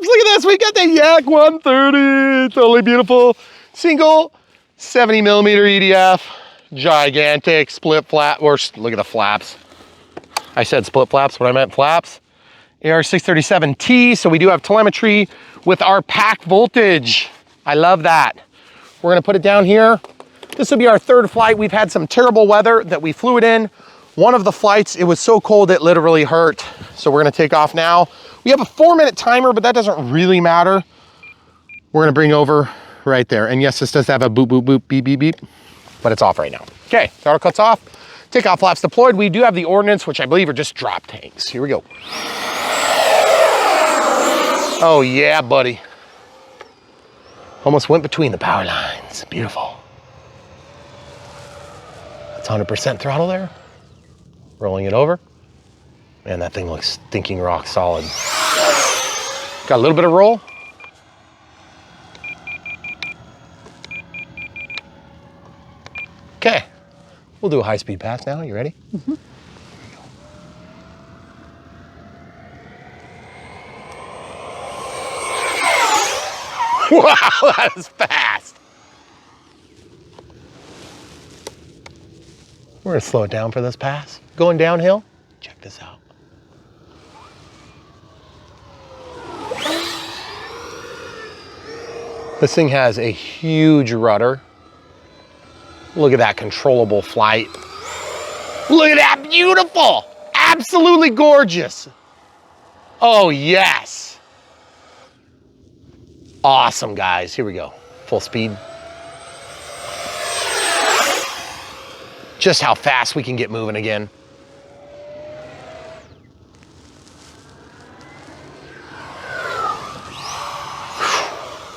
flaps. Look at this. We got the Yak 130. Totally beautiful. Single 70 millimeter EDF. Gigantic split flap. Or look at the flaps. I said split flaps, but I meant flaps. AR637T. So we do have telemetry with our pack voltage. I love that. We're gonna put it down here. This will be our third flight. We've had some terrible weather that we flew it in. One of the flights, it was so cold it literally hurt. So we're gonna take off now. We have a 4-minute timer, but that doesn't really matter. We're gonna bring over right there. And yes, this does have a boop, boop, boop, beep, beep, beep, but it's off right now. Okay, throttle cuts off. Takeoff flaps deployed. We do have the ordnance, which I believe are just drop tanks. Here we go. Oh yeah, buddy. Almost went between the power lines. Beautiful. That's 100% throttle there. Rolling it over. Man, that thing looks stinking rock solid. Got a little bit of roll. Okay, we'll do a high-speed pass now. You ready? Mm-hmm. Wow, that is fast. We're gonna slow it down for this pass. Going downhill, check this out. This thing has a huge rudder. Look at that controllable flight. Look at that, beautiful. Absolutely gorgeous. Oh yes. Awesome, guys. Here we go. Full speed. Just how fast we can get moving again.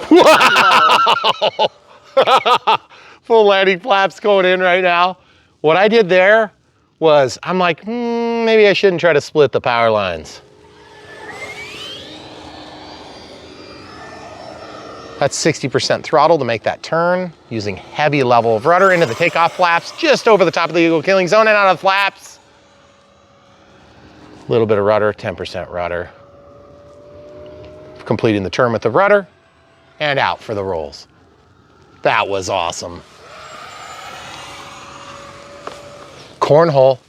Wow! Full landing flaps going in right now. What I did there was, I'm like, maybe I shouldn't try to split the power lines. That's 60% throttle to make that turn, using heavy level of rudder into the takeoff flaps, just over the top of the eagle killing zone and out of the flaps. A little bit of rudder, 10% rudder. Completing the turn with the rudder and out for the rolls. That was awesome. Cornhole.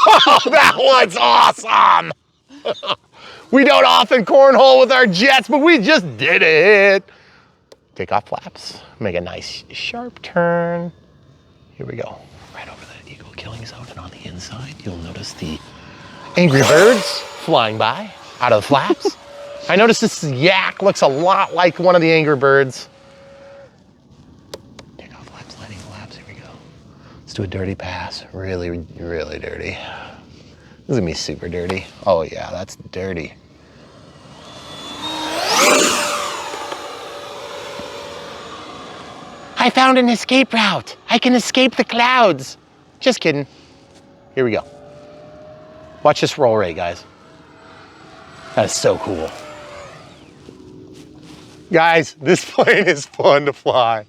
Oh, that was awesome. We don't often cornhole with our jets, but we just did it. Take off flaps, make a nice sharp turn. Here we go, right over the eagle killing zone, and on the inside, you'll notice the angry birds flying by out of the flaps. I noticed this yak looks a lot like one of the angry birds. Take off flaps, landing flaps, here we go. Let's do a dirty pass, really, really dirty. This is gonna be super dirty. Oh yeah, that's dirty. I found an escape route. I can escape the clouds. Just kidding. Here we go. Watch this roll rate, guys. That is so cool. Guys, this plane is fun to fly.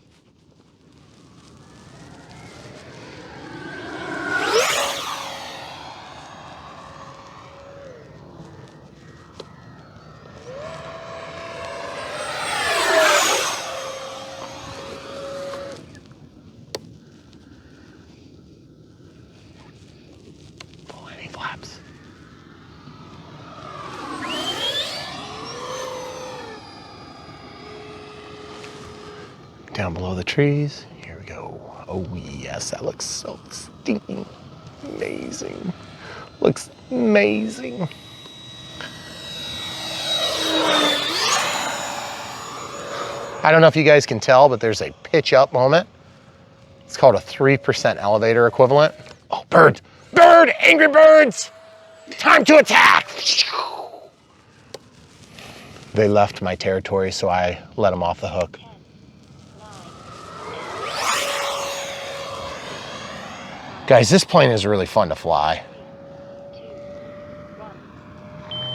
Flaps. Down below the trees. Here we go. Oh yes, that looks so stinking amazing. Looks amazing. I don't know if you guys can tell, but there's a pitch up moment. It's called a 3% elevator equivalent. Oh, bird. Bird! Angry birds! Time to attack! They left my territory, so I let them off the hook. Guys, this plane is really fun to fly.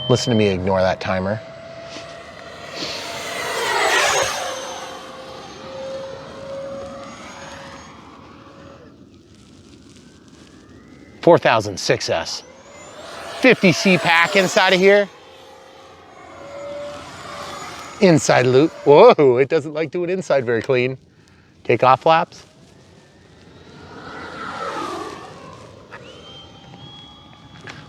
Listen to me ignore that timer. $4,006S. 50C pack inside of here. Inside loop. Whoa, it doesn't like doing inside very clean. Takeoff flaps.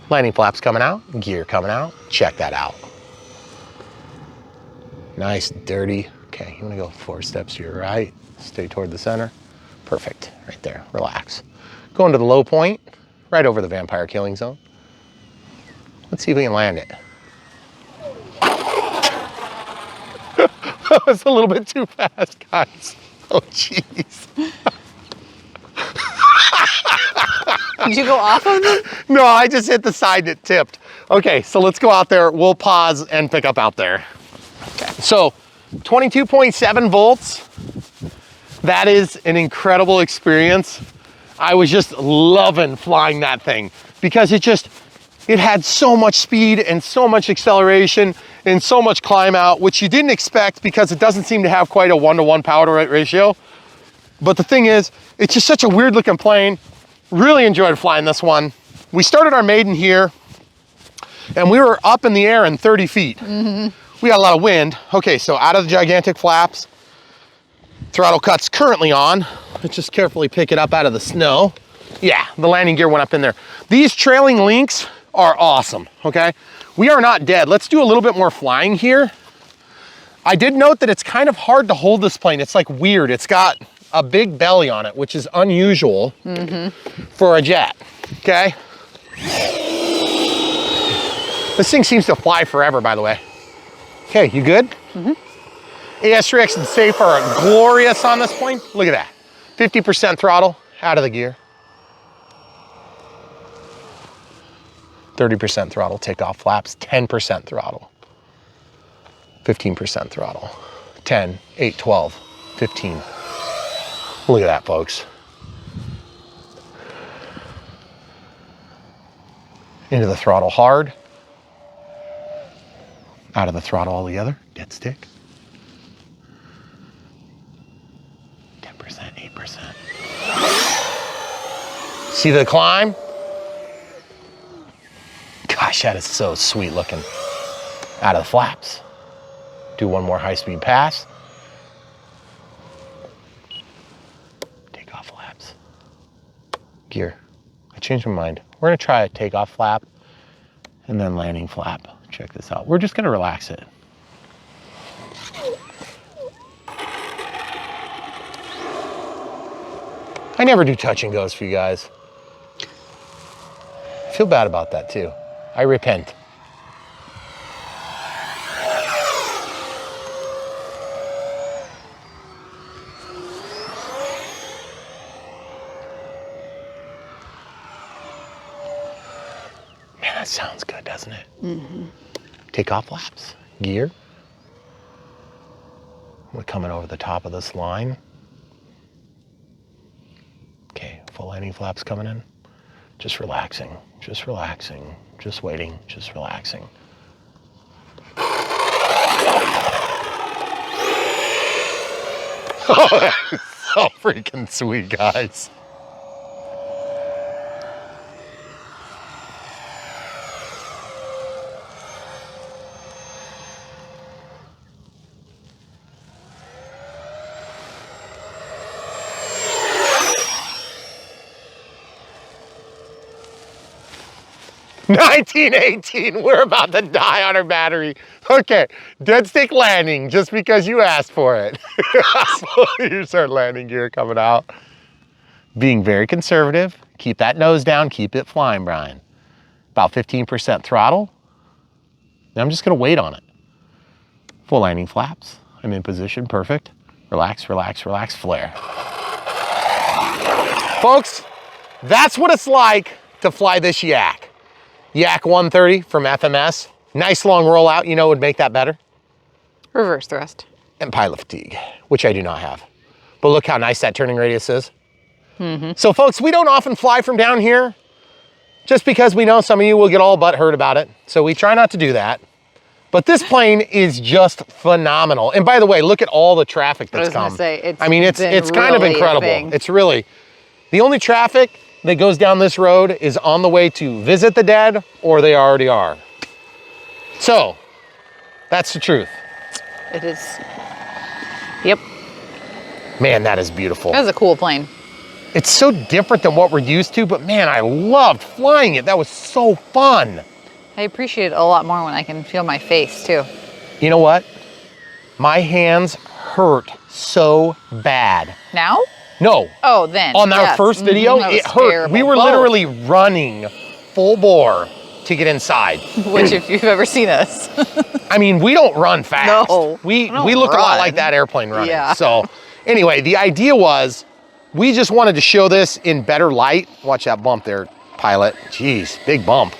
Landing flaps coming out, gear coming out. Check that out. Nice, dirty. Okay, you wanna go 4 steps to your right, stay toward the center. Perfect, right there, relax. Going to the low point, right over the vampire killing zone. Let's see if we can land it. That was a little bit too fast, guys. Oh, jeez. Did you go off of them? No, I just hit the side and it tipped. Okay, so let's go out there. We'll pause and pick up out there. Okay. So 22.7 volts. That is an incredible experience. I was just loving flying that thing because it had so much speed and so much acceleration and so much climb out, which you didn't expect because it doesn't seem to have quite a 1-to-1 power to weight ratio. But the thing is, it's just such a weird looking plane. Really enjoyed flying this one. We started our Maiden here and we were up in the air in 30 feet. We got a lot of wind. Okay, so out of the gigantic flaps, throttle cut's currently on. Let's just carefully pick it up out of the snow. Yeah, the landing gear went up in there. These trailing links are awesome, okay? We are not dead. Let's do a little bit more flying here. I did note that it's kind of hard to hold this plane. It's like weird. It's got a big belly on it, which is unusual for a jet, okay? This thing seems to fly forever, by the way. Okay, you good? AS3X and safe are glorious on this plane. Look at that. 50% throttle out of the gear. 30% throttle, takeoff flaps, 10% throttle. 15% throttle. 10, 8, 12, 15. Look at that, folks. Into the throttle hard. Out of the throttle altogether, dead stick. 10%, 8%. See the climb? Gosh, that is so sweet looking. Out of the flaps. Do one more high-speed pass. Takeoff flaps. Gear. I changed my mind. We're gonna try a takeoff flap and then landing flap. Check this out. We're just gonna relax it. I never do touch and goes for you guys. I feel bad about that too. I repent. Man, that sounds good, doesn't it? Takeoff flaps, gear. We're coming over the top of this line. Okay, full landing flaps coming in. Just relaxing, just relaxing, just waiting, just relaxing. Oh, that is so freaking sweet, guys. $19.18, we're about to die on our battery. Okay, dead stick landing, just because you asked for it. Here's our landing gear coming out. Being very conservative, keep that nose down, keep it flying, Brian. About 15% throttle. Now I'm just gonna wait on it. Full landing flaps, I'm in position, perfect. Relax, relax, relax, flare. Folks, that's what it's like to fly this Yak. Yak 130 from FMS. Nice long rollout, you know what would make that better? Reverse thrust. And pilot fatigue, which I do not have. But look how nice that turning radius is. So folks, we don't often fly from down here just because we know some of you will get all butthurt about it. So we try not to do that. But this plane is just phenomenal. And by the way, look at all the traffic that's come. I was gonna say, it's kind of really incredible. It's really, the only traffic that goes down this road is on the way to visit the dead, or they already are. So, that's the truth. It is. Yep. Man, that is beautiful. That was a cool plane. It's so different than what we're used to, but man, I loved flying it. That was so fun. I appreciate it a lot more when I can feel my face too. You know what? My hands hurt so bad. Now? No. Oh, then. On our first video, that it was hurt. terrible. We were Both. literally running full bore to get inside. Which, if you've ever seen us. I mean, we don't run fast. No, we don't look a lot run. like that airplane running. Yeah. So anyway, the idea was we just wanted to show this in better light. Watch that bump there, pilot. Jeez, big bump.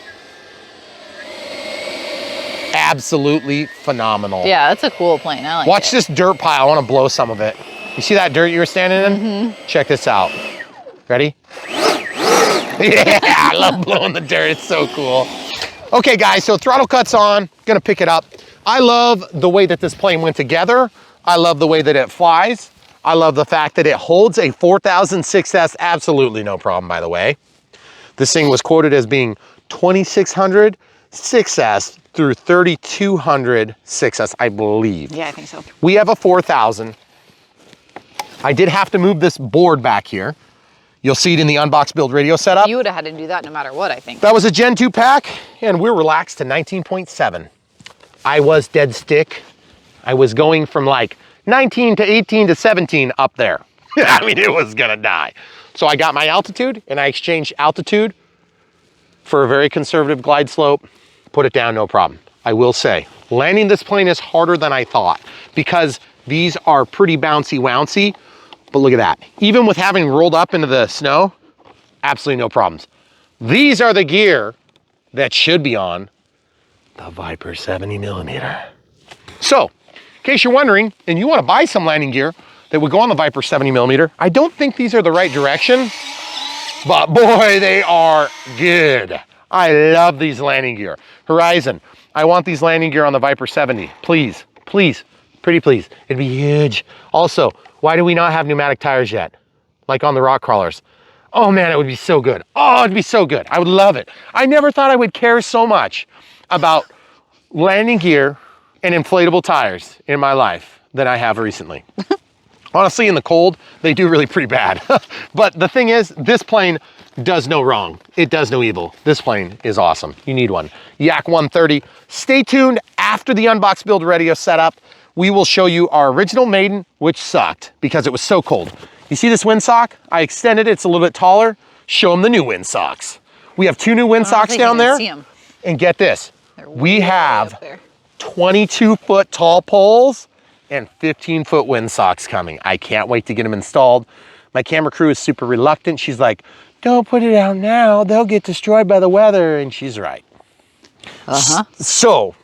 Absolutely phenomenal. Yeah, that's a cool plane. I like Watch it. this dirt pile. I want to blow some of it. You see that dirt you were standing in? Check this out. Ready? Yeah, I love blowing the dirt. It's so cool. Okay, guys, so throttle cut's on. Gonna pick it up. I love the way that this plane went together. I love the way that it flies. I love the fact that it holds a 4000 6S. Absolutely no problem, by the way. This thing was quoted as being 2600 6S through 3200 6S, I believe. Yeah, I think so. We have a 4000. I did have to move this board back here. You'll see it in the Unbox build radio setup. You would have had to do that no matter what, I think. That was a Gen 2 pack, and we're relaxed to 19.7. I was dead stick. I was going from like 19 to 18 to 17 up there. I mean, it was gonna die. So I got my altitude, and I exchanged altitude for a very conservative glide slope, put it down, no problem. I will say, landing this plane is harder than I thought because these are pretty bouncy wouncy, but look at that. Even with having rolled up into the snow, absolutely no problems. These are the gear that should be on the Viper 70mm. So, in case you're wondering, and you want to buy some landing gear that would go on the Viper 70mm, I don't think these are the right direction, but boy, they are good. I love these landing gear. Horizon, I want these landing gear on the Viper 70. Please, please, pretty please. It'd be huge. Also, why do we not have pneumatic tires yet? Like on the rock crawlers. Oh man, it would be so good. Oh, it'd be so good. I would love it. I never thought I would care so much about landing gear and inflatable tires in my life than I have recently. Honestly, in the cold, they do really pretty bad. But the thing is, this plane does no wrong. It does no evil. This plane is awesome. You need one. Yak 130. Stay tuned after the Unbox build radio setup. We will show you our original Maiden, which sucked because it was so cold. You see this windsock? I extended it. It's a little bit taller. Show them the new windsocks. We have 2 new windsocks down there. See 'em. And get this. We Way have up there. 22-foot tall poles and 15-foot windsocks coming. I can't wait to get them installed. My camera crew is super reluctant. She's like, don't put it out now. They'll get destroyed by the weather. And she's right. So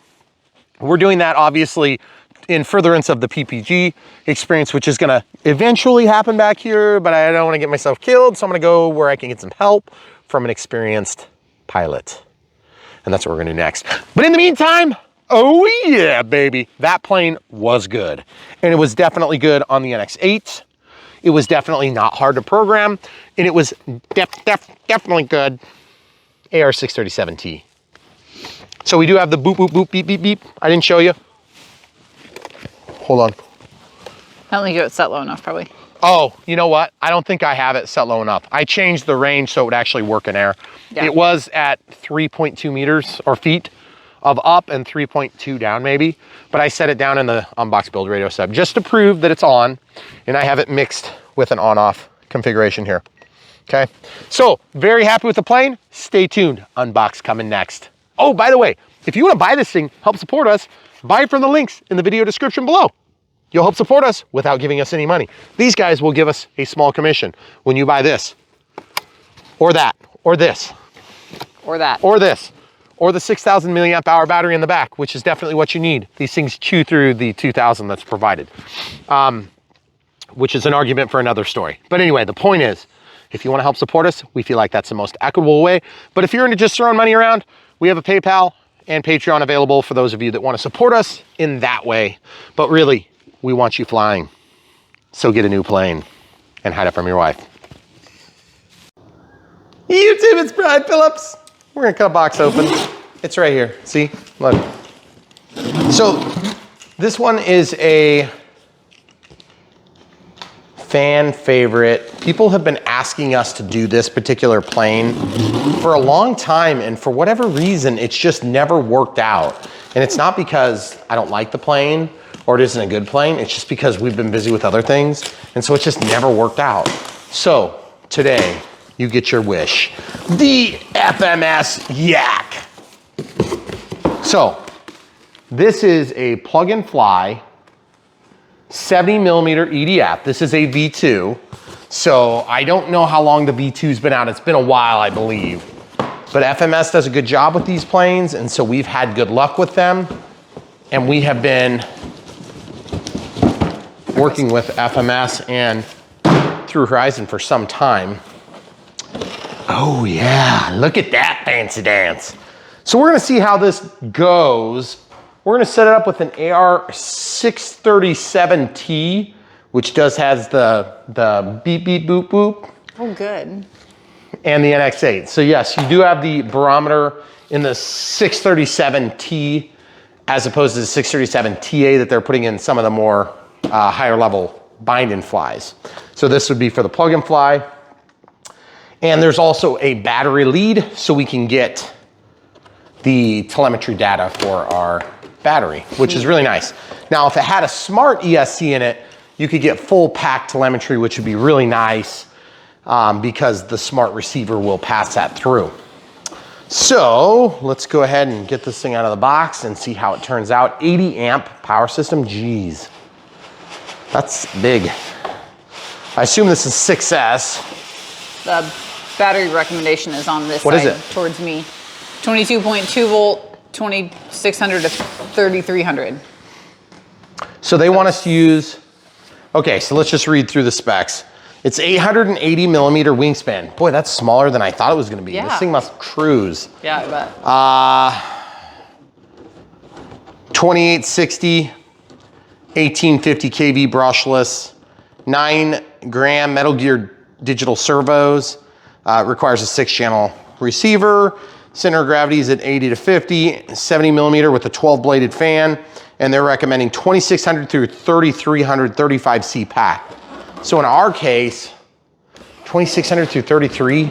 we're doing that obviously in furtherance of the PPG experience, which is gonna eventually happen back here, but I don't wanna get myself killed. So I'm gonna go where I can get some help from an experienced pilot. And that's what we're gonna do next. But in the meantime, oh yeah, baby. That plane was good. And it was definitely good on the NX8. It was definitely not hard to program. And it was definitely good AR637T. So we do have the boop, boop, boop, beep, beep, beep. I didn't show you. Hold on. I don't think it was set low enough, probably. Oh, you know what? I don't think I have it set low enough. I changed the range so it would actually work in air. Yeah. It was at 3.2 meters or feet of up and 3.2 down maybe, but I set it down in the Unbox build radio sub just to prove that it's on, and I have it mixed with an on-off configuration here. Okay, so very happy with the plane. Stay tuned. Unbox coming next. Oh, by the way, if you want to buy this thing, help support us, buy it from the links in the video description below. You'll help support us without giving us any money. These guys will give us a small commission when you buy this, or that, or this, or that, or this, or the 6,000 milliamp hour battery in the back, which is definitely what you need. These things chew through the 2,000 that's provided, which is an argument for another story. But anyway, the point is, if you want to help support us, we feel like that's the most equitable way. But if you're into just throwing money around, we have a PayPal and Patreon available for those of you that want to support us in that way. But really, we want you flying. So get a new plane and hide it from your wife. YouTube, it's Brad Phillips. We're gonna cut a box open. It's right here, see, look. So This one is a fan favorite. People have been asking us to do this particular plane for a long time, and for whatever reason, it's just never worked out. And it's not because I don't like the plane or it isn't a good plane, it's just because we've been busy with other things, and so it's just never worked out. So today, you get your wish. The FMS Yak. So, this is a plug and fly 70 millimeter EDF. This is a V2. So I don't know how long the V2's been out. It's been a while, I believe. But FMS does a good job with these planes, and so we've had good luck with them. And we have been working with FMS and Through Horizon for some time. Oh yeah, look at that fancy dance. So we're gonna see how this goes. We're gonna set it up with an AR637T, which has the beep, beep, boop, boop. Oh, good. And the NX8. So yes, you do have the barometer in the 637T as opposed to the 637TA that they're putting in some of the more higher level bind and flies. So this would be for the plug and fly. And there's also a battery lead so we can get the telemetry data for our battery, which is really nice. Now, if it had a smart ESC in it, you could get full pack telemetry, which would be really nice because the smart receiver will pass that through. So let's go ahead and get this thing out of the box and see how it turns out. 80 amp power system, geez, that's big. I assume this is 6S. The battery recommendation is on this What side is it? towards me. 22.2 volt, 2600 to 3300. So they want us to use, okay, so let's just read through the specs. It's 880 millimeter wingspan. Boy, that's smaller than I thought it was gonna be. Yeah. This thing must cruise. Yeah, I bet. 2860, 1850 kV brushless, 9 gram Metal Gear digital servos, requires a 6-channel receiver, center of gravity is at 80 to 50, 70 millimeter with a 12-bladed fan, and they're recommending 2600 through 3300 35C pack. So in our case, 2600 through 33,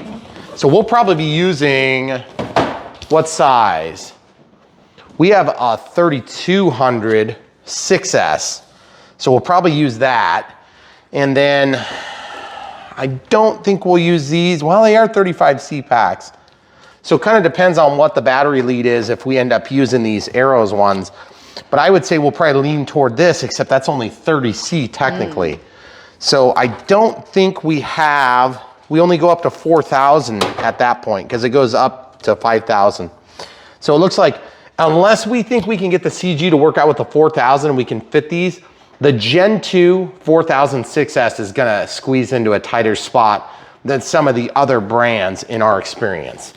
so we'll probably be using, what size? We have a 3200 6S, so we'll probably use that. And then I don't think we'll use these. Well, they are 35C packs. So it kind of depends on what the battery lead is if we end up using these Arrows ones. But I would say we'll probably lean toward this, except that's only 30C technically. So I don't think we only go up to 4,000 at that point because it goes up to 5,000. So it looks like, unless we think we can get the CG to work out with the 4,000 and we can fit these, the Gen 2 4000 6S is gonna squeeze into a tighter spot than some of the other brands in our experience.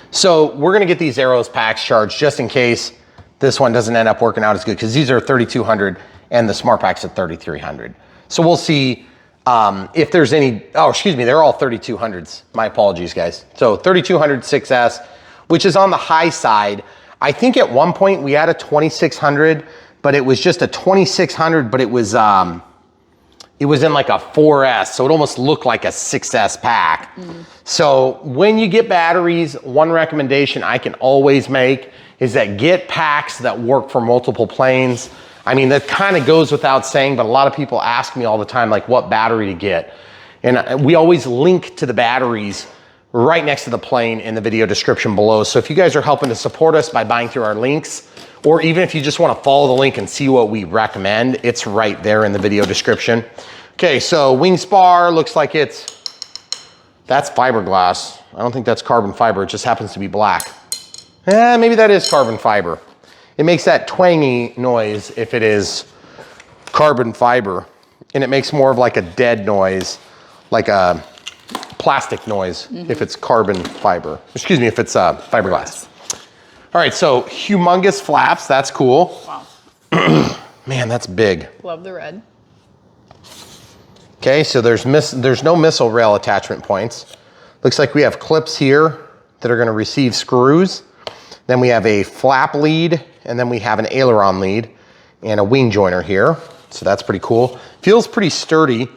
So we're gonna get these Arrows packs charged just in case this one doesn't end up working out as good, because these are 3200 and the Smart Pack's at 3300. So we'll see if there's any, oh, excuse me, they're all 3200s. My apologies, guys. So 3200 6S, which is on the high side. I think at one point we had a 2600, but it was just a 2600, but it was in like a 4S, so it almost looked like a 6S pack. So when you get batteries, one recommendation I can always make is that get packs that work for multiple planes. I mean, that kind of goes without saying, but a lot of people ask me all the time, like what battery to get. And we always link to the batteries right next to the plane in the video description below. So if you guys are helping to support us by buying through our links, or even if you just want to follow the link and see what we recommend, it's right there in the video description. Okay, so wing spar looks like that's fiberglass. I don't think that's carbon fiber, it just happens to be black. Maybe that is carbon fiber. It makes that twangy noise if it is carbon fiber, and it makes more of like a dead noise, like a plastic noise if it's carbon fiber. Excuse me, if it's fiberglass. All right, so humongous flaps, that's cool. Wow. Man, that's big. Love the red. Okay, so there's no missile rail attachment points. Looks like we have clips here that are gonna receive screws. Then we have a flap lead and then we have an aileron lead and a wing joiner here. So that's pretty cool. Feels pretty sturdy.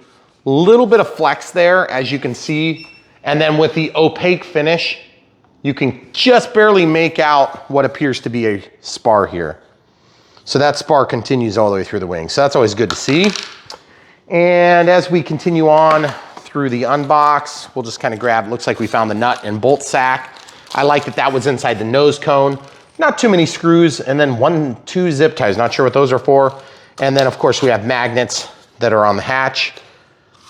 Little bit of flex there, as you can see. And then with the opaque finish, you can just barely make out what appears to be a spar here. So that spar continues all the way through the wing. So that's always good to see. And as we continue on through the unbox, we'll just kind of grab, looks like we found the nut and bolt sack. I like that that was inside the nose cone. Not too many screws, and then 2 zip ties. Not sure what those are for. And then of course we have magnets that are on the hatch,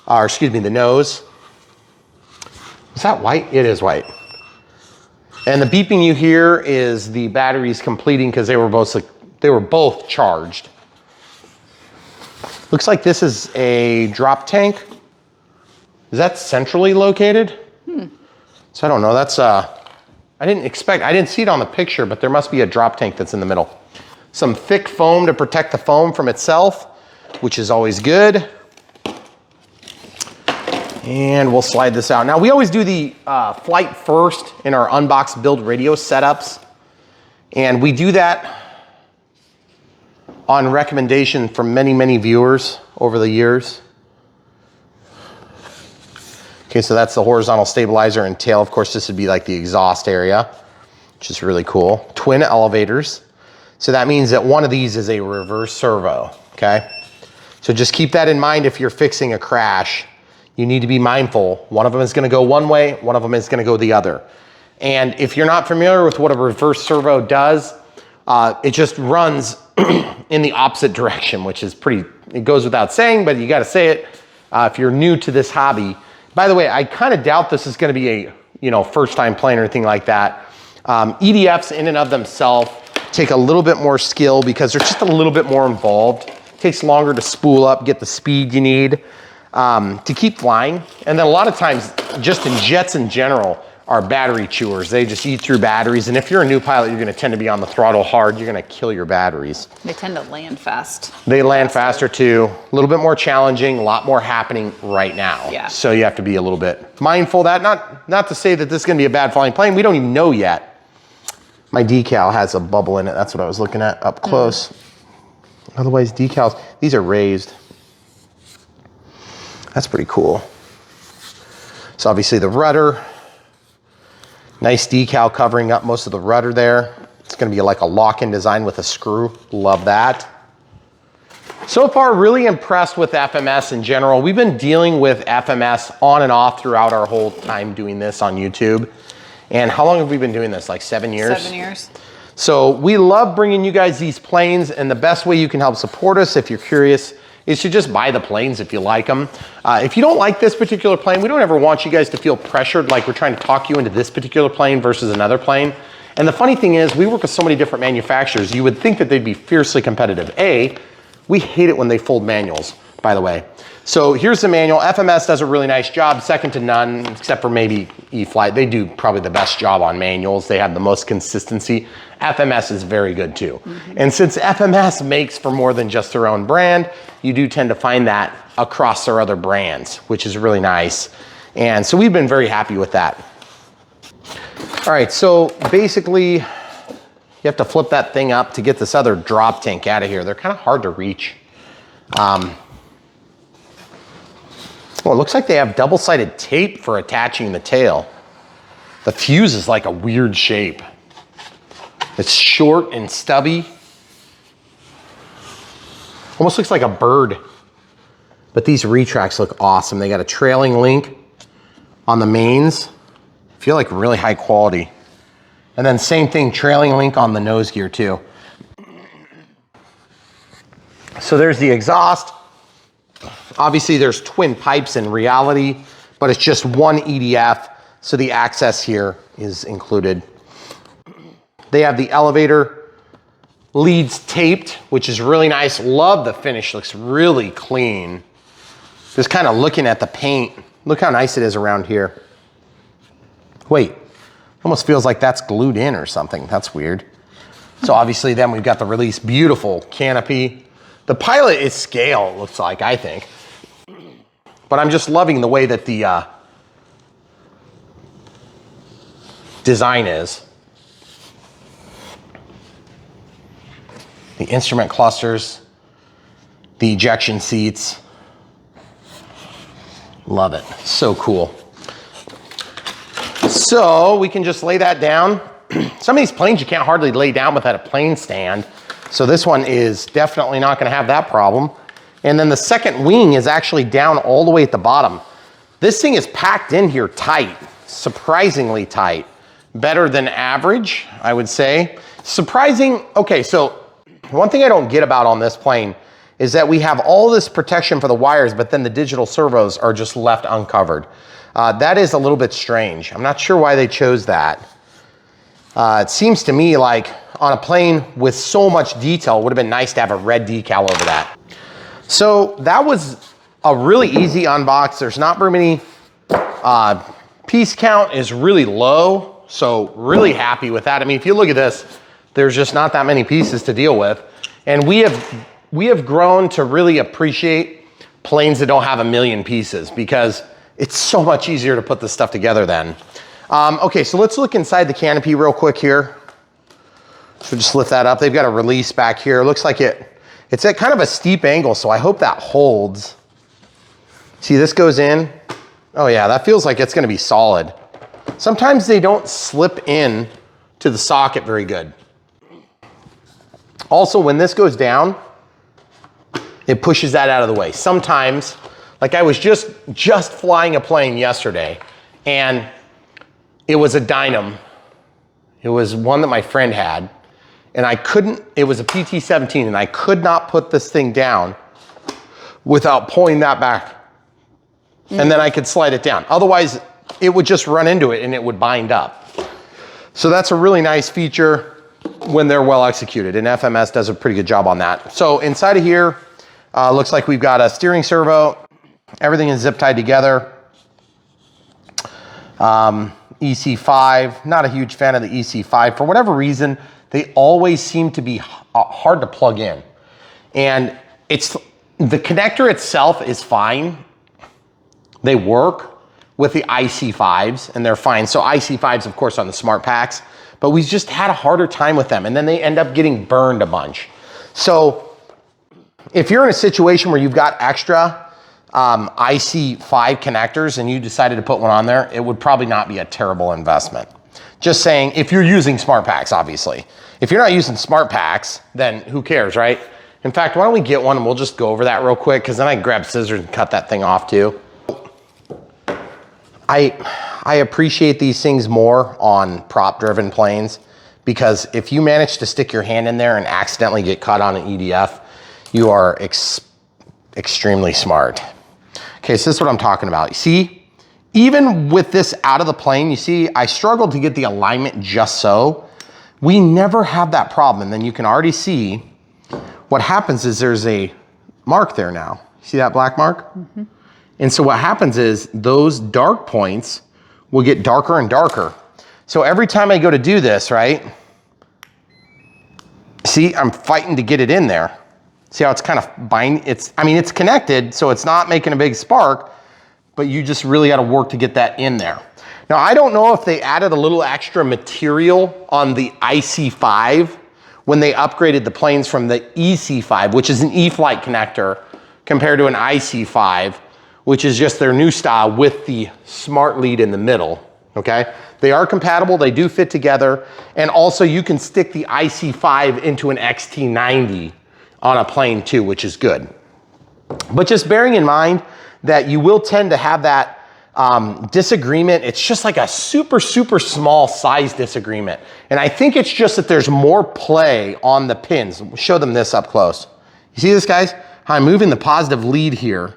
or excuse me, the nose. Is that white? It is white. And the beeping you hear is the batteries completing because they were both charged. Looks like this is a drop tank. Is that centrally located? So I don't know, that's I didn't see it on the picture, but there must be a drop tank that's in the middle. Some thick foam to protect the foam from itself, which is always good. And we'll slide this out. Now we always do the flight first in our unbox build radio setups. And we do that on recommendation from many, many viewers over the years. Okay, so that's the horizontal stabilizer and tail. Of course, this would be like the exhaust area, which is really cool. Twin elevators. So that means that one of these is a reverse servo, okay? So just keep that in mind if you're fixing a crash. You need to be mindful. One of them is gonna go one way, one of them is gonna go the other. And if you're not familiar with what a reverse servo does, it just runs in the opposite direction, which is it goes without saying, but you gotta say it if you're new to this hobby. By the way, I kind of doubt this is gonna be a first time playing or anything like that. EDFs in and of themselves take a little bit more skill because they're just a little bit more involved. It takes longer to spool up, get the speed you need to keep flying. And then a lot of times, just in jets in general, are battery chewers. They just eat through batteries. And if you're a new pilot, you're gonna tend to be on the throttle hard. You're gonna kill your batteries. They tend to land fast. They land faster too. A little bit more challenging, a lot more happening right now. Yeah. So you have to be a little bit mindful of that. Not to say that this is gonna be a bad flying plane. We don't even know yet. My decal has a bubble in it. That's what I was looking at up close. Otherwise, decals, these are raised. That's pretty cool. So obviously the rudder, nice decal covering up most of the rudder there. It's gonna be like a lock-in design with a screw. Love that. So far, really impressed with FMS in general. We've been dealing with FMS on and off throughout our whole time doing this on YouTube. And how long have we been doing this? Like 7 years? 7 years. So we love bringing you guys these planes, and the best way you can help support us, if you're curious, is to just buy the planes if you like them. If you don't like this particular plane, we don't ever want you guys to feel pressured like we're trying to talk you into this particular plane versus another plane. And the funny thing is, we work with so many different manufacturers, you would think that they'd be fiercely competitive. We hate it when they fold manuals, by the way. So here's the manual. FMS does a really nice job, second to none, except for maybe E-flite. They do probably the best job on manuals. They have the most consistency. FMS is very good too. And since FMS makes for more than just their own brand, you do tend to find that across their other brands, which is really nice. And so we've been very happy with that. All right, so basically, you have to flip that thing up to get this other drop tank out of here. They're kind of hard to reach. Well, it looks like they have double-sided tape for attaching the tail. The fuse is like a weird shape. It's short and stubby. Almost looks like a bird. But these retracts look awesome. They got a trailing link on the mains. Feel like really high quality. And then same thing, trailing link on the nose gear too. So there's the exhaust. Obviously there's twin pipes in reality, but it's just one EDF, so the access here is included. They have the elevator leads taped, which is really nice. Love the finish, looks really clean. Just kind of looking at the paint, look how nice it is around here. Wait, almost feels like that's glued in or something. That's weird. So obviously then we've got the release, beautiful canopy. The pilot is scale, it looks like, I think. But I'm just loving the way that the design is. the instrument clusters, the ejection seats. Love it, so cool. So we can just lay that down. Some of these planes you can't hardly lay down without a plane stand. So this one is definitely not gonna have that problem. And then the second wing is actually down all the way at the bottom. This thing is packed in here tight, surprisingly tight. Better than average, I would say. Surprising, okay, so one thing I don't get about on this plane is that we have all this protection for the wires, but then the digital servos are just left uncovered. That is a little bit strange. I'm not sure why they chose that. It seems to me like on a plane with so much detail, it would have been nice to have a red decal over that. So that was a really easy unbox. There's not very many, piece count is really low. So really happy with that. I mean, if you look at this, there's just not that many pieces to deal with. And we have grown to really appreciate planes that don't have a million pieces because it's so much easier to put this stuff together then. Okay, so let's look inside the canopy real quick here. So just lift that up. They've got a release back here. It looks like it's at kind of a steep angle, so I hope that holds. See, this goes in. Oh yeah, that feels like it's gonna be solid. Sometimes they don't slip in to the socket very good. Also, when this goes down, it pushes that out of the way. Sometimes, like I was just flying a plane yesterday, and it was a Dynam. It was one that my friend had, and it was a PT-17, and I could not put this thing down without pulling that back. And then I could slide it down. Otherwise, it would just run into it and it would bind up. So that's a really nice feature when they're well executed, and FMS does a pretty good job on that. So inside of here, looks like we've got a steering servo. Everything is zip tied together. EC5, not a huge fan of the EC5. For whatever reason, they always seem to be hard to plug in. And the connector itself is fine. They work with the IC5s and they're fine. So IC5s, of course, on the smart packs, but we just had a harder time with them, and then they end up getting burned a bunch. So if you're in a situation where you've got extra IC5 connectors and you decided to put one on there, it would probably not be a terrible investment. Just saying, if you're using smart packs, obviously. If you're not using smart packs, then who cares, right? In fact, why don't we get one and we'll just go over that real quick, because then I can grab scissors and cut that thing off too. I appreciate these things more on prop-driven planes, because if you manage to stick your hand in there and accidentally get caught on an EDF, you are extremely smart. Okay, so this is what I'm talking about. You see, even with this out of the plane, you see, I struggled to get the alignment just so. We never have that problem. And then you can already see what happens is there's a mark there now. See that black mark? Mm-hmm. And so what happens is those dark points will get darker and darker. So every time I go to do this, right? See, I'm fighting to get it in there. See how it's kind of it's connected, so it's not making a big spark, but you just really got to work to get that in there. Now, I don't know if they added a little extra material on the IC5 when they upgraded the planes from the EC5, which is an E-flight connector, compared to an IC5, which is just their new style with the smart lead in the middle, okay? They are compatible, they do fit together, and also you can stick the IC5 into an XT90 on a plane too, which is good. But just bearing in mind that you will tend to have that disagreement. It's just like a super, super small size disagreement. And I think it's just that there's more play on the pins. We'll show them this up close. You see this, guys? I'm moving the positive lead here,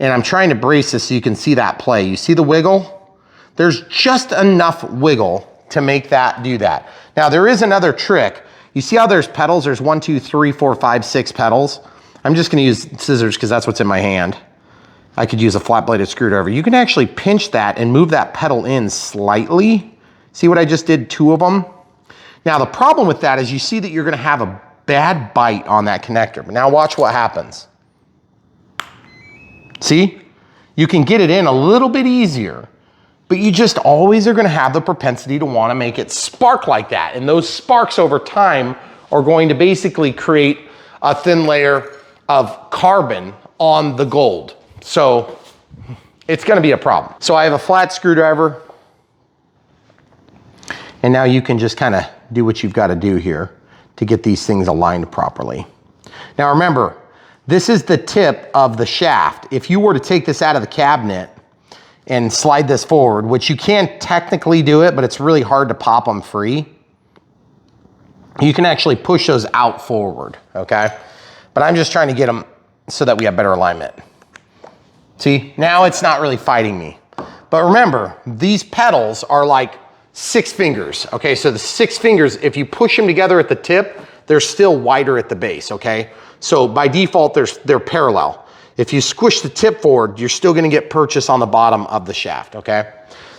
and I'm trying to brace this so you can see that play. You see the wiggle? There's just enough wiggle to make that do that. Now, there is another trick. You see how there's pedals? There's 1, 2, 3, 4, 5, 6 pedals. I'm just gonna use scissors because that's what's in my hand. I could use a flat bladed screwdriver. You can actually pinch that and move that pedal in slightly. See what I just did? 2 of them. Now, the problem with that is you see that you're gonna have a bad bite on that connector. But now watch what happens. See? You can get it in a little bit easier, but you just always are gonna have the propensity to wanna make it spark like that. And those sparks over time are going to basically create a thin layer of carbon on the gold. So it's gonna be a problem. So I have a flat screwdriver, and now you can just kind of do what you've got to do here to get these things aligned properly. Now remember, this is the tip of the shaft. If you were to take this out of the cabinet and slide this forward, which you can technically do it, but it's really hard to pop them free, you can actually push those out forward, okay? But I'm just trying to get them so that we have better alignment. See, now it's not really fighting me. But remember, these pedals are like 6 fingers, okay? So the 6 fingers, if you push them together at the tip, they're still wider at the base, okay? So by default, they're parallel. If you squish the tip forward, you're still gonna get purchase on the bottom of the shaft, okay?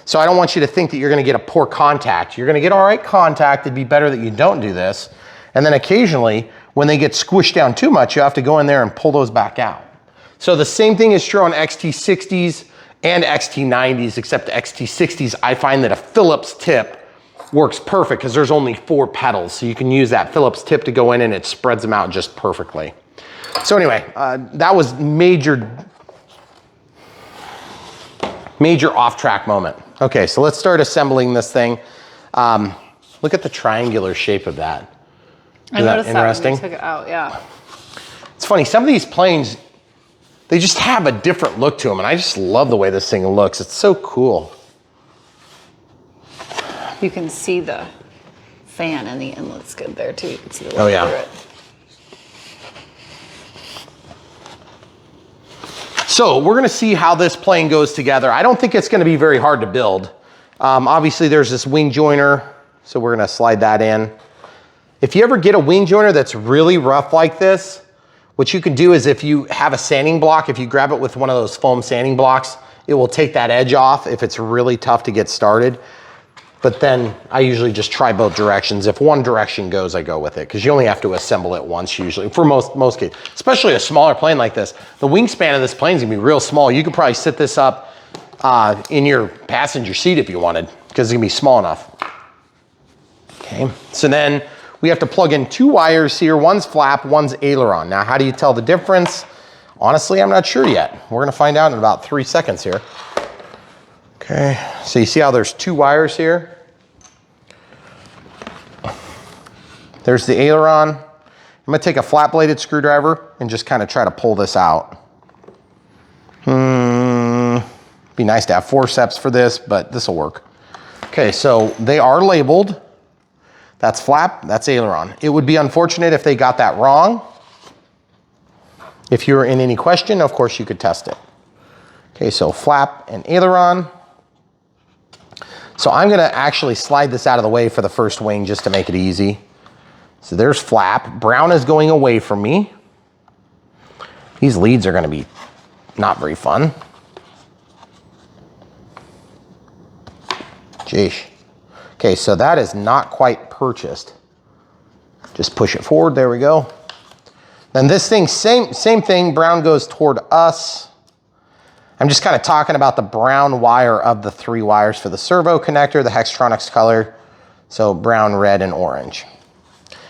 So I don't want you to think that you're gonna get a poor contact. You're gonna get all right contact. It'd be better that you don't do this. And then occasionally, when they get squished down too much, you have to go in there and pull those back out. So the same thing is true on XT60s and XT90s, except the XT60s, I find that a Phillips tip works perfect because there's only 4 pedals. So you can use that Phillips tip to go in and it spreads them out just perfectly. So anyway, that was major off-track moment. Okay, so let's start assembling this thing. Look at the triangular shape of that. I noticed that when we took it out, yeah. It's funny, some of these planes, they just have a different look to them, and I just love the way this thing looks. It's so cool. You can see the fan and the inlet's good there too. You can see the Oh, light yeah. through it. So we're gonna see how this plane goes together. I don't think it's gonna be very hard to build. Obviously there's this wing joiner, so we're gonna slide that in. If you ever get a wing joiner that's really rough like this, what you can do is if you have a sanding block, if you grab it with one of those foam sanding blocks, it will take that edge off if it's really tough to get started. But then I usually just try both directions. If one direction goes, I go with it, because you only have to assemble it once usually, for most cases. Especially a smaller plane like this. The wingspan of this plane is gonna be real small. You could probably sit this up in your passenger seat if you wanted, because it's gonna be small enough. Okay, so then we have to plug in 2 wires here. One's flap, one's aileron. Now, how do you tell the difference? Honestly, I'm not sure yet. We're gonna find out in about 3 seconds here. Okay, so you see how there's 2 wires here? There's the aileron. I'm gonna take a flat bladed screwdriver and just kind of try to pull this out. Be nice to have forceps for this, but this will work. Okay, so they are labeled. That's flap, that's aileron. It would be unfortunate if they got that wrong. If you're in any question, of course you could test it. Okay, so flap and aileron. So I'm gonna actually slide this out of the way for the first wing just to make it easy. So there's flap. Brown is going away from me. These leads are gonna be not very fun. Jeesh. Okay, so that is not quite purchased. Just push it forward, there we go. Then this thing, same thing, brown goes toward us. I'm just kind of talking about the brown wire of the 3 wires for the servo connector, the Hextronics color. So brown, red, and orange.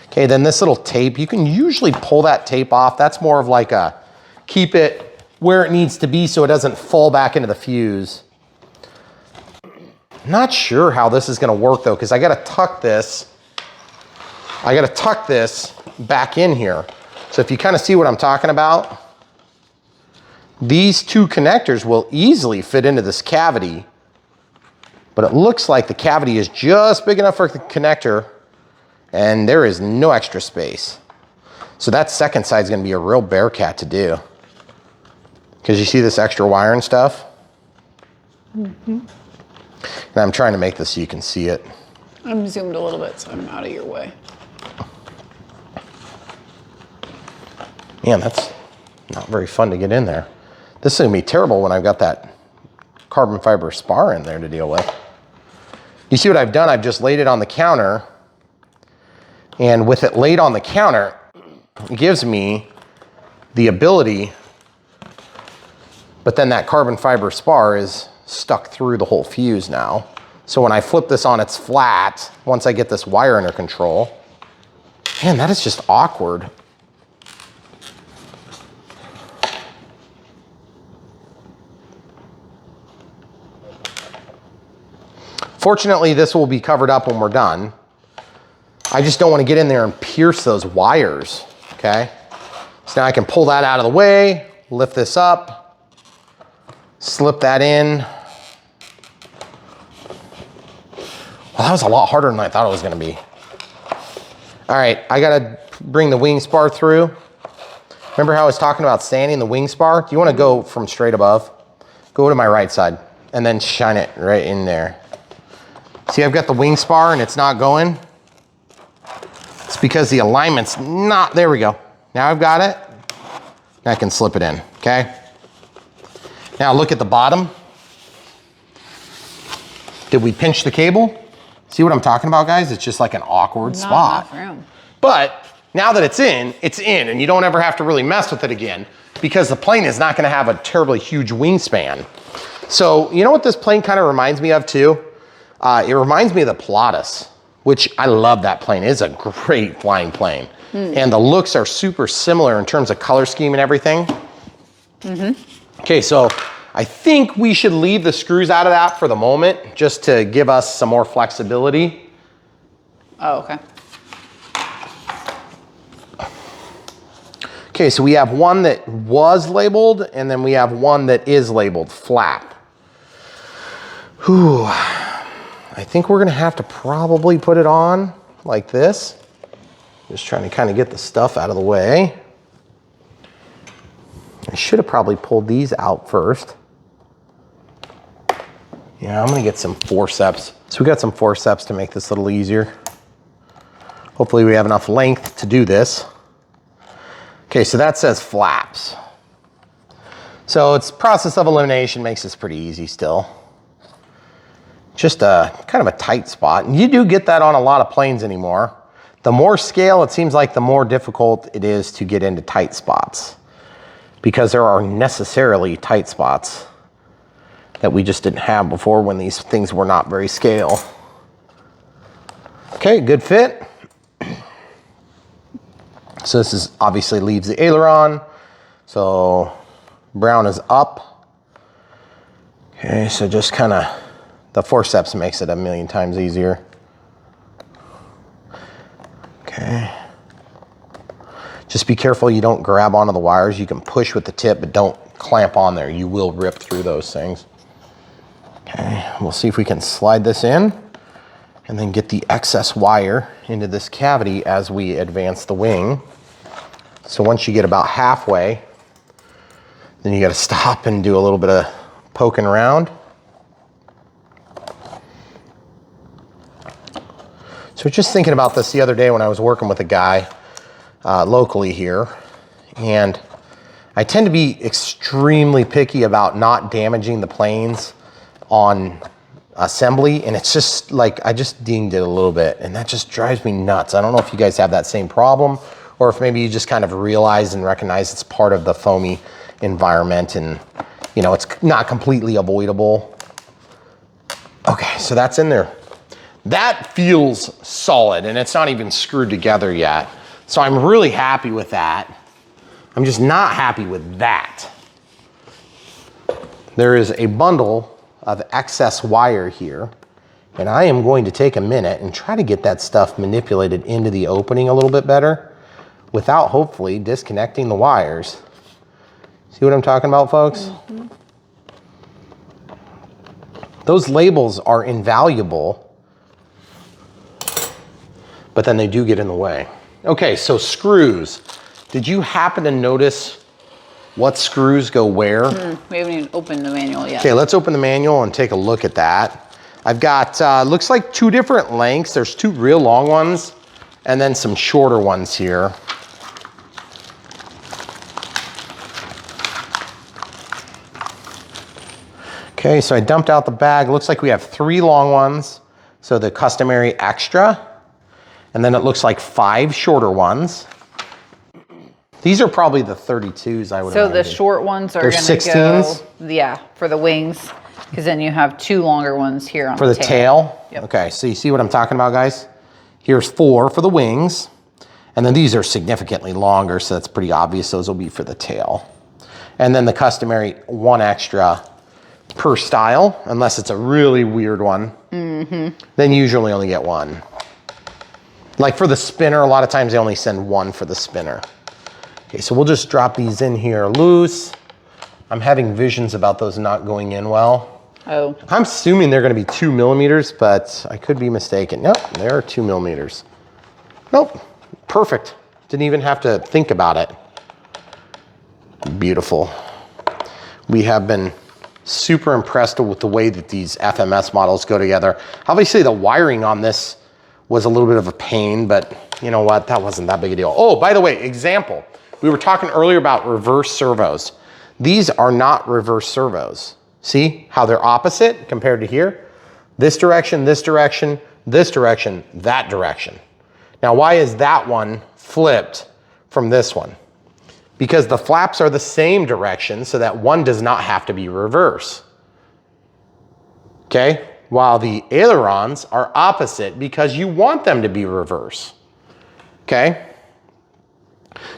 Okay, then this little tape, you can usually pull that tape off. That's more of like a keep it where it needs to be so it doesn't fall back into the fuse. Not sure how this is gonna work though, because I gotta tuck this back in here. So if you kind of see what I'm talking about, these 2 connectors will easily fit into this cavity, but it looks like the cavity is just big enough for the connector and there is no extra space. So that second side is gonna be a real bear cat to do. Because you see this extra wire and stuff? Mm-hmm. And I'm trying to make this so you can see it. I'm zoomed a little bit so I'm out of your way. Man, that's not very fun to get in there. This is gonna be terrible when I've got that carbon fiber spar in there to deal with. You see what I've done? I've just laid it on the counter, and with it laid on the counter, it gives me the ability, but then that carbon fiber spar is stuck through the whole fuse now. So when I flip this on its flat, once I get this wire under control, Man, that is just awkward. Fortunately, this will be covered up when we're done. I just don't want to get in there and pierce those wires, okay? So now I can pull that out of the way, lift this up, slip that in. Well, that was a lot harder than I thought it was gonna be. All right, I gotta bring the wing spar through. Remember how I was talking about sanding the wing spar? Do you wanna go from straight above? Go to my right side and then shine it right in there. See, I've got the wing spar and it's not going. It's because the alignment's not, there we go. Now I've got it. Now I can slip it in, okay? Now look at the bottom. Did we pinch the cable? See what I'm talking about, guys? It's just like an awkward spot. Not enough room. But now that it's in, and you don't ever have to really mess with it again because the plane is not gonna have a terribly huge wingspan. So you know what this plane kind of reminds me of too? It reminds me of the Pilatus, which I love that plane. It's a great flying plane. And the looks are super similar in terms of color scheme and everything. Okay, so I think we should leave the screws out of that for the moment, just to give us some more flexibility. Oh, okay. Okay, so we have one that was labeled, and then we have one that is labeled flap. Whew. I think we're gonna have to probably put it on like this. Just trying to kind of get the stuff out of the way. I should have probably pulled these out first. Yeah, I'm gonna get some forceps. So we got some forceps to make this a little easier. Hopefully we have enough length to do this. Okay, so that says flaps. So it's process of elimination makes this pretty easy still. Just a kind of a tight spot. And you do get that on a lot of planes anymore. The more scale, it seems like the more difficult it is to get into tight spots because there are necessarily tight spots that we just didn't have before when these things were not very scale. Okay, good fit. So this is obviously leaves the aileron. So brown is up. Okay, so just kind of, the forceps makes it a million times easier. Okay. Just be careful you don't grab onto the wires. You can push with the tip, but don't clamp on there. You will rip through those things. Okay, we'll see if we can slide this in and then get the excess wire into this cavity as we advance the wing. So once you get about halfway, then you gotta stop and do a little bit of poking around. So just thinking about this the other day when I was working with a guy locally here, and I tend to be extremely picky about not damaging the planes on assembly, and it's just like, I just dinged it a little bit, and that just drives me nuts. I don't know if you guys have that same problem, or if maybe you just kind of realize and recognize it's part of the foamy environment, and you know, it's not completely avoidable. Okay, so that's in there. That feels solid, and it's not even screwed together yet. So I'm really happy with that. I'm just not happy with that. There is a bundle of excess wire here, and I am going to take a minute and try to get that stuff manipulated into the opening a little bit better without hopefully disconnecting the wires. See what I'm talking about, folks? Mm-hmm. Those labels are invaluable, but then they do get in the way. Okay, so screws. Did you happen to notice what screws go where? We haven't even opened the manual yet. Okay, let's open the manual and take a look at that. I've got, looks like 2 different lengths. There's 2 real long ones and then some shorter ones here. Okay, so I dumped out the bag. Looks like we have 3 long ones. So the customary extra. And then it looks like 5 shorter ones. These are probably the 32s, I would imagine. So the short ones are going to 16s? go, yeah, for the wings, because then you have 2 longer ones here on for the tail. Yep. Okay, so you see what I'm talking about, guys? Here's 4 for the wings, And then these are significantly longer, so that's pretty obvious. Those will be for the tail. And then the customary 1 extra per style, unless it's a really weird one. Then you usually only get 1. Like for the spinner, a lot of times they only send 1 for the spinner. Okay, so we'll just drop these in here loose. I'm having visions about those not going in well. Oh. I'm assuming they're gonna be 2 millimeters, but I could be mistaken. Nope, they're 2 millimeters. Nope, perfect. Didn't even have to think about it. Beautiful. We have been super impressed with the way that these FMS models go together. Obviously the wiring on this was a little bit of a pain, but you know what, that wasn't that big a deal. Oh, by the way, example. We were talking earlier about reverse servos. These are not reverse servos. See how they're opposite compared to here? This direction, this direction, this direction, that direction. Now, why is that one flipped from this one? Because the flaps are the same direction, so that one does not have to be reverse. Okay? While the ailerons are opposite because you want them to be reverse. Okay?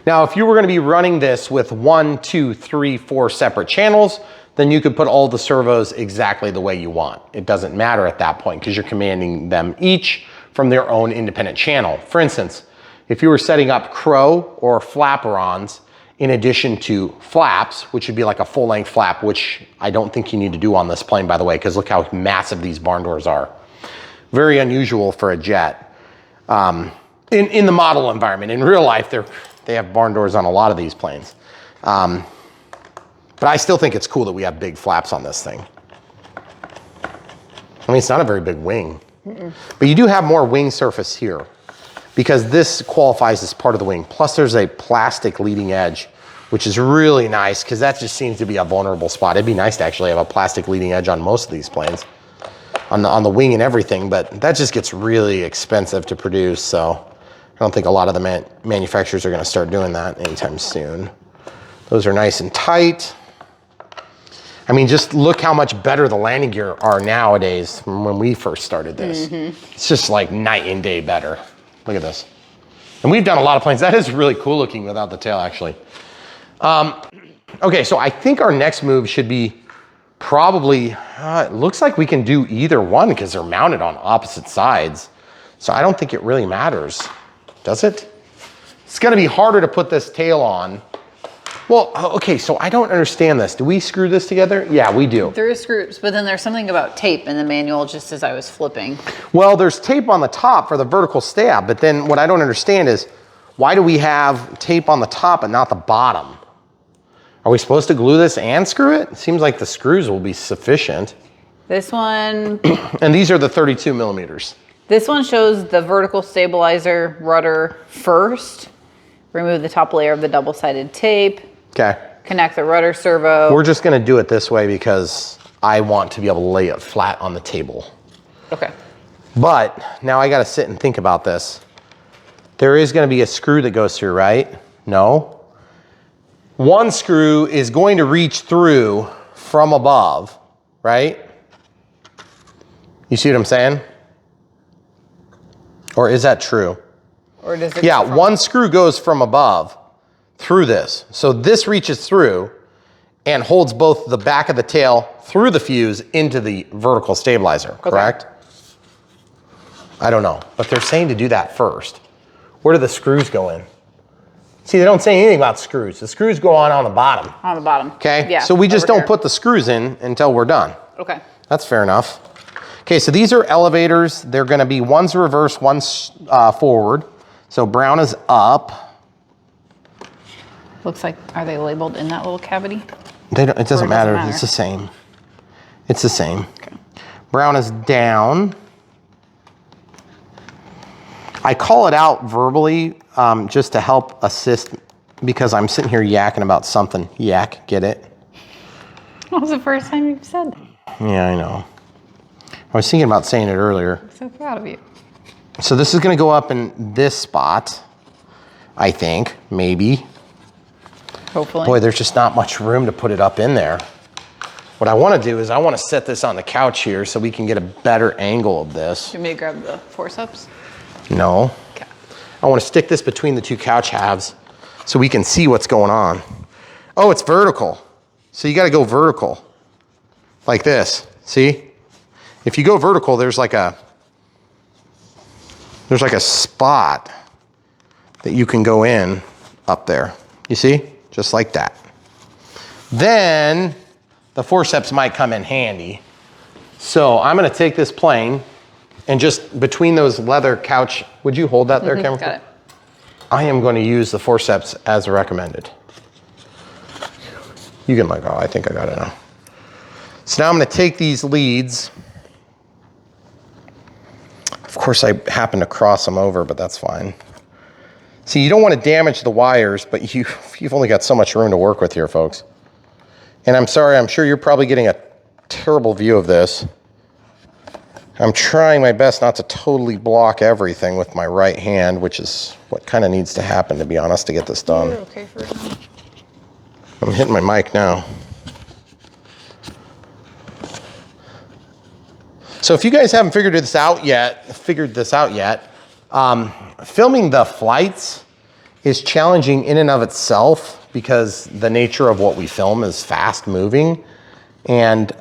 Now, if you were gonna be running this with 1, 2, 3, 4 separate channels, then you could put all the servos exactly the way you want. It doesn't matter at that point because you're commanding them each from their own independent channel. For instance, if you were setting up crow or flaperons in addition to flaps, which would be like a full-length flap, which I don't think you need to do on this plane, by the way, because look how massive these barn doors are. Very unusual for a jet. In the model environment. In real life, they have barn doors on a lot of these planes. But I still think it's cool that we have big flaps on this thing. I mean, it's not a very big wing, but you do have more wing surface here because this qualifies as part of the wing. Plus there's a plastic leading edge, which is really nice because that just seems to be a vulnerable spot. It'd be nice to actually have a plastic leading edge on most of these planes, on the wing and everything, but that just gets really expensive to produce. So I don't think a lot of the manufacturers are gonna start doing that anytime soon. Those are nice and tight. I mean, just look how much better the landing gear are nowadays from when we first started this. It's just like night and day better. Look at this. And we've done a lot of planes. That is really cool looking without the tail, actually. Okay, so I think our next move should be probably, it looks like we can do either one because they're mounted on opposite sides. So I don't think it really matters, does it? It's gonna be harder to put this tail on. Well, okay, so I don't understand this. Do we screw this together? Yeah, we do. There is screws, but then there's something about tape in the manual just as I was flipping. Well, there's tape on the top for the vertical stab, but then what I don't understand is why do we have tape on the top and not the bottom? Are we supposed to glue this and screw it? It seems like the screws will be sufficient. This one. And these are the 32 millimeters. This one shows the vertical stabilizer rudder first. Remove the top layer of the double-sided tape. Okay. Connect the rudder servo. We're just gonna do it this way because I want to be able to lay it flat on the table. Okay. But now I gotta sit and think about this. There is gonna be a screw that goes through, right? No. One screw is going to reach through from above, right? You see what I'm saying? Or is that true? Or does it Yeah, one screw goes from above through this. So this reaches through and holds both the back of the tail through the fuse into the vertical stabilizer, correct? I don't know, but they're saying to do that first. Where do the screws go in? See, they don't say anything about screws. The screws go on the bottom. On the bottom. Okay, yeah, so we just don't here. put the screws in until we're done. Okay. That's fair enough. Okay, so these are elevators. They're gonna be one's reverse, one's forward. So brown is up. Looks like, are they labeled in that little cavity? It doesn't matter. It's the same. It's the same. Okay. Brown is down. I call it out verbally just to help assist because I'm sitting here yakking about something. Yak, get it? That was the first time you've said that. Yeah, I know. I was thinking about saying it earlier. I'm so proud of you. So this is gonna go up in this spot, I think, maybe. Hopefully. Boy, there's just not much room to put it up in there. What I wanna do is I wanna set this on the couch here so we can get a better angle of this. Do you want me to grab the forceps? No. Okay. I want to stick this between the two couch halves so we can see what's going on. Oh, it's vertical. So you got to go vertical like this. See? If you go vertical, there's like a spot that you can go in up there. You see? Just like that. Then the forceps might come in handy. So I'm going to take this plane and just between those leather couch, would you hold that there, camera? Got it. I am going to use the forceps as recommended. You can oh, I think I got it now. So now I'm going to take these leads. Of course, I happen to cross them over, but that's fine. See, you don't want to damage the wires, but you've only got so much room to work with here, folks. And I'm sorry, I'm sure you're probably getting a terrible view of this. I'm trying my best not to totally block everything with my right hand, which is what kind of needs to happen, to be honest, to get this done. You're okay for it. I'm hitting my mic now. So if you guys haven't figured this out yet, filming the flights is challenging in and of itself because the nature of what we film is fast moving, and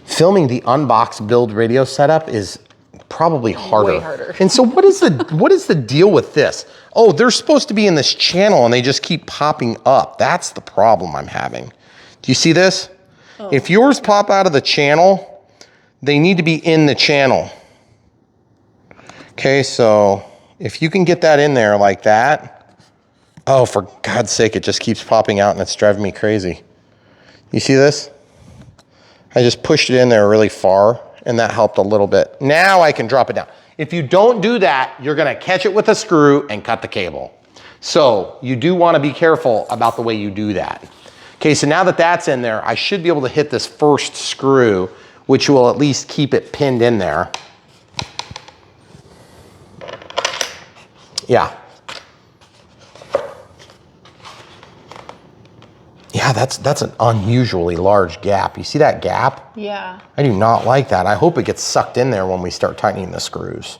filming the Unbox build radio setup is probably harder. Way harder. And so what is the deal with this? Oh, they're supposed to be in this channel and they just keep popping up. That's the problem I'm having. Do you see this? Oh. If yours pop out of the channel, they need to be in the channel. Okay, so if you can get that in there like that, oh, for God's sake, it just keeps popping out and it's driving me crazy. You see this? I just pushed it in there really far and that helped a little bit. Now I can drop it down. If you don't do that, you're gonna catch it with a screw and cut the cable. So you do wanna be careful about the way you do that. Okay, so now that that's in there, I should be able to hit this first screw, which will at least keep it pinned in there. Yeah. Yeah, that's an unusually large gap. You see that gap? Yeah. I do not like that. I hope it gets sucked in there when we start tightening the screws.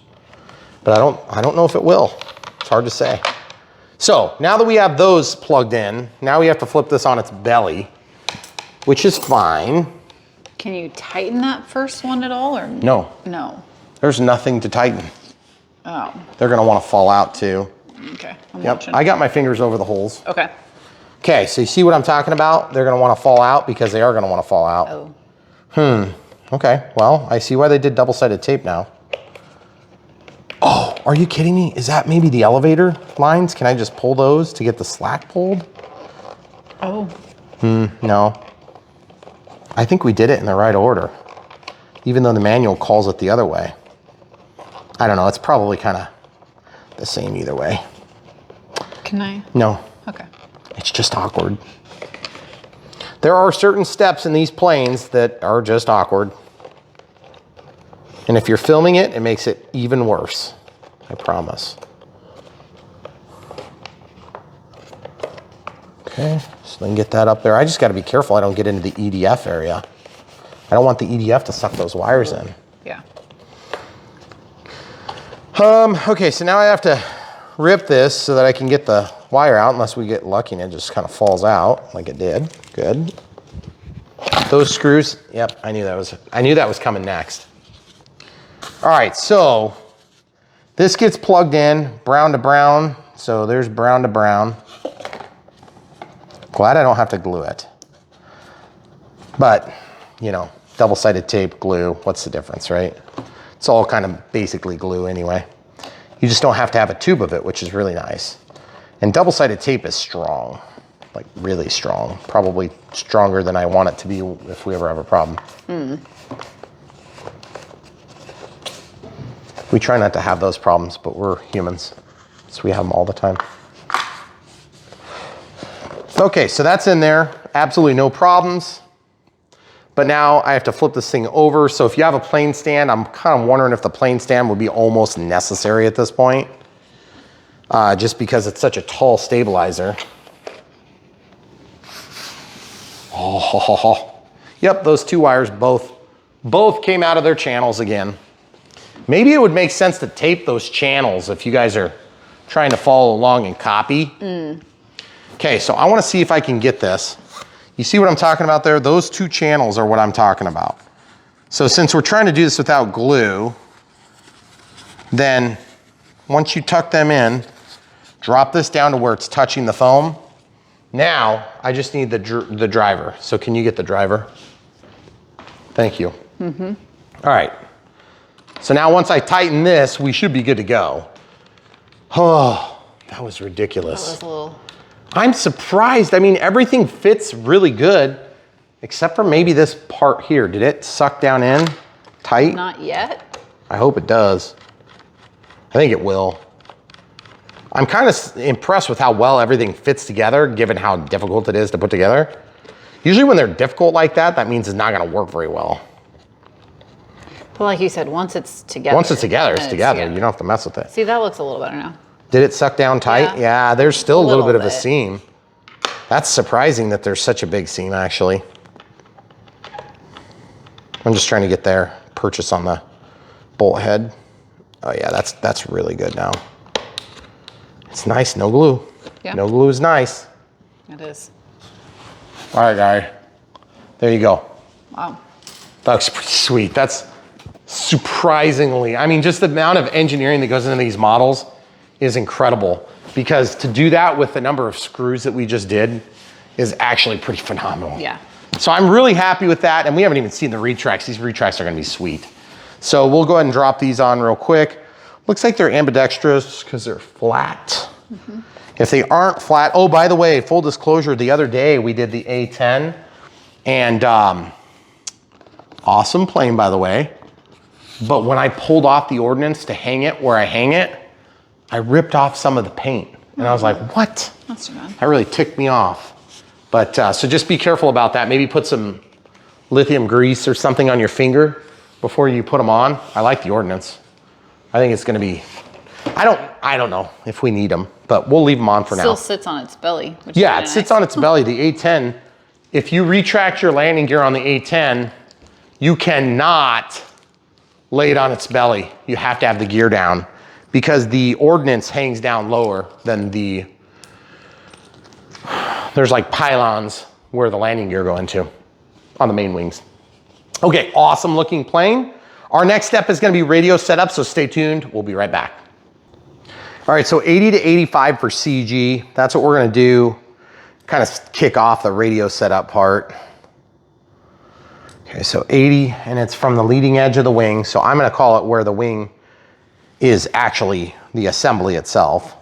But I don't know if it will. It's hard to say. So now that we have those plugged in, now we have to flip this on its belly, which is fine. Can you tighten that first one at all, or no? No. There's nothing to tighten. Oh. They're gonna want to fall out too. Okay. I'm yep. watching. I got my fingers over the holes. Okay. Okay, so you see what I'm talking about? They're gonna want to fall out because they are gonna want to fall out. Oh. Okay, well, I see why they did double-sided tape now. Oh, are you kidding me? Is that maybe the elevator lines? Can I just pull those to get the slack pulled? Oh. No. I think we did it in the right order, even though the manual calls it the other way. I don't know, it's probably kind of the same either way. Can I? No. Okay. It's just awkward. There are certain steps in these planes that are just awkward. And if you're filming it, it makes it even worse. I promise. Okay, so then get that up there. I just got to be careful I don't get into the EDF area. I don't want the EDF to suck those wires in. Yeah. Okay, so now I have to rip this so that I can get the wire out, unless we get lucky and it just kind of falls out like it did. Good. Those screws, yep, I knew that was coming next. All right, so this gets plugged in, brown to brown. So there's brown to brown. Glad I don't have to glue it. But, you know, double-sided tape, glue, what's the difference, right? It's all kind of basically glue anyway. You just don't have to have a tube of it, which is really nice. And double-sided tape is strong, like really strong. Probably stronger than I want it to be if we ever have a problem. We try not to have those problems, but we're humans, so we have them all the time. Okay, so that's in there. Absolutely no problems. But now I have to flip this thing over. So if you have a plane stand, I'm kind of wondering if the plane stand would be almost necessary at this point. Just because it's such a tall stabilizer. Oh, yep, those two wires both came out of their channels again. Maybe it would make sense to tape those channels if you guys are trying to follow along and copy. Okay, so I wanna see if I can get this. You see what I'm talking about there? Those two channels are what I'm talking about. So since we're trying to do this without glue, then once you tuck them in, drop this down to where it's touching the foam. Now, I just need the driver. So can you get the driver? Thank you. All right. So now once I tighten this, we should be good to go. Oh, that was ridiculous. That was a little... I'm surprised. I mean, everything fits really good, except for maybe this part here. Did it suck down in tight? Not yet. I hope it does. I think it will. I'm kind of impressed with how well everything fits together, given how difficult it is to put together. Usually when they're difficult like that, that means it's not gonna work very well. But like you said, once it's together. Once it's together, it's together. You don't have to mess with it. See, that looks a little better now. Did it suck down tight? Yeah, there's still a little bit of a seam. That's surprising that there's such a big seam, actually. I'm just trying to get their purchase on the bolt head. Oh yeah, that's really good now. It's nice, no glue. Yeah. No glue is nice. It is. All right, guy. There you go. Wow. That looks pretty sweet. That's surprisingly, I mean, just the amount of engineering that goes into these models is incredible, because to do that with the number of screws that we just did is actually pretty phenomenal. Yeah. So I'm really happy with that, and we haven't even seen the retracts. These retracts are gonna be sweet. So we'll go ahead and drop these on real quick. Looks like they're ambidextrous because they're flat. If they aren't flat, oh, by the way, full disclosure, the other day we did the A10, and awesome plane, by the way. But when I pulled off the ordnance to hang it where I hang it, I ripped off some of the paint. And I was like, what? That's too bad. That really ticked me off. But so just be careful about that. Maybe put some lithium grease or something on your finger before you put them on. I like the ordnance. I think it's gonna be, I don't know if we need them, but we'll leave them on for now. Still sits on its belly. Which Yeah, is it sits nice. on its belly. The A10, if you retract your landing gear on the A10, you cannot lay it on its belly. You have to have the gear down, because the ordnance hangs down lower than there's like pylons where the landing gear go into on the main wings. Okay, awesome looking plane. Our next step is gonna be radio setup, so stay tuned. We'll be right back. All right, so 80 to 85 for CG. That's what we're gonna do. Kind of kick off the radio setup part. Okay, so 80, and it's from the leading edge of the wing. So I'm gonna call it where the wing is actually the assembly itself.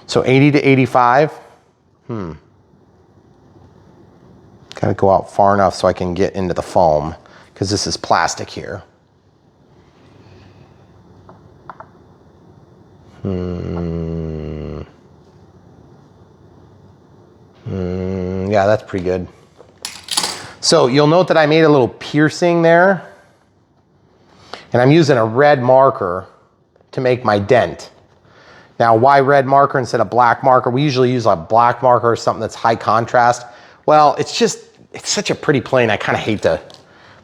So 80 to 85. Gotta go out far enough so I can get into the foam, because this is plastic here. Yeah, that's pretty good. So you'll note that I made a little piercing there, and I'm using a red marker to make my dent. Now, why red marker instead of black marker? We usually use a black marker or something that's high contrast. Well, it's such a pretty plane. I kind of hate to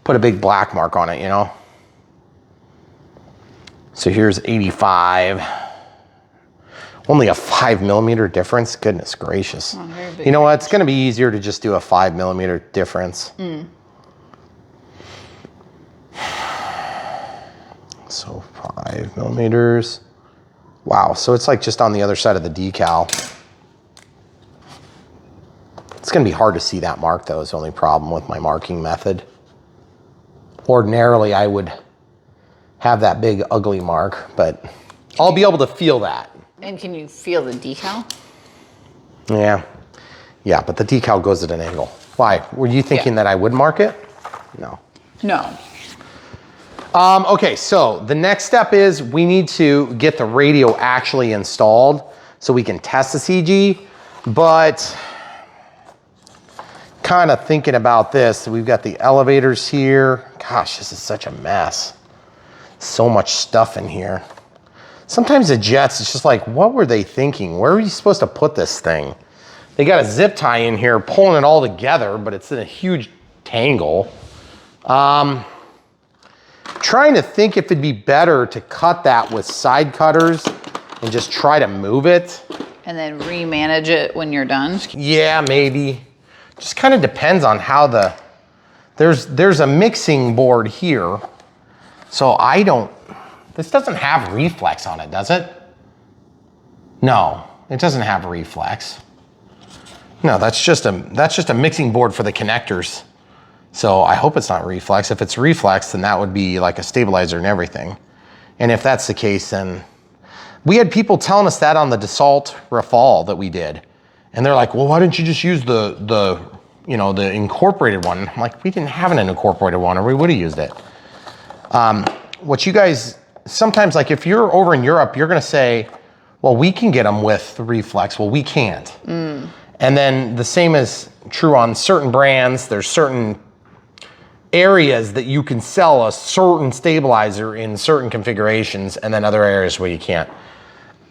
put a big black mark on it, you know? So here's 85. Only a 5mm difference? Goodness gracious. Oh, very big. You know what? It's gonna be easier to just do a 5mm difference. So 5mm. Wow, so it's like just on the other side of the decal. It's gonna be hard to see that mark though, is the only problem with my marking method. Ordinarily, I would have that big ugly mark, but I'll be able to feel that. And can you feel the decal? Yeah, but the decal goes at an angle. Why? Were you thinking that I would mark it? No. No. Okay, so the next step is we need to get the radio actually installed so we can test the CG, but kind of thinking about this, we've got the elevators here. Gosh, this is such a mess. So much stuff in here. Sometimes the jets, it's just like, what were they thinking? Where are you supposed to put this thing? They got a zip tie in here pulling it all together, but it's in a huge tangle. trying to think if it'd be better to cut that with side cutters and just try to move it. And then remanage it when you're done. Yeah, maybe. Just kind of depends on how there's a mixing board here. So this doesn't have reflex on it, does it? No, it doesn't have reflex. No, that's just a mixing board for the connectors. So I hope it's not reflex. If it's reflex, then that would be like a stabilizer and everything. And if that's the case, then we had people telling us that on the Dassault Rafale that we did. And they're like, well, why didn't you just use the incorporated one? I'm like, we didn't have an incorporated one or we would have used it. What you guys, sometimes like if you're over in Europe, you're gonna say, well, we can get them with reflex. Well, we can't. And then the same is true on certain brands. There's certain areas that you can sell a certain stabilizer in certain configurations and then other areas where you can't.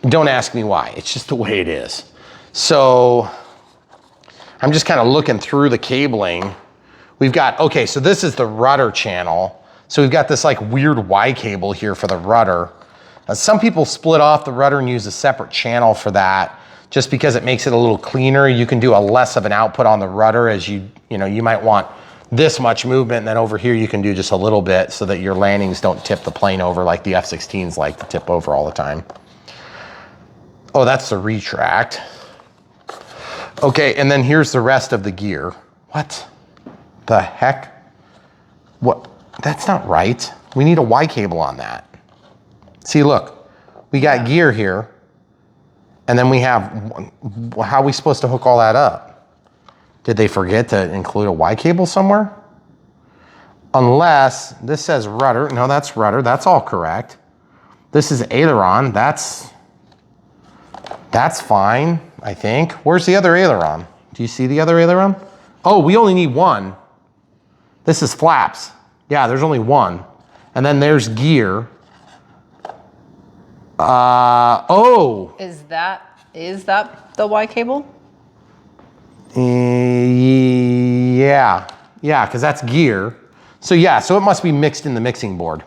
Don't ask me why, it's just the way it is. So I'm just kind of looking through the cabling. We've got, okay, so this is the rudder channel. So we've got this like weird Y cable here for the rudder. Some people split off the rudder and use a separate channel for that just because it makes it a little cleaner. You can do a less of an output on the rudder as you might want this much movement, and then over here you can do just a little bit so that your landings don't tip the plane over like the F-16s like to tip over all the time. Oh, that's the retract. Okay, and then here's the rest of the gear. What the heck? What? That's not right. We need a Y cable on that. See, look, we got gear here, and then we have, how are we supposed to hook all that up? Did they forget to include a Y cable somewhere? Unless this says rudder. No, that's rudder. That's all correct. This is aileron. That's fine, I think. Where's the other aileron? Do you see the other aileron? Oh, we only need one. This is flaps. Yeah, there's only one. And then there's gear. Oh. Is that the Y cable? Yeah, because that's gear. So yeah, so it must be mixed in the mixing board.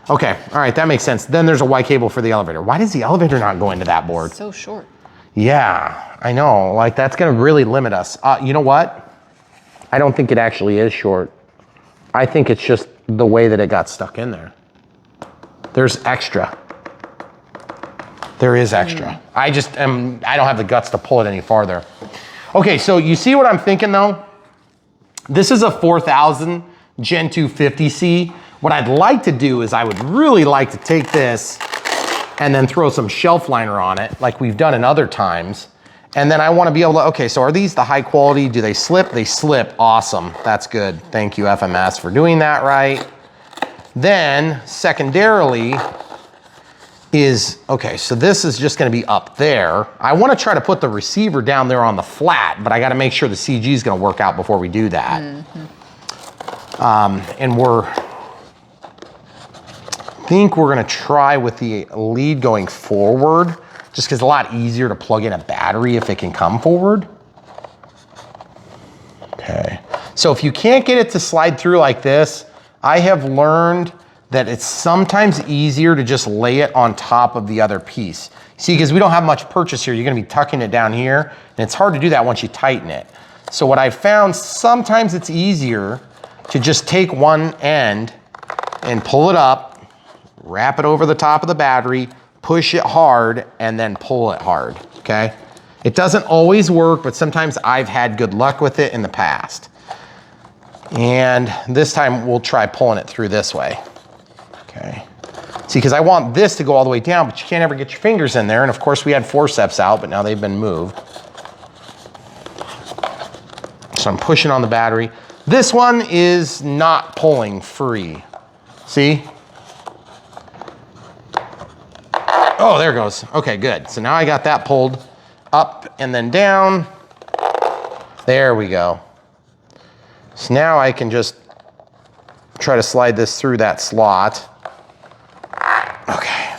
Okay, all right, that makes sense. Then there's a Y cable for the elevator. Why does the elevator not go into that board? So short. Yeah, I know, like that's gonna really limit us. You know what? I don't think it actually is short. I think it's just the way that it got stuck in there. There's extra. There is extra. I don't have the guts to pull it any farther. Okay, so you see what I'm thinking though? This is a 4000 Gen 2 50C. What I'd like to do is I would really like to take this and then throw some shelf liner on it like we've done in other times. And then I wanna be able to, okay, so are these the high quality? Do they slip? They slip, awesome, that's good. Thank you FMS for doing that right. Then secondarily is, okay, so this is just gonna be up there. I wanna try to put the receiver down there on the flat, but I gotta make sure the CG is gonna work out before we do that. And I think we're gonna try with the lead going forward, just because it's a lot easier to plug in a battery if it can come forward. Okay, so if you can't get it to slide through like this, I have learned that it's sometimes easier to just lay it on top of the other piece. See, because we don't have much purchase here, you're gonna be tucking it down here, and it's hard to do that once you tighten it. So what I've found, sometimes it's easier to just take one end and pull it up, wrap it over the top of the battery, push it hard, and then pull it hard, okay? It doesn't always work, but sometimes I've had good luck with it in the past. And this time we'll try pulling it through this way. Okay. See, because I want this to go all the way down, but you can't ever get your fingers in there. And of course we had forceps out, but now they've been moved. So I'm pushing on the battery. This one is not pulling free. See? Oh, there it goes. Okay, good. So now I got that pulled up and then down. There we go. So now I can just try to slide this through that slot. Okay.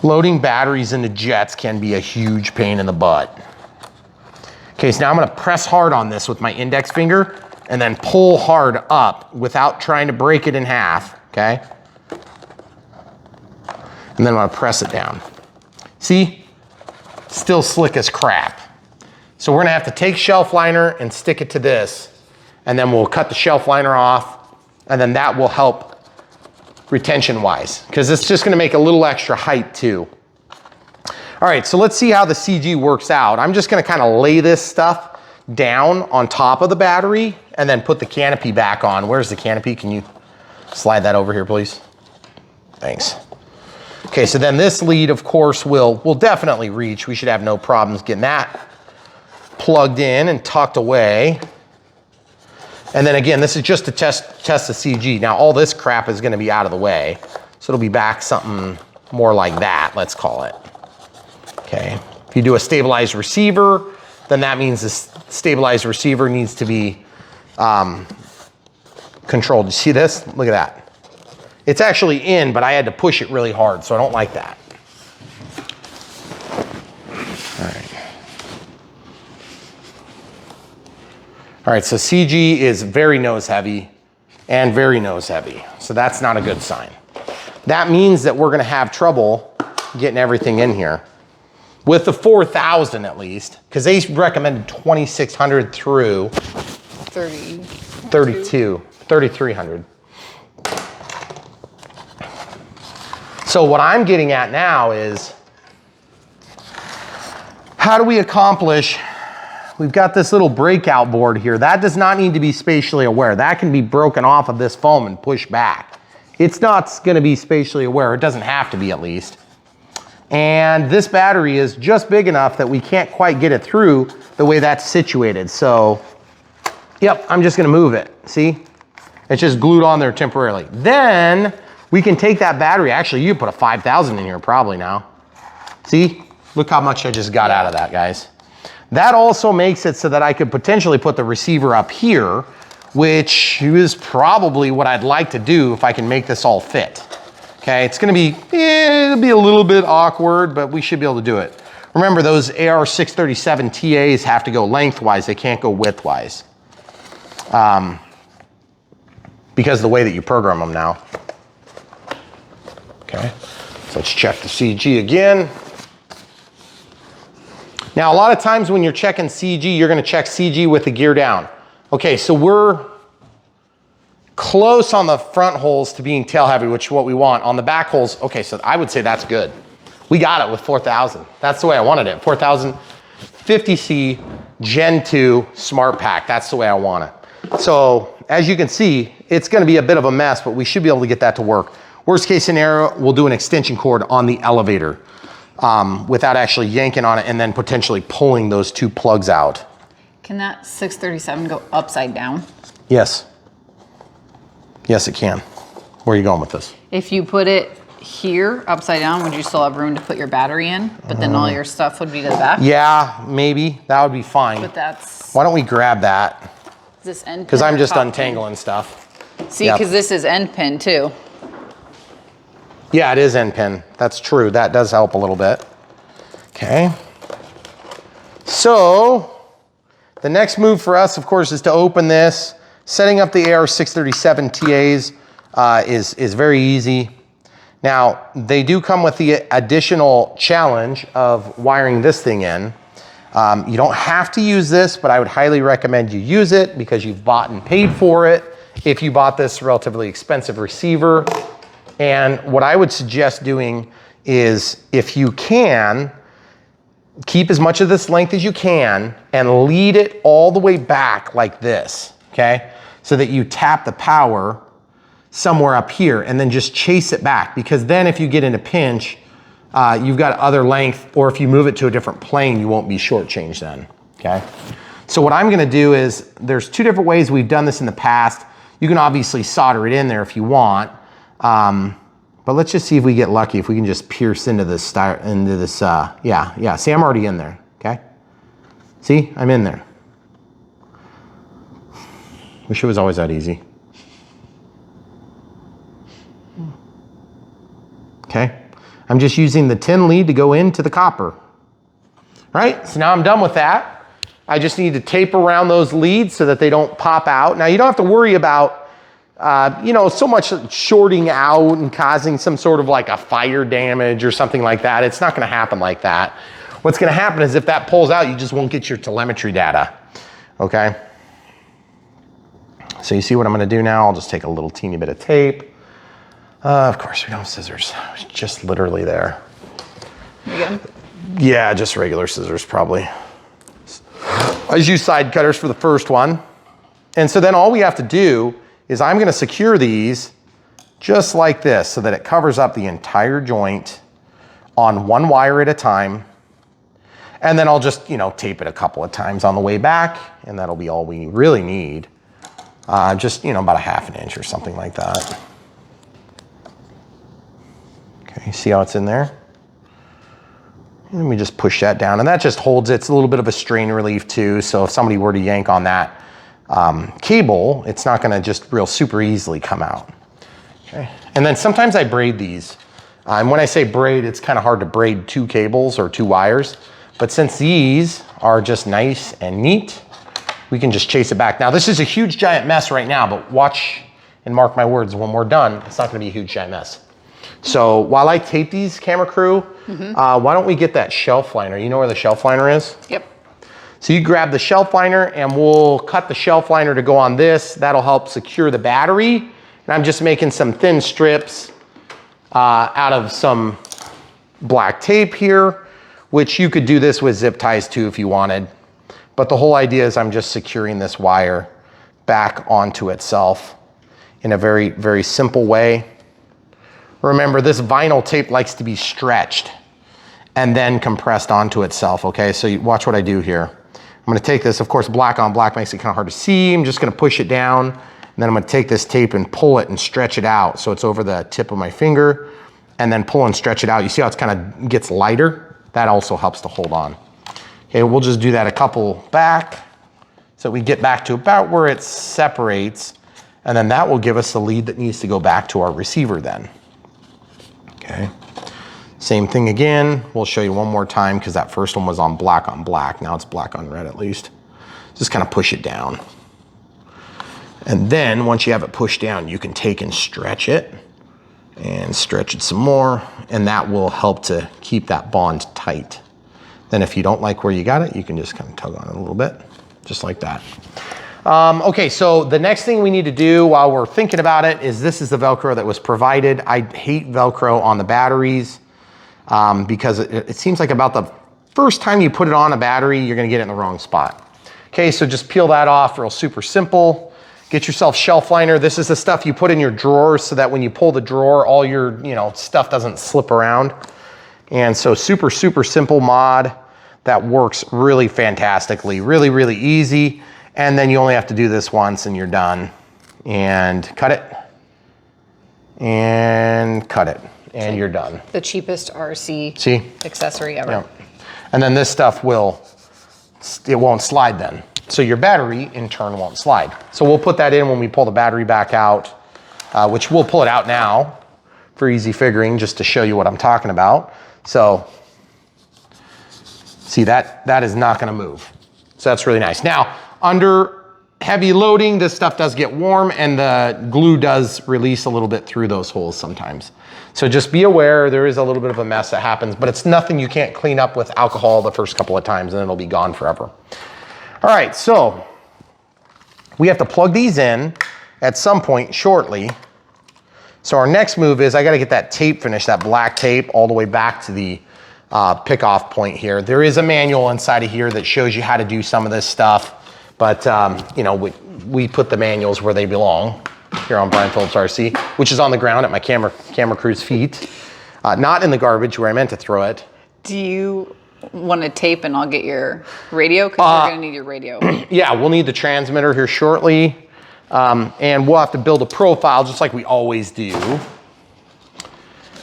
Loading batteries into jets can be a huge pain in the butt. Okay, so now I'm gonna press hard on this with my index finger and then pull hard up without trying to break it in half, okay? And then I'm gonna press it down. See? Still slick as crap. So we're gonna have to take shelf liner and stick it to this, and then we'll cut the shelf liner off, and then that will help retention-wise, because it's just gonna make a little extra height too. All right, so let's see how the CG works out. I'm just gonna kind of lay this stuff down on top of the battery and then put the canopy back on. Where's the canopy? Can you slide that over here, please? Thanks. Okay, so then this lead, of course, will definitely reach. We should have no problems getting that plugged in and tucked away. And then again, this is just to test the CG. Now all this crap is gonna be out of the way. So it'll be back something more like that, let's call it. Okay, if you do a stabilized receiver, then that means this stabilized receiver needs to be controlled. You see this? Look at that. It's actually in, but I had to push it really hard, so I don't like that. All right. All right, so CG is very nose heavy and very nose heavy. So that's not a good sign. That means that we're gonna have trouble getting everything in here. With the 4,000 at least, because they recommended 2,600 through 3,300. So what I'm getting at now is, how do we accomplish, we've got this little breakout board here. That does not need to be spatially aware. That can be broken off of this foam and pushed back. It's not gonna be spatially aware. It doesn't have to be at least. And this battery is just big enough that we can't quite get it through the way that's situated. So, yep, I'm just gonna move it, see? It's just glued on there temporarily. Then we can take that battery, actually you put a 5,000 in here probably now. See, look how much I just got out of that, guys. That also makes it so that I could potentially put the receiver up here, which is probably what I'd like to do if I can make this all fit. Okay, it's gonna be, it'll be a little bit awkward, but we should be able to do it. Remember, those AR637 TAs have to go lengthwise, they can't go widthwise. Because of the way that you program them now. Okay, so let's check the CG again. Now, a lot of times when you're checking CG, you're gonna check CG with the gear down. Okay, so we're close on the front holes to being tail heavy, which is what we want. On the back holes, okay, so I would say that's good. We got it with 4,000. That's the way I wanted it. 4,000 50C Gen 2 Smart Pack. That's the way I want it. So as you can see, it's gonna be a bit of a mess, but we should be able to get that to work. Worst case scenario, we'll do an extension cord on the elevator without actually yanking on it and then potentially pulling those two plugs out. Can that 637 go upside down? Yes. Yes, it can. Where are you going with this? If you put it here upside down, would you still have room to put your battery in? But then all your stuff would be to the back? Yeah, maybe. That would be fine. But that's... Why don't we grab that? Is this end pin? Because I'm just top untangling stuff. pin? See, because this is end pin too. Yeah, it is end pin. That's true. That does help a little bit. Okay. So the next move for us, of course, is to open this. Setting up the AR637 TAs is very easy. Now, they do come with the additional challenge of wiring this thing in. You don't have to use this, but I would highly recommend you use it because you've bought and paid for it if you bought this relatively expensive receiver. And what I would suggest doing is, if you can, keep as much of this length as you can and lead it all the way back like this, okay? So that you tap the power somewhere up here and then just chase it back, because then if you get in a pinch, you've got other length, or if you move it to a different plane, you won't be shortchanged then, okay? So what I'm gonna do is, there's two different ways we've done this in the past. You can obviously solder it in there if you want, but let's just see if we get lucky, if we can just pierce into this, yeah, see, I'm already in there, okay? See, I'm in there. Wish it was always that easy. Okay, I'm just using the tin lead to go into the copper. Right, so now I'm done with that. I just need to tape around those leads so that they don't pop out. Now you don't have to worry about, you know, so much shorting out and causing some sort of like a fire damage or something like that. It's not gonna happen like that. What's gonna happen is if that pulls out, you just won't get your telemetry data, okay? So you see what I'm gonna do now? I'll just take a little teeny bit of tape. Of course, we don't have scissors. It's just literally there. You get 'em? Yeah, just regular scissors probably. I just use side cutters for the first one. And so then all we have to do is I'm gonna secure these just like this so that it covers up the entire joint on one wire at a time. And then I'll just, you know, tape it a couple of times on the way back, and that'll be all we really need. Just, you know, about a ½ an inch or something like that. Okay, see how it's in there? And we just push that down, and that just holds it. It's a little bit of a strain relief too, so if somebody were to yank on that cable, it's not gonna just real super easily come out. Okay, and then sometimes I braid these. And when I say braid, it's kind of hard to braid 2 cables or 2 wires. But since these are just nice and neat, we can just chase it back. Now this is a huge giant mess right now, but watch and mark my words, when we're done, it's not gonna be a huge giant mess. So while I tape these, camera crew, why don't we get that shelf liner? You know where the shelf liner is? Yep. So you grab the shelf liner and we'll cut the shelf liner to go on this. That'll help secure the battery. And I'm just making some thin strips out of some black tape here, which you could do this with zip ties too if you wanted. But the whole idea is I'm just securing this wire back onto itself in a very, very simple way. Remember, this vinyl tape likes to be stretched and then compressed onto itself, okay? So you watch what I do here. I'm gonna take this, of course, black on black makes it kind of hard to see. I'm just gonna push it down, and then I'm gonna take this tape and pull it and stretch it out so it's over the tip of my finger, and then pull and stretch it out. You see how it's kind of gets lighter? That also helps to hold on. Okay, we'll just do that a couple back so we get back to about where it separates, and then that will give us the lead that needs to go back to our receiver then. Okay, same thing again. We'll show you one more time because that first one was on black. Now it's black on red at least. Just kind of push it down. And then once you have it pushed down, you can take and stretch it some more, and that will help to keep that bond tight. Then if you don't like where you got it, you can just kind of tug on it a little bit, just like that. Okay, so the next thing we need to do while we're thinking about it is this is the Velcro that was provided. I hate Velcro on the batteries because it seems like about the first time you put it on a battery, you're gonna get it in the wrong spot. Okay, so just peel that off, real super simple. Get yourself shelf liner. This is the stuff you put in your drawers so that when you pull the drawer, all your stuff doesn't slip around. And so super, super simple mod that works really fantastically, really, really easy. And then you only have to do this once and you're done. And cut it, and cut it, and you're done. The cheapest RC See? accessory ever. Yeah. And then this stuff it won't slide then. So your battery in turn won't slide. So we'll put that in when we pull the battery back out, which we'll pull it out now for easy figuring, just to show you what I'm talking about. So see, that is not gonna move. So that's really nice. Now, under heavy loading, this stuff does get warm and the glue does release a little bit through those holes sometimes. So just be aware, there is a little bit of a mess that happens, but it's nothing you can't clean up with alcohol the first couple of times and it'll be gone forever. All right, so we have to plug these in at some point shortly. So our next move is I gotta get that tape finished, that black tape, all the way back to the pick-off point here. There is a manual inside of here that shows you how to do some of this stuff, but we put the manuals where they belong here on Brian Phillips RC, which is on the ground at my camera crew's feet, not in the garbage where I meant to throw it. Do you want to tape and I'll get your radio? Because you're going to need your radio. Yeah, we'll need the transmitter here shortly. And we'll have to build a profile just like we always do.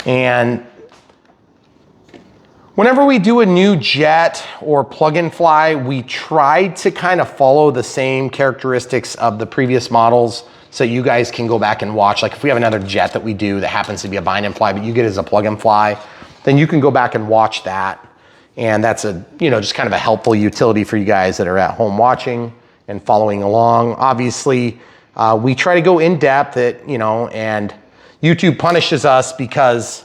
And whenever we do a new jet or plug-in fly, we try to kind of follow the same characteristics of the previous models so you guys can go back and watch. Like if we have another jet that we do that happens to be a bind and fly, but you get it as a plug-in fly, then you can go back and watch that And that's a, you know, just kind of a helpful utility for you guys that are at home watching and following along. Obviously, we try to go in depth at, you know, and YouTube punishes us because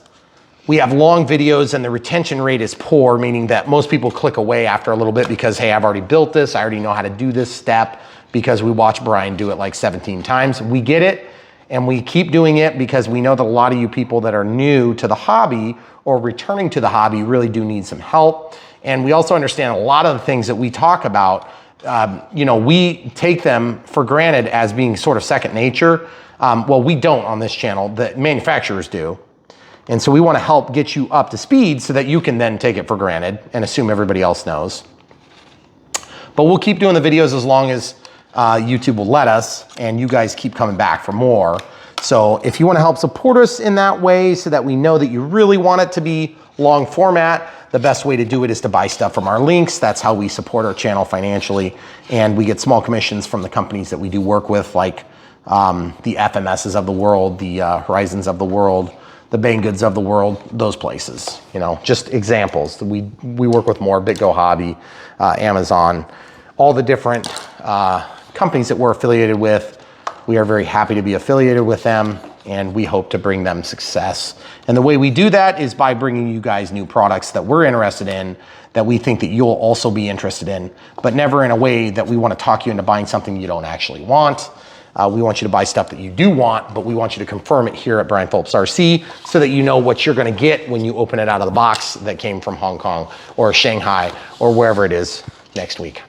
we have long videos and the retention rate is poor, meaning that most people click away after a little bit because, hey, I've already built this. I already know how to do this step because we watched Brian do it like 17 times. We get it and we keep doing it because we know that a lot of you people that are new to the hobby or returning to the hobby really do need some help. And we also understand a lot of the things that we talk about, you know, we take them for granted as being sort of second nature. Well, we don't on this channel, the manufacturers do. And so we want to help get you up to speed so that you can then take it for granted and assume everybody else knows. But we'll keep doing the videos as long as YouTube will let us, and you guys keep coming back for more. So if you want to help support us in that way so that we know that you really want it to be long format, the best way to do it is to buy stuff from our links. That's how we support our channel financially. And we get small commissions from the companies that we do work with, like the FMSs of the world, the Horizons of the world, the Banegoods of the world, those places, you know, just examples. We work with more, BitGo Hobby, Amazon, all the different companies that we're affiliated with. We are very happy to be affiliated with them, and we hope to bring them success. And the way we do that is by bringing you guys new products that we're interested in, that we think that you'll also be interested in, but never in a way that we want to talk you into buying something you don't actually want. We want you to buy stuff that you do want, but we want you to confirm it here at Brian Phillips RC so that you know what you're going to get when you open it out of the box that came from Hong Kong or Shanghai or wherever it is next week.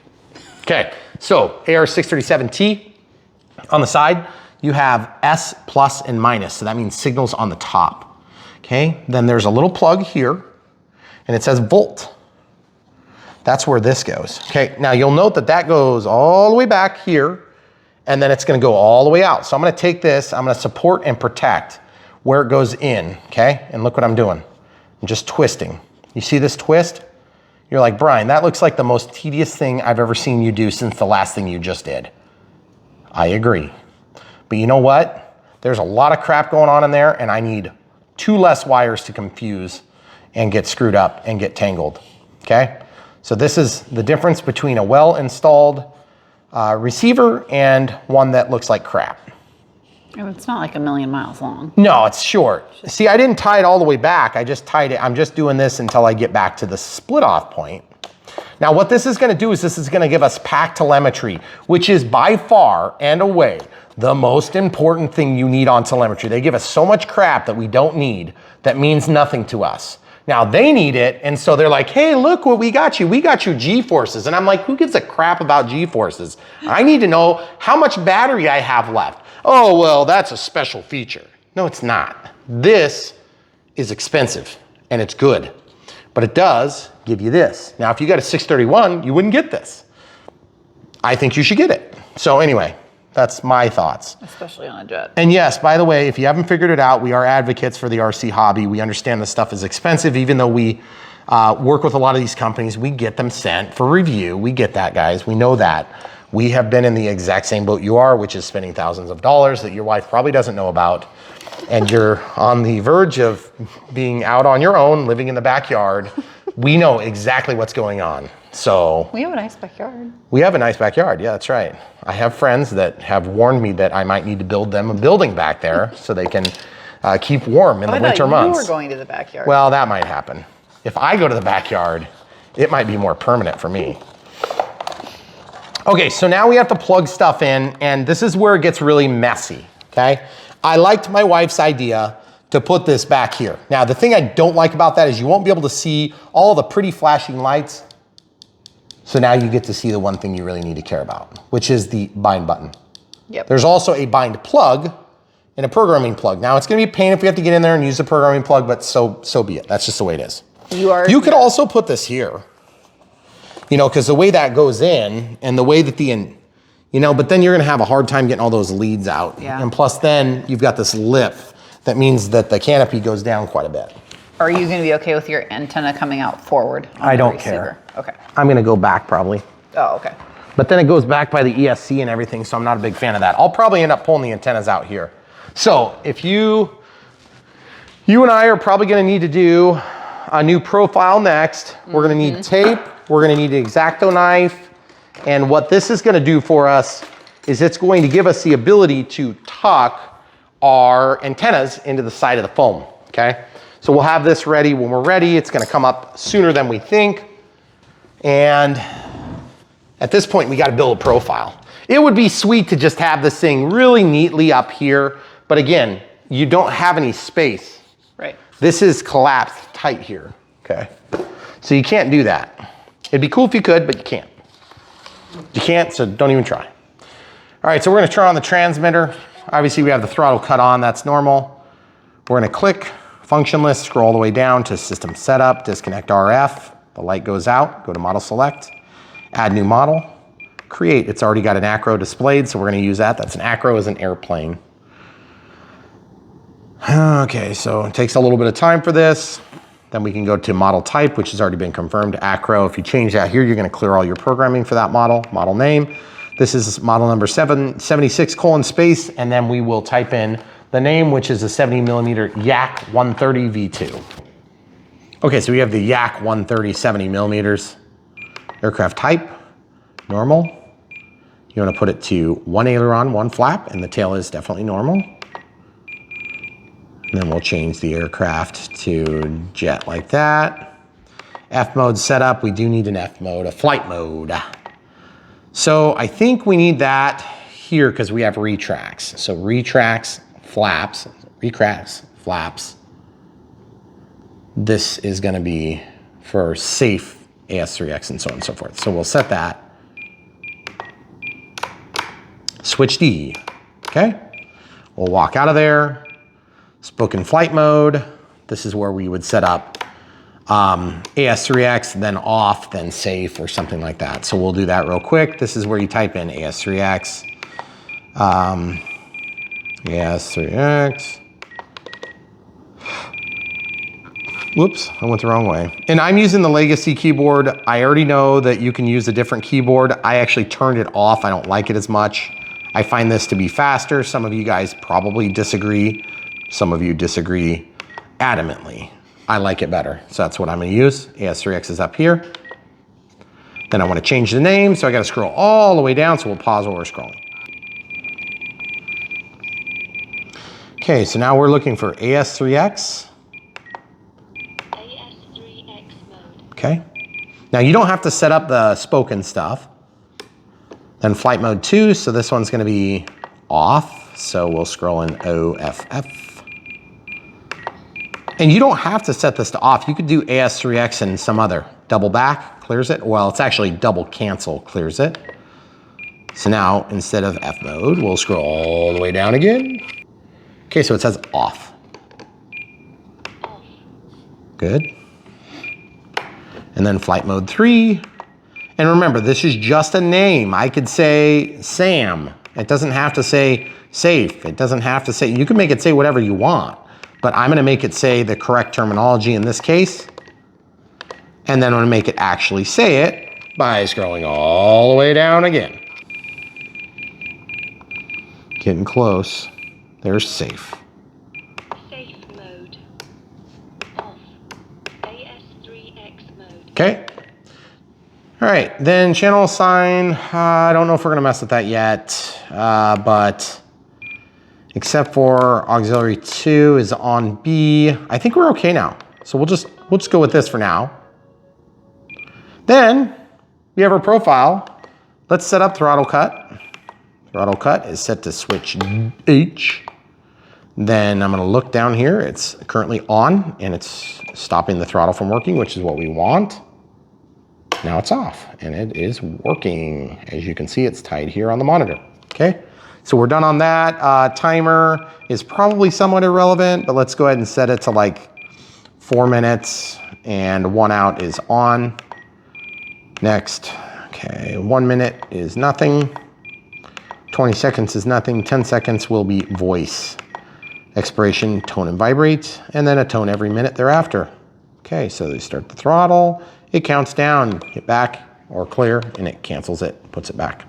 Okay, so AR637T on the side, you have S plus and minus, so that means signals on the top. Okay, then there's a little plug here and it says volt. That's where this goes. Okay, now you'll note that that goes all the way back here, and then it's gonna go all the way out. So I'm gonna take this, I'm gonna support and protect where it goes in, okay? And look what I'm doing. I'm just twisting. You see this twist? You're like, Brian, that looks like the most tedious thing I've ever seen you do since the last thing you just did. I agree. But you know what? There's a lot of crap going on in there, and I need 2 less wires to confuse and get screwed up and get tangled, okay? So this is the difference between a well-installed receiver and one that looks like crap. It's not like a million miles long. No, it's short. See, I didn't tie it all the way back. I just tied it. I'm just doing this until I get back to the split off point. Now, what this is going to do is this is going to give us pack telemetry, which is by far and away the most important thing you need on telemetry. They give us so much crap that we don't need that means nothing to us. Now they need it, and so they're like, hey, look what we got you. We got you G-forces. And I'm like, who gives a crap about G-forces? I need to know how much battery I have left. Oh, well, that's a special feature. No, it's not. This is expensive, and it's good. But it does give you this. Now, if you got a 631, you wouldn't get this. I think you should get it. So anyway, that's my thoughts. Especially on a jet. And yes, by the way, if you haven't figured it out, we are advocates for the RC hobby. We understand this stuff is expensive, even though we work with a lot of these companies. We get them sent for review. We get that, guys. We know that. We have been in the exact same boat you are, which is spending thousands of dollars that your wife probably doesn't know about. And you're on the verge of being out on your own, living in the backyard. We know exactly what's going on. So we have a nice backyard. We have a nice backyard. Yeah, that's right. I have friends that have warned me that I might need to build them a building back there so they can keep warm in the winter months. You were going to the backyard. Well, that might happen. If I go to the backyard, it might be more permanent for me. Okay, so now we have to plug stuff in, and this is where it gets really messy, okay? I liked my wife's idea to put this back here. Now, the thing I don't like about that is you won't be able to see all the pretty flashing lights. So now you get to see the one thing you really need to care about, which is the bind button. Yep. There's also a bind plug and a programming plug. Now, it's gonna be a pain if we have to get in there and use the programming plug, but so be it. That's just the way it is. You could also put this here, you know, because the way that goes in and the way that you know, but then you're gonna have a hard time getting all those leads out. Yeah. And plus then you've got this lip that means that the canopy goes down quite a bit. Are you going to be okay with your antenna coming out forward? I don't care. Okay. I'm gonna go back probably. Oh, okay. But then it goes back by the ESC and everything, so I'm not a big fan of that. I'll probably end up pulling the antennas out here. So if you and I are probably gonna need to do a new profile next. We're gonna need tape. We're gonna need an X-Acto knife. And what this is gonna do for us is it's going to give us the ability to tuck our antennas into the side of the foam, okay? So we'll have this ready when we're ready. It's gonna come up sooner than we think. And at this point, we gotta build a profile. It would be sweet to just have this thing really neatly up here, but again, you don't have any space. Right. This is collapsed tight here, okay? So you can't do that. It'd be cool if you could, but you can't. You can't, so don't even try. All right, so we're gonna turn on the transmitter. Obviously we have the throttle cut on, that's normal. We're gonna click function list, scroll all the way down to system setup, disconnect RF. The light goes out, go to model select, add new model, create. It's already got an acro displayed, so we're gonna use that. That's an acro as an airplane. Okay, so it takes a little bit of time for this. Then we can go to model type, which has already been confirmed, acro. If you change that here, you're gonna clear all your programming for that model name. This is model number 776 : space, and then we will type in the name, which is a 70mm Yak 130 V2. Okay, so we have the Yak 130 70mm. Aircraft type, normal. You wanna put it to 1 aileron, 1 flap, and the tail is definitely normal. And then we'll change the aircraft to jet like that. F mode setup, we do need an F mode, a flight mode. So I think we need that here because we have retracts. So retracts, flaps, flaps. This is gonna be for safe AS3X and so on and so forth. So we'll set that. Switch D, okay? We'll walk out of there. Spoken flight mode. This is where we would set up AS3X, then off, then safe or something like that. So we'll do that real quick. This is where you type in AS3X. AS3X. Whoops, I went the wrong way. And I'm using the legacy keyboard. I already know that you can use a different keyboard. I actually turned it off. I don't like it as much. I find this to be faster. Some of you guys probably disagree. Some of you disagree adamantly. I like it better. So that's what I'm gonna use. AS3X is up here. Then I wanna change the name, so I gotta scroll all the way down, so we'll pause while we're scrolling. Okay, so now we're looking for AS3X. AS3X mode. Okay. Now you don't have to set up the spoken stuff. Then flight mode 2, so this one's gonna be off. So we'll scroll in OFF. And you don't have to set this to off. You could do AS3X and some other. Double back clears it. Well, it's actually double cancel clears it. So now instead of F mode, we'll scroll all the way down again. Okay, so it says off. Off. Good. And then flight mode 3. And remember, this is just a name. I could say Sam. It doesn't have to say safe. It doesn't have to say, you can make it say whatever you want, but I'm gonna make it say the correct terminology in this case. And then I'm gonna make it actually say it by scrolling all the way down again. Getting close. There's safe. Safe mode. Off. AS3X mode. Okay. All right, then channel assign. I don't know if we're gonna mess with that yet, but except for auxiliary 2 is on B. I think we're okay now. So we'll just go with this for now. Then we have our profile. Let's set up throttle cut. Throttle cut is set to switch H. Then I'm gonna look down here. It's currently on and it's stopping the throttle from working, which is what we want. Now it's off and it is working. As you can see, it's tied here on the monitor, okay? So we're done on that. Timer is probably somewhat irrelevant, but let's go ahead and set it to like 4 minutes and 1 out is on. Next, okay, 1 minute is nothing. 20 seconds is nothing. 10 seconds will be voice. Expiration, tone and vibrate, and then a tone every minute thereafter. Okay, so they start the throttle, it counts down, hit back or clear, and it cancels it, puts it back.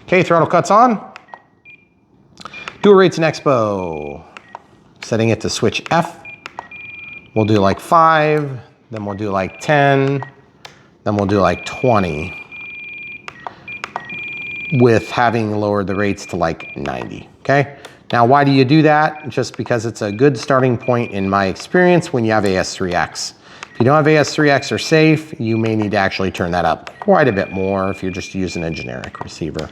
Okay, throttle cuts on. Dual rates and expo. Setting it to switch F. We'll do like 5, then we'll do like 10, then we'll do like 20, with having lowered the rates to like 90, okay? Now, why do you do that? Just because it's a good starting point in my experience when you have AS3X. If you don't have AS3X or safe, you may need to actually turn that up quite a bit more if you're just using a generic receiver.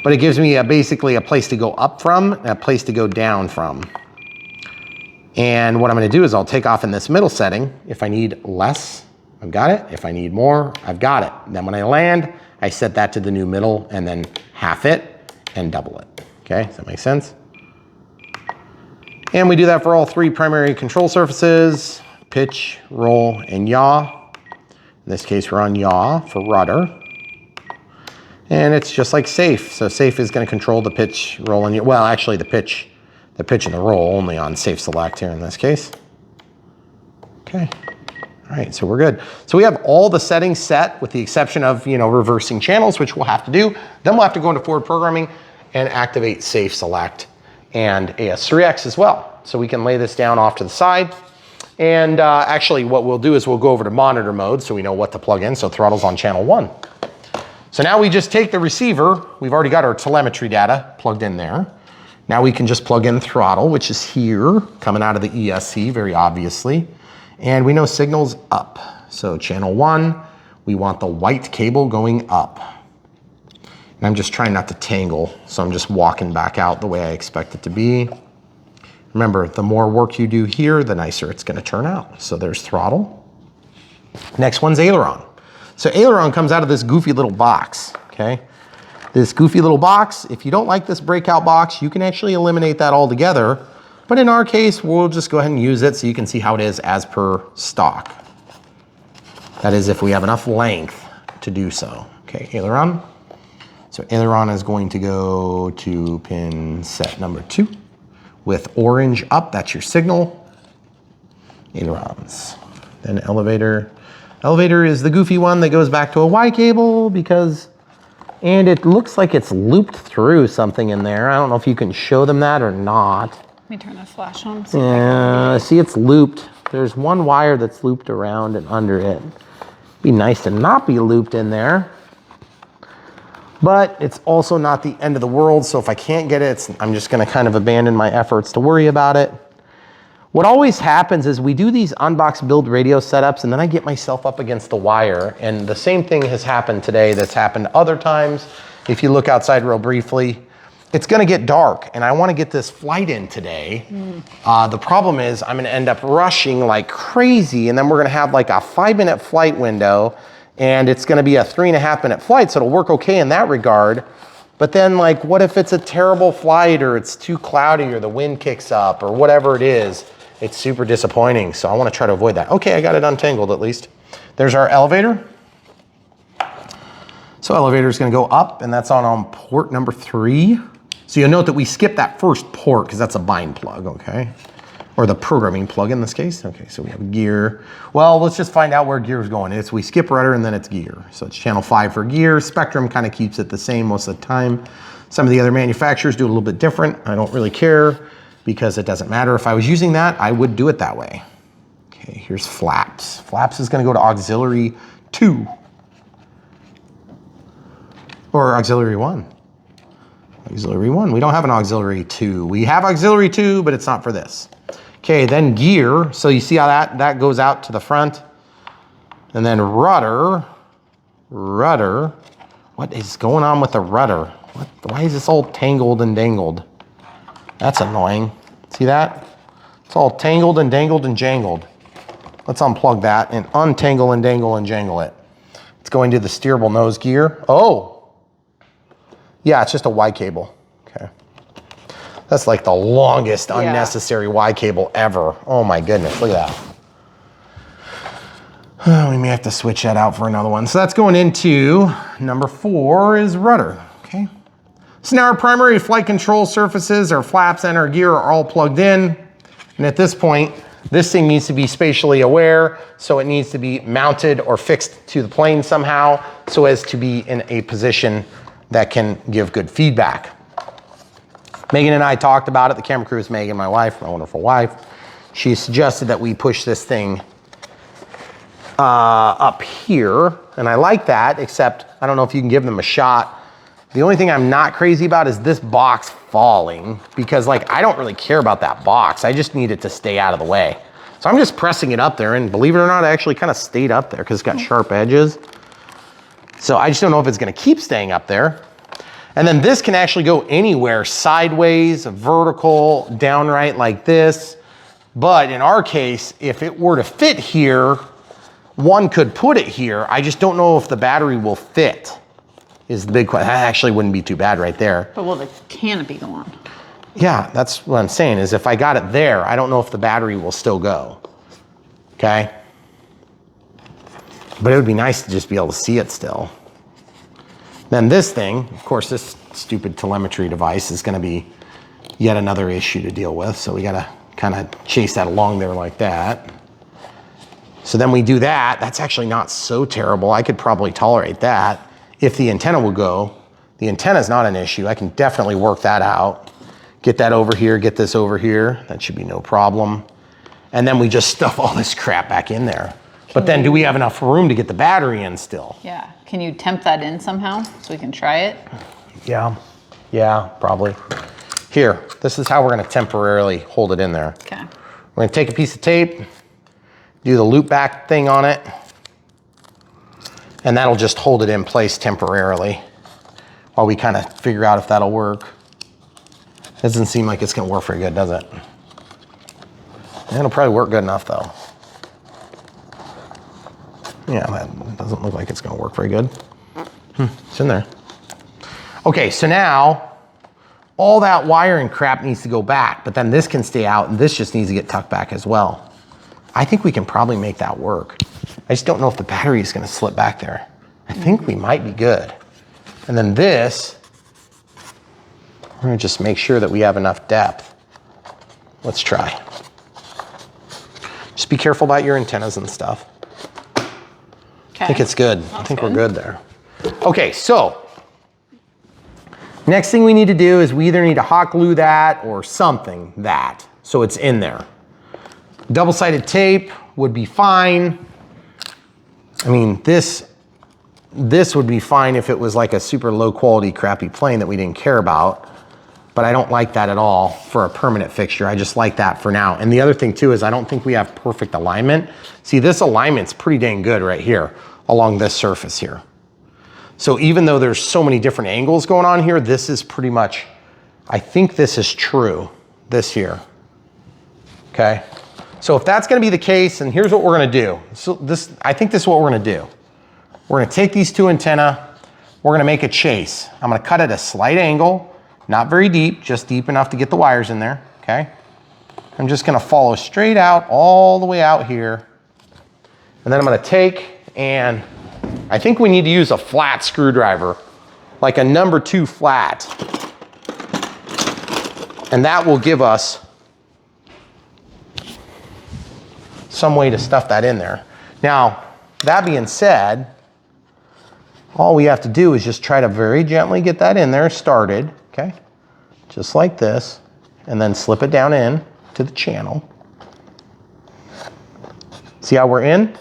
But it gives me basically a place to go up from and a place to go down from. And what I'm gonna do is I'll take off in this middle setting. If I need less, I've got it. If I need more, I've got it. Then when I land, I set that to the new middle and then half it and double it. Okay, does that make sense? And we do that for all three primary control surfaces: pitch, roll, and yaw. In this case, we're on yaw for rudder. And it's just like safe. So safe is gonna control the pitch, roll, and yaw. Well, actually the pitch and the roll only on safe select here in this case. Okay. All right, so we're good. So we have all the settings set with the exception of, reversing channels, which we'll have to do. Then we'll have to go into forward programming and activate safe select and AS3X as well. So we can lay this down off to the side. And actually what we'll do is we'll go over to monitor mode so we know what to plug in. So throttle's on channel 1. So now we just take the receiver. We've already got our telemetry data plugged in there. Now we can just plug in throttle, which is here, coming out of the ESC very obviously. And we know signal's up. So channel 1, we want the white cable going up. And I'm just trying not to tangle, so I'm just walking back out the way I expect it to be. Remember, the more work you do here, the nicer it's gonna turn out. So there's throttle. Next one's aileron. So aileron comes out of this goofy little box, okay? This goofy little box, if you don't like this breakout box, you can actually eliminate that altogether. But in our case, we'll just go ahead and use it so you can see how it is as per stock. That is if we have enough length to do so. Okay, aileron. So aileron is going to go to pin set number 2 with orange up, that's your signal. Ailerons. Then elevator. Elevator is the goofy one that goes back to a Y cable and it looks like it's looped through something in there. I don't know if you can show them that or not. Let me turn the flash on. Yeah, see it's looped. There's one wire that's looped around and under it. Be nice to not be looped in there. But it's also not the end of the world, so if I can't get it, I'm just gonna kind of abandon my efforts to worry about it. What always happens is we do these Unbox build radio setups and then I get myself up against the wire, and the same thing has happened today that's happened other times. If you look outside real briefly, it's gonna get dark and I wanna get this flight in today. The problem is I'm gonna end up rushing like crazy and then we're gonna have like a 5-minute flight window and it's gonna be a 3.5-minute flight, so it'll work okay in that regard. But then like, what if it's a terrible flight or it's too cloudy or the wind kicks up or whatever it is? It's super disappointing, so I wanna try to avoid that. Okay, I got it untangled at least. There's our elevator. So elevator is gonna go up and that's on port number 3. So you'll note that we skipped that first port because that's a bind plug, okay? Or the programming plug in this case. Okay, so we have gear. Well, let's just find out where gear is going. We skip rudder and then it's gear. So it's channel 5 for gear. Spectrum kind of keeps it the same most of the time. Some of the other manufacturers do it a little bit different. I don't really care because it doesn't matter. If I was using that, I would do it that way. Okay, here's flaps. Flaps is gonna go to auxiliary 2. Or auxiliary 1. Auxiliary 1, we don't have an auxiliary 2. We have auxiliary 2, but it's not for this. Okay, then gear. So you see how that goes out to the front. And then rudder. Rudder. What is going on with the rudder? Why is this all tangled and dangled? That's annoying. See that? It's all tangled and dangled and jangled. Let's unplug that and untangle and dangle and jangle it. It's going to the steerable nose gear. Oh! Yeah, it's just a Y cable. Okay. That's like the longest unnecessary Y cable ever. Oh my goodness, look at that. We may have to switch that out for another one. So that's going into number 4 is rudder, okay? So now our primary flight control surfaces, our flaps and our gear are all plugged in. And at this point, this thing needs to be spatially aware, so it needs to be mounted or fixed to the plane somehow so as to be in a position that can give good feedback. Megan and I talked about it. The camera crew is Megan, my wife, my wonderful wife. She suggested that we push this thing up here, and I like that, except I don't know if you can give them a shot. The only thing I'm not crazy about is this box falling, because like I don't really care about that box. I just need it to stay out of the way. So I'm just pressing it up there, and believe it or not, it actually kind of stayed up there because it's got sharp edges. So I just don't know if it's gonna keep staying up there. And then this can actually go anywhere, sideways, vertical, downright like this. But in our case, if it were to fit here, one could put it here. I just don't know if the battery will fit, is the big question. That actually wouldn't be too bad right there. But will the canopy go on? Yeah, that's what I'm saying, is if I got it there, I don't know if the battery will still go, okay? But it would be nice to just be able to see it still. Then this thing, of course, this stupid telemetry device is gonna be yet another issue to deal with. So we gotta kind of chase that along there like that. So then we do that. That's actually not so terrible. I could probably tolerate that. If the antenna will go, the antenna is not an issue. I can definitely work that out. Get that over here, get this over here. That should be no problem. And then we just stuff all this crap back in there. But then do we have enough room to get the battery in still? Yeah. Can you temp that in somehow so we can try it? Yeah, probably. Here, this is how we're gonna temporarily hold it in there. Okay. We're gonna take a piece of tape, do the loop back thing on it, and that'll just hold it in place temporarily while we kind of figure out if that'll work. Doesn't seem like it's gonna work very good, does it? It'll probably work good enough though. Yeah, that doesn't look like it's gonna work very good. It's in there. Okay, so now all that wiring crap needs to go back, but then this can stay out and this just needs to get tucked back as well. I think we can probably make that work. I just don't know if the battery is gonna slip back there. I think we might be good. And then this, we're gonna just make sure that we have enough depth. Let's try. Just be careful about your antennas and stuff. Okay. I think it's good. I think we're good there. Okay, so next thing we need to do is we either need to hot glue that or something so it's in there. Double-sided tape would be fine. I mean, this would be fine if it was like a super low quality crappy plane that we didn't care about, but I don't like that at all for a permanent fixture. I just like that for now. And the other thing too is I don't think we have perfect alignment. See, this alignment's pretty dang good right here along this surface here. So even though there's so many different angles going on here, this is pretty much, I think this is true, this here, okay? So if that's gonna be the case, and here's what we're gonna do. So I think this is what we're gonna do. We're gonna take these two antennae, we're gonna make a chase. I'm gonna cut at a slight angle, not very deep, just deep enough to get the wires in there, okay? I'm just gonna follow straight out, all the way out here. And then I'm gonna take, and I think we need to use a flat screwdriver, like a number 2 flat. And that will give us some way to stuff that in there. Now, that being said, all we have to do is just try to very gently get that in there started, okay? Just like this, and then slip it down in to the channel. See how we're in?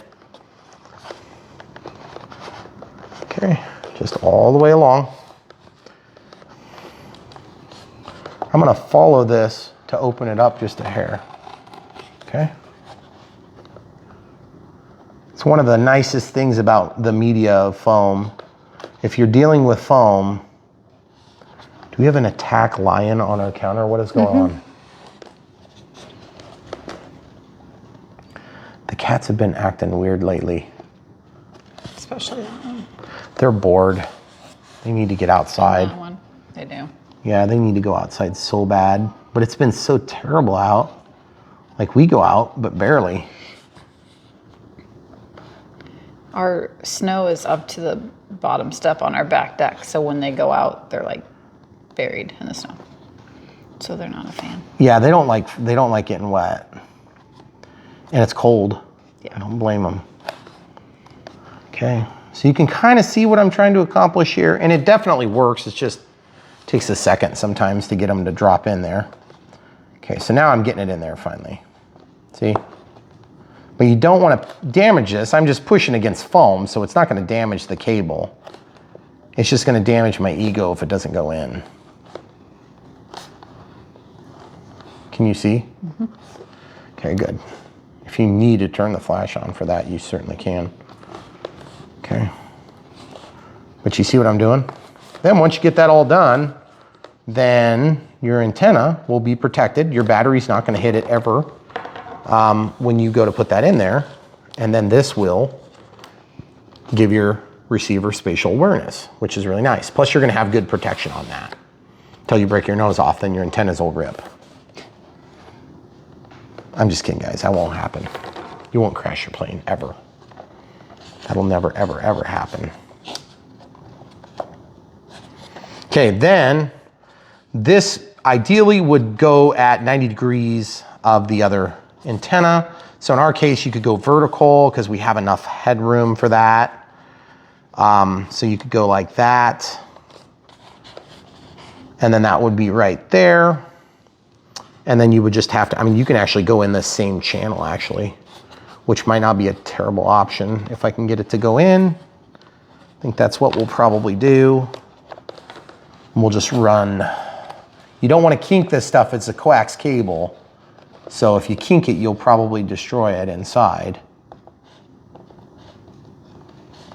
Okay, just all the way along. I'm gonna follow this to open it up just a hair, okay? It's one of the nicest things about the media of foam. If you're dealing with foam, do we have an attack lion on our counter? What is going on? The cats have been acting weird lately. Especially that one. They're bored. They need to get outside. That one. They do. Yeah, they need to go outside so bad. But it's been so terrible out. Like we go out, but barely. Our snow is up to the bottom step on our back deck, so when they go out, they're like buried in the snow. So they're not a fan. Yeah, they don't like getting wet. And it's cold. Yeah. I don't blame them. Okay, so you can kind of see what I'm trying to accomplish here, and it definitely works. It just takes a second sometimes to get them to drop in there. Okay, so now I'm getting it in there finally. See? But you don't want to damage this. I'm just pushing against foam, so it's not going to damage the cable. It's just going to damage my ego if it doesn't go in. Can you see? Mm-hmm. Okay, good. If you need to turn the flash on for that, you certainly can. Okay. But you see what I'm doing? Then once you get that all done, then your antenna will be protected. Your battery's not going to hit it ever when you go to put that in there. And then this will give your receiver spatial awareness, which is really nice. Plus you're going to have good protection on that. Until you break your nose off, then your antennas will rip. I'm just kidding, guys. That won't happen. You won't crash your plane ever. That'll never, ever, ever happen. Okay, then this ideally would go at 90 degrees of the other antenna. So in our case, you could go vertical because we have enough headroom for that. So you could go like that. And then that would be right there. And then you would just have to, I mean, you can actually go in the same channel actually, which might not be a terrible option. If I can get it to go in, I think that's what we'll probably do. And we'll just run. You don't want to kink this stuff, it's a coax cable. So if you kink it, you'll probably destroy it inside.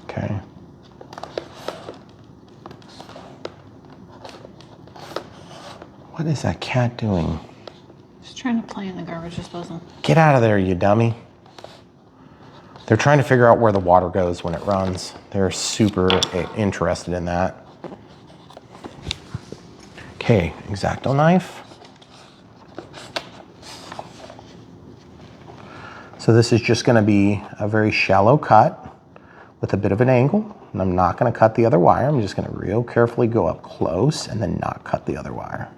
Okay. What is that cat doing? Just trying to play in the garbage disposal. Get out of there, you dummy. They're trying to figure out where the water goes when it runs. They're super interested in that. Okay, X-Acto knife. So this is just going to be a very shallow cut with a bit of an angle. And I'm not going to cut the other wire. I'm just going to real carefully go up close and then not cut the other wire.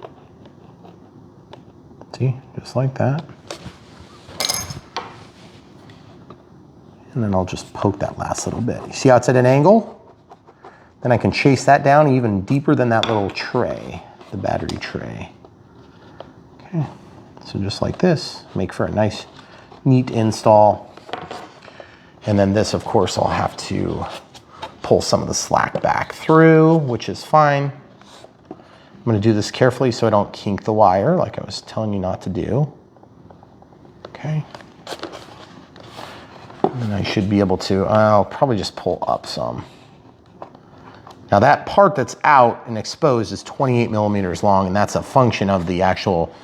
See, just like that. And then I'll just poke that last little bit. You see how it's at an angle? Then I can chase that down even deeper than that little tray, the battery tray. Okay, so just like this, make for a nice, neat install. And then this, of course, I'll have to pull some of the slack back through, which is fine. I'm going to do this carefully so I don't kink the wire like I was telling you not to do. Okay. And I should be able to, I'll probably just pull up some. Now that part that's out and exposed is 28 millimeters long, and that's a function of the actual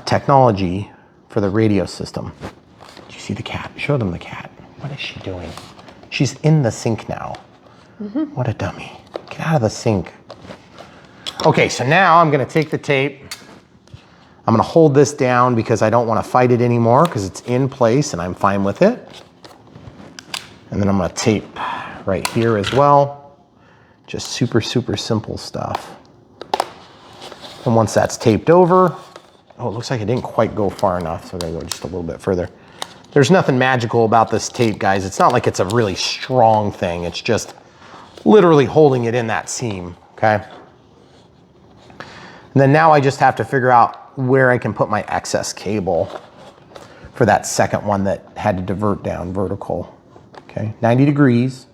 technology for the radio system. Did you see the cat? Show them the cat. What is she doing? She's in the sink now. Mm-hmm. What a dummy. Get out of the sink. Okay, so now I'm gonna take the tape. I'm gonna hold this down because I don't wanna fight it anymore because it's in place and I'm fine with it. And then I'm gonna tape right here as well. Just super, super simple stuff. And once that's taped over, oh, it looks like it didn't quite go far enough, so I'm gonna go just a little bit further. There's nothing magical about this tape, guys. It's not like it's a really strong thing. It's just literally holding it in that seam, okay? And then now I just have to figure out where I can put my excess cable for that second one that had to divert down vertical. Okay, 90 degrees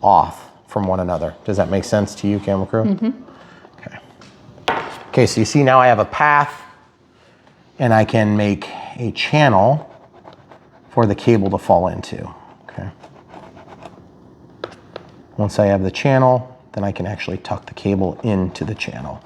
off from one another. Does that make sense to you, camera crew? Mm-hmm. Okay. Okay, so you see now I have a path and I can make a channel for the cable to fall into. Okay. Once I have the channel, then I can actually tuck the cable into the channel.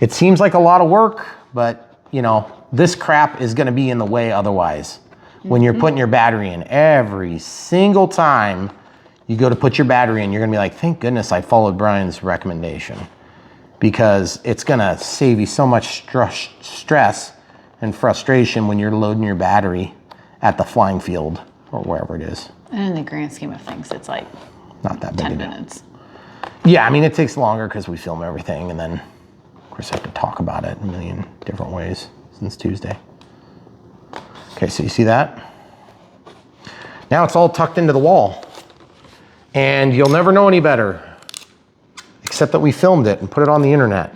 It seems like a lot of work, but you know, this crap is gonna be in the way otherwise. When you're putting your battery in, every single time you go to put your battery in, you're gonna be like, thank goodness I followed Brian's recommendation, because it's gonna save you so much stress and frustration when you're loading your battery at the flying field or wherever it is. And in the grand scheme of things, it's like not that big 10 a deal. minutes. Yeah, I mean, it takes longer because we film everything, and then of course I have to talk about it a million different ways since Tuesday. Okay, so you see that? Now it's all tucked into the wall, and you'll never know any better, except except that we filmed it and put it on the internet.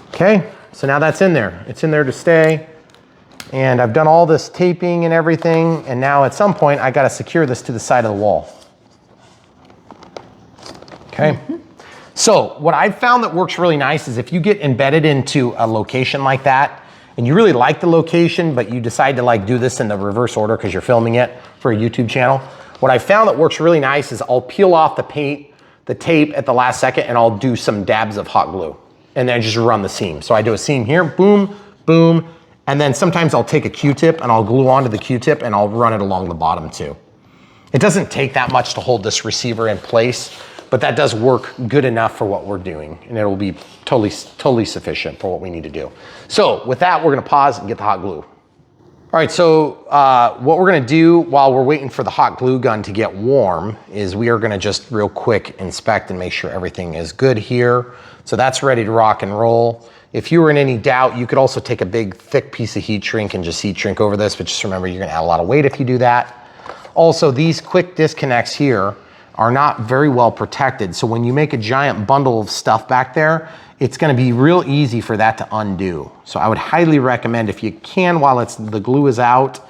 Okay, so now that's in there. It's in there to stay. And I've done all this taping and everything, and now at some point I gotta secure this to the side of the wall. Okay, so what I've found that works really nice is if you get embedded into a location like that, and you really like the location, but you decide to like do this in the reverse order because you're filming it for a YouTube channel, what I found that works really nice is I'll peel off the tape at the last second, and I'll do some dabs of hot glue, and then just run the seam. So I do a seam here, boom, boom, and then sometimes I'll take a Q-tip and I'll glue onto the Q-tip and I'll run it along the bottom too. It doesn't take that much to hold this receiver in place, but that does work good enough for what we're doing, and it'll be totally sufficient for what we need to do. So with that, we're gonna pause and get the hot glue. All right, so what we're gonna do while we're waiting for the hot glue gun to get warm is we are gonna just real quick inspect and make sure everything is good here. So that's ready to rock and roll. If you were in any doubt, you could also take a big thick piece of heat shrink and just heat shrink over this, but just remember you're gonna add a lot of weight if you do that. Also, these quick disconnects here are not very well protected. So when you make a giant bundle of stuff back there, it's gonna be real easy for that to undo. So I would highly recommend, if you can, while the glue is out,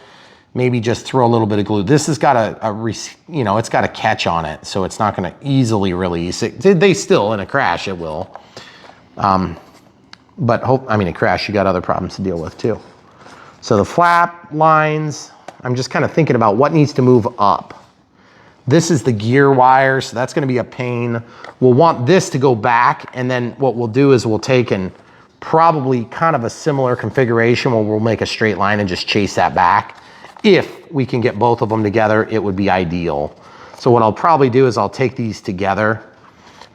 maybe just throw a little bit of glue. This has got it's got a catch on it, so it's not gonna easily release. They still, in a crash, it will. But in a crash, you got other problems to deal with too. So the flap lines, I'm just kind of thinking about what needs to move up. This is the gear wire, so that's gonna be a pain. We'll want this to go back, and then what we'll do is we'll take and probably kind of a similar configuration where we'll make a straight line and just chase that back. If we can get both of them together, it would be ideal. So what I'll probably do is I'll take these together.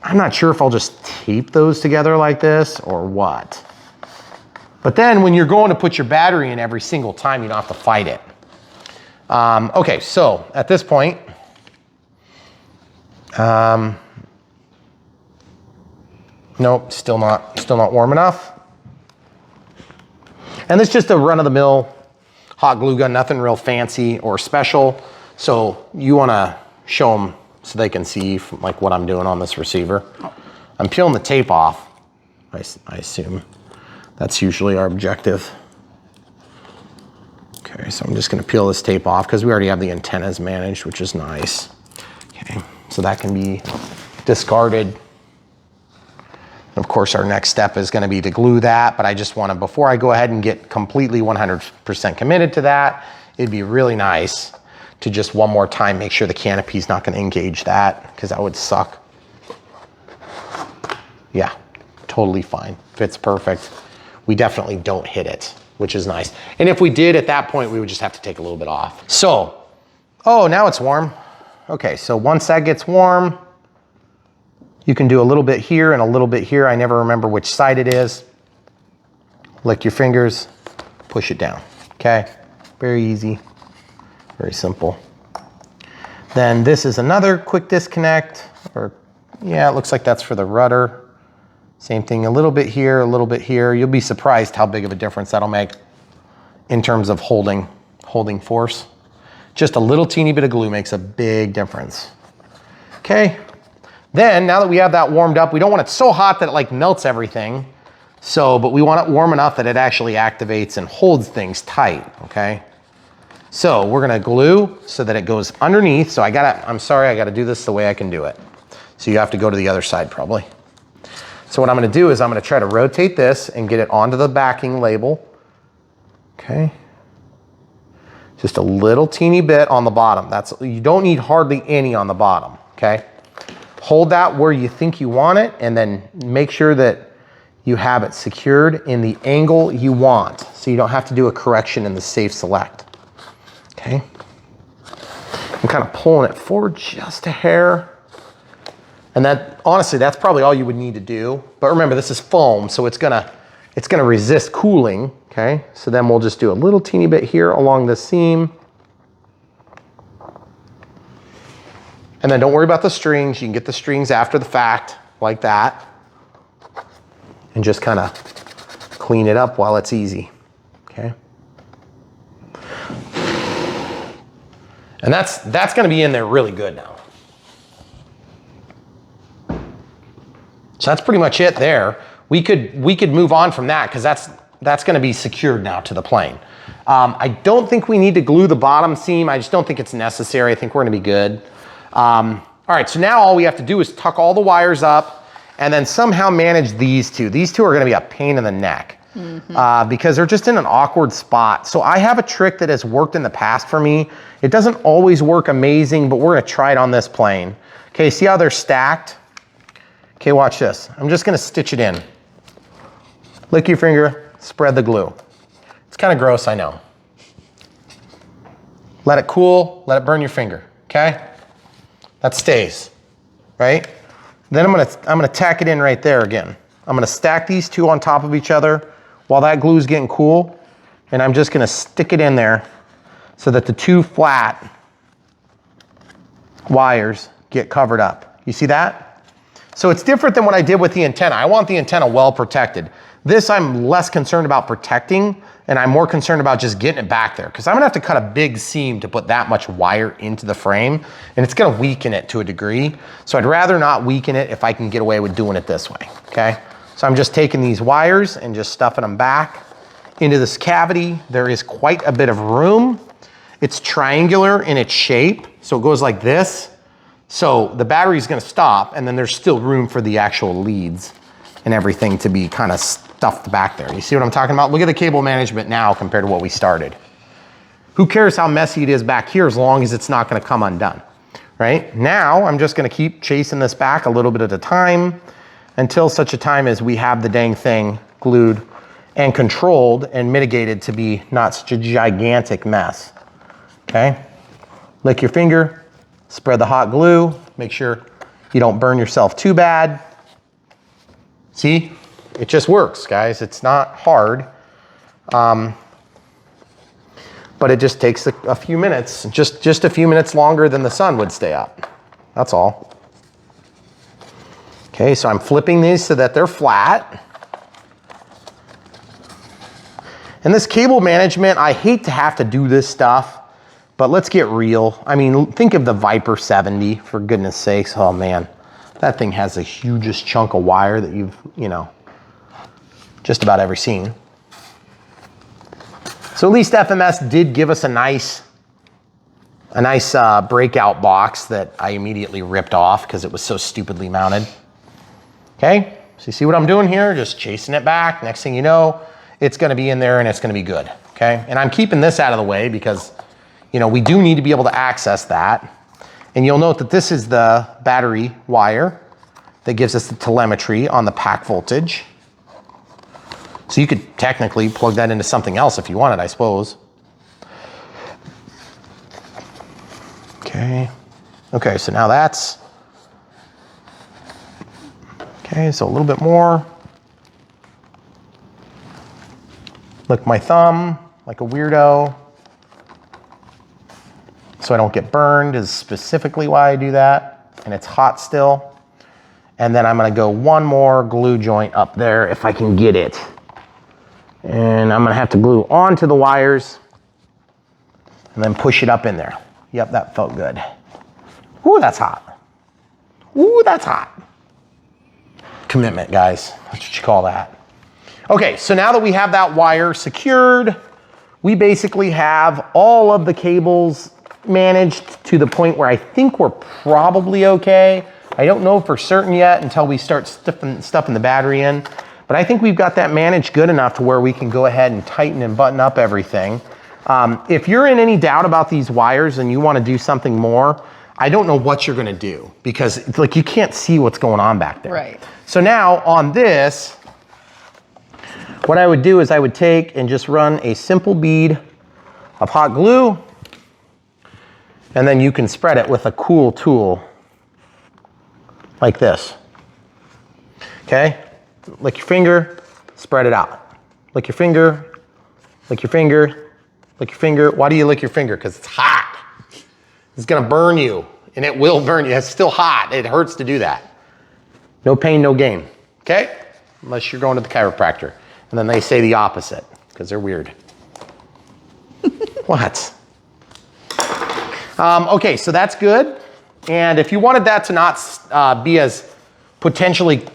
I'm not sure if I'll just tape those together like this or what. But then when you're going to put your battery in every single time, you don't have to fight it. Okay, so at this point, nope, still not warm enough. And this is just a run-of-the-mill hot glue gun, nothing real fancy or special. So you wanna show them so they can see like what I'm doing on this receiver. I'm peeling the tape off, I assume. That's usually our objective. Okay, so I'm just gonna peel this tape off because we already have the antennas managed, which is nice. Okay, so that can be discarded. Of course, our next step is gonna be to glue that, but I just wanna, before I go ahead and get completely 100% committed to that, it'd be really nice to just one more time make sure the canopy's not gonna engage that, because that would suck. Yeah, totally fine, fits perfect. We definitely don't hit it, which is nice. And if we did at that point, we would just have to take a little bit off. So, oh, now it's warm. Okay, so once that gets warm, you can do a little bit here and a little bit here. I never remember which side it is. Lick your fingers, push it down, okay? Very easy, very simple. Then this is another quick disconnect, or yeah, it looks like that's for the rudder. Same thing, a little bit here, a little bit here. You'll be surprised how big of a difference that'll make in terms of holding force. Just a little teeny bit of glue makes a big difference. Okay, then now that we have that warmed up, we don't want it so hot that it like melts everything. But we want it warm enough that it actually activates and holds things tight, okay? So we're gonna glue so that it goes underneath. So I'm sorry, I gotta do this the way I can do it. So you have to go to the other side probably. So what I'm gonna do is I'm gonna try to rotate this and get it onto the backing label. Okay. Just a little teeny bit on the bottom. You don't need hardly any on the bottom, okay? Hold that where you think you want it, and then make sure that you have it secured in the angle you want, so you don't have to do a correction in the safe select, okay? I'm kind of pulling it forward just a hair. And that, honestly, that's probably all you would need to do. But remember, this is foam, so it's gonna resist cooling, okay? So then we'll just do a little teeny bit here along the seam. And then don't worry about the strings. You can get the strings after the fact, like that. And just kind of clean it up while it's easy, okay? And that's gonna be in there really good now. So that's pretty much it there. We could move on from that because that's gonna be secured now to the plane. I don't think we need to glue the bottom seam. I just don't think it's necessary. I think we're gonna be good. All right, so now all we have to do is tuck all the wires up and then somehow manage these two. These two are gonna be a pain in the neck because they're just in an awkward spot. So I have a trick that has worked in the past for me. It doesn't always work amazing, but we're gonna try it on this plane. Okay, see how they're stacked? Okay, watch this. I'm just gonna stitch it in. Lick your finger, spread the glue. It's kind of gross, I know. Let it cool, let it burn your finger, okay? That stays, right? Then I'm gonna tack it in right there again. I'm gonna stack these two on top of each other while that glue's getting cool, and I'm just gonna stick it in there so that the two flat wires get covered up. You see that? So it's different than what I did with the antenna. I want the antenna well protected. This I'm less concerned about protecting, and I'm more concerned about just getting it back there, because I'm gonna have to cut a big seam to put that much wire into the frame, and it's gonna weaken it to a degree. So I'd rather not weaken it if I can get away with doing it this way, okay? So I'm just taking these wires and just stuffing them back into this cavity. There is quite a bit of room. It's triangular in its shape, so it goes like this. So the battery's gonna stop, and then there's still room for the actual leads and everything to be kind of stuffed back there. You see what I'm talking about? Look at the cable management now compared to what we started. Who cares how messy it is back here as long as it's not gonna come undone, right? Now, I'm just gonna keep chasing this back a little bit at a time until such a time as we have the dang thing glued and controlled and mitigated to be not such a gigantic mess, okay? Lick your finger, spread the hot glue, make sure you don't burn yourself too bad. See, it just works, guys. It's not hard, but it just takes a few minutes, just a few minutes longer than the sun would stay up. That's all. Okay, so I'm flipping these so that they're flat. And this cable management, I hate to have to do this stuff, but let's get real. I mean, think of the Viper 70, for goodness sakes. Oh man, that thing has the hugest chunk of wire that you've, just about ever seen. So at least FMS did give us a nice breakout box that I immediately ripped off because it was so stupidly mounted. Okay, so you see what I'm doing here? Just chasing it back. Next thing you know, it's gonna be in there and it's gonna be good, okay? And I'm keeping this out of the way because, we do need to be able to access that. And you'll note that this is the battery wire that gives us the telemetry on the pack voltage. So you could technically plug that into something else if you wanted, I suppose. Okay, so now that's, okay, so a little bit more. Lick my thumb like a weirdo so I don't get burned is specifically why I do that, and it's hot still. And then I'm gonna go one more glue joint up there if I can get it. And I'm gonna have to glue onto the wires and then push it up in there. Yep, that felt good. Ooh, that's hot. Ooh, that's hot. Commitment, guys. That's what you call that. Okay, so now that we have that wire secured, we basically have all of the cables managed to the point where I think we're probably okay. I don't know for certain yet until we start stuffing the battery in, but I think we've got that managed good enough to where we can go ahead and tighten and button up everything. If you're in any doubt about these wires and you want to do something more, I don't know what you're going to do because it's like you can't see what's going on back there. Right. So now on this, what I would do is I would take and just run a simple bead of hot glue, and then you can spread it with a cool tool like this. Okay? Lick your finger, spread it out. Lick your finger, lick your finger, lick your finger. Why do you lick your finger? Because it's hot. It's gonna burn you, and it will burn you. It's still hot. It hurts to do that. No pain, no gain. Okay? Unless you're going to the chiropractor. And then they say the opposite, because they're weird. What? Okay, so that's good. And if you wanted that to not be as potentially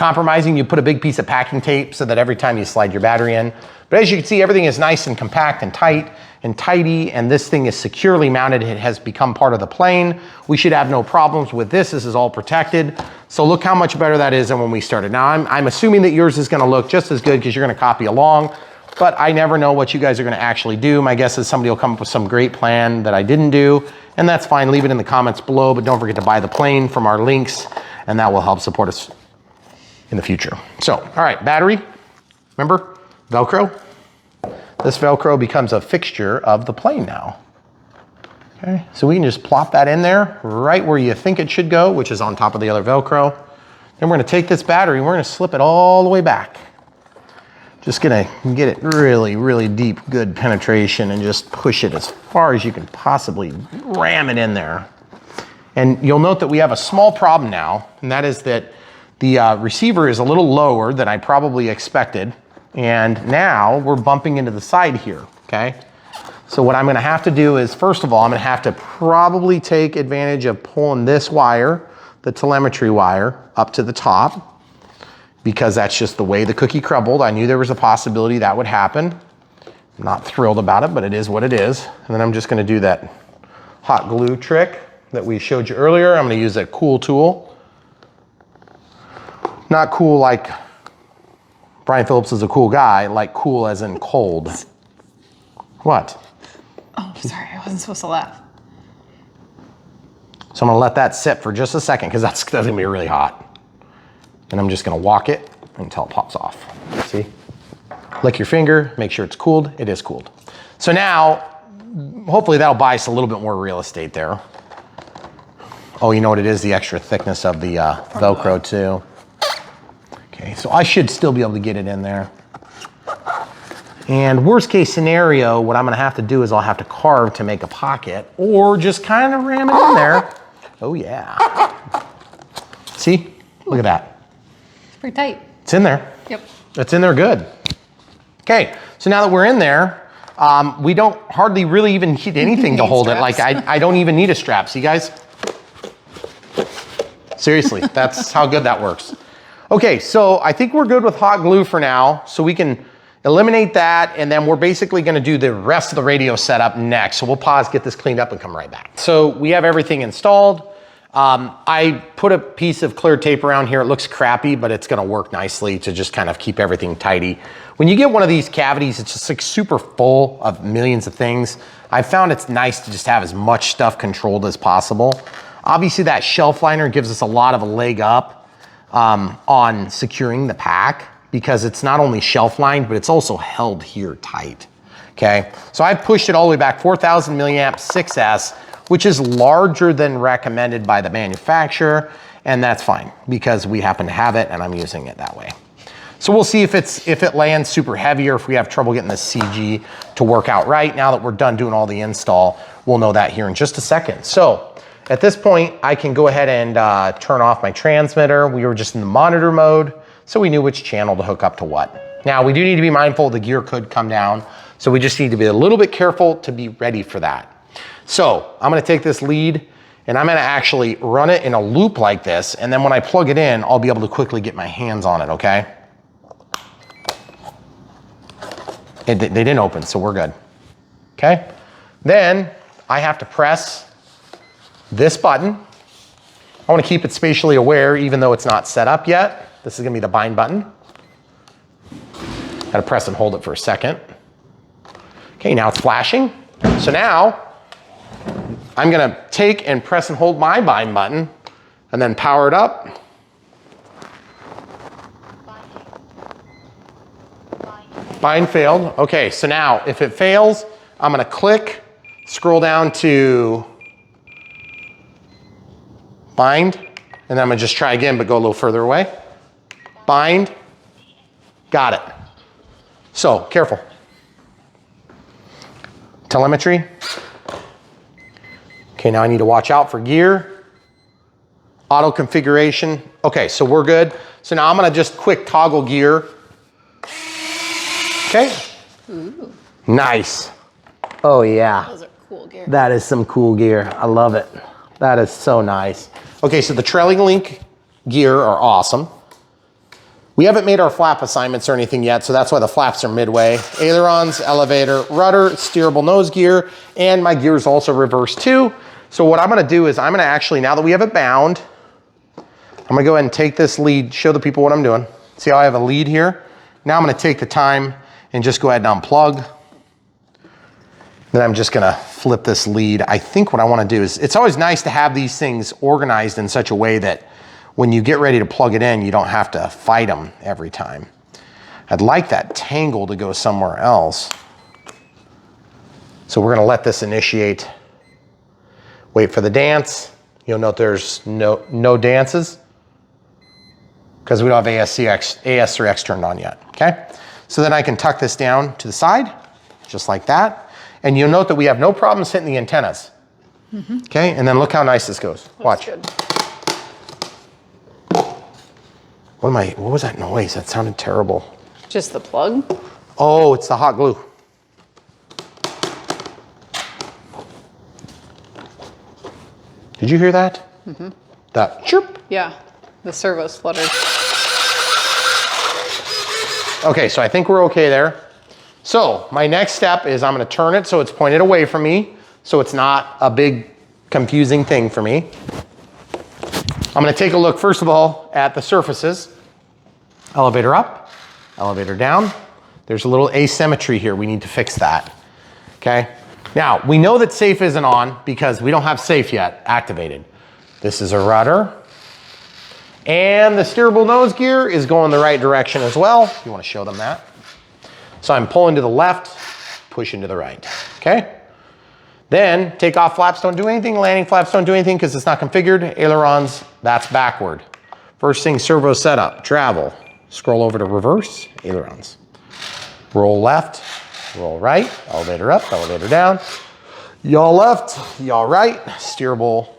compromising, you put a big piece of packing tape so that every time you slide your battery in. But as you can see, everything is nice and compact and tight and tidy, and this thing is securely mounted. It has become part of the plane. We should have no problems with this. This is all protected. So look how much better that is than when we started. Now I'm assuming that yours is gonna look just as good because you're gonna copy along, but I never know what you guys are gonna actually do. My guess is somebody will come up with some great plan that I didn't do, and that's fine. Leave it in the comments below, but don't forget to buy the plane from our links, and that will help support us in the future. So, all right, battery, remember, Velcro? This Velcro becomes a fixture of the plane now. Okay, so we can just plop that in there right where you think it should go, which is on top of the other Velcro. Then we're gonna take this battery and we're gonna slip it all the way back. Just gonna get it really, really deep, good penetration, and just push it as far as you can possibly ram it in there. And you'll note that we have a small problem now, and that is that the receiver is a little lower than I probably expected. And now we're bumping into the side here, okay? So what I'm gonna have to do is, first of all, I'm gonna have to probably take advantage of pulling this wire, the telemetry wire, up to the top, because that's just the way the cookie crumbled. I knew there was a possibility that would happen. I'm not thrilled about it, but it is what it is. And then I'm just gonna do that hot glue trick that we showed you earlier. I'm gonna use a cool tool. Not cool like Brian Phillips is a cool guy, like cool as in cold. What? Oh, sorry, I wasn't supposed to laugh. So I'm gonna let that sit for just a second because that's gonna be really hot. And I'm just gonna walk it until it pops off. See? Lick your finger, make sure it's cooled. It is cooled. So now, hopefully that'll buy us a little bit more real estate there. Oh, you know what it is? The extra thickness of the Velcro too. Okay, so I should still be able to get it in there. And worst case scenario, what I'm gonna have to do is I'll have to carve to make a pocket or just kind of ram it in there. Oh yeah. See, look at that. It's pretty tight. It's in there. Yep. It's in there good. Okay, so now that we're in there, we don't hardly really even need anything to hold it. Like I don't even need a strap. See guys? Seriously, that's how good that works. Okay, so I think we're good with hot glue for now, so we can eliminate that, and then we're basically gonna do the rest of the radio setup next. So we'll pause, get this cleaned up, and come right back. So we have everything installed. I put a piece of clear tape around here. It looks crappy, but it's gonna work nicely to just kind of keep everything tidy. When you get one of these cavities, it's just like super full of millions of things. I found it's nice to just have as much stuff controlled as possible. Obviously that shelf liner gives us a lot of a leg up on securing the pack because it's not only shelf lined, but it's also held here tight, okay? So I pushed it all the way back, 4,000 milliamp 6S, which is larger than recommended by the manufacturer, and that's fine because we happen to have it and I'm using it that way. So we'll see if it lands super heavy or if we have trouble getting the CG to work out right. Now that we're done doing all the install, we'll know that here in just a second. So at this point, I can go ahead and turn off my transmitter. We were just in the monitor mode, so we knew which channel to hook up to what. Now, we do need to be mindful the gear could come down, so we just need to be a little bit careful to be ready for that. So I'm gonna take this lead, and I'm gonna actually run it in a loop like this, and then when I plug it in, I'll be able to quickly get my hands on it, okay? They didn't open, so we're good, okay? Then I have to press this button. I want to keep it spatially aware even though it's not set up yet. This is going to be the bind button. Got to press and hold it for a second. Okay, now it's flashing. So now I'm going to take and press and hold my bind button and then power it up. Bind failed. Okay, so now if it fails, I'm going to click, scroll down to bind, and then I'm gonna just try again, but go a little further away. Bind, got it. So, careful. Telemetry. Okay, now I need to watch out for gear. Auto configuration. Okay, so we're good. So now I'm gonna just quick toggle gear. Okay. Ooh. Nice. Oh yeah. Those are cool gear. That is some cool gear. I love it. That is so nice. Okay, so the trailing link gear are awesome. We haven't made our flap assignments or anything yet, so that's why the flaps are midway. Ailerons, elevator, rudder, steerable nose gear, and my gear is also reversed too. So what I'm gonna do is I'm gonna actually, now that we have it bound, I'm gonna go ahead and take this lead, show the people what I'm doing. See how I have a lead here? Now I'm gonna take the time and just go ahead and unplug. Then I'm just gonna flip this lead. I think what I wanna do is, it's always nice to have these things organized in such a way that when you get ready to plug it in, you don't have to fight them every time. I'd like that tangle to go somewhere else. So we're gonna let this initiate. Wait for the dance. You'll note there's no dances because we don't have AS3X turned on yet, okay? So then I can tuck this down to the side, just like that. And you'll note that we have no problems hitting the antennas. Okay, and then look how nice this goes. Watch. Good. What was that noise? That sounded terrible. Just the plug? Oh, it's the hot glue. Did you hear that? That chirp. Yeah, the servos fluttered. Okay, so I think we're okay there. So my next step is I'm gonna turn it so it's pointed away from me, so it's not a big confusing thing for me. I'm gonna take a look, first of all, at the surfaces. Elevator up, elevator down. There's a little asymmetry here. We need to fix that, okay? Now, we know that safe isn't on because we don't have safe yet activated. This is a rudder. And the steerable nose gear is going the right direction as well. You wanna show them that. So I'm pulling to the left, pushing to the right, okay? Then take off flaps, don't do anything. Landing flaps don't do anything because it's not configured. Ailerons, that's backward. First thing, servo setup, travel. Scroll over to reverse, ailerons. Roll left, roll right, elevator up, elevator down. Yaw left, yaw right, steerable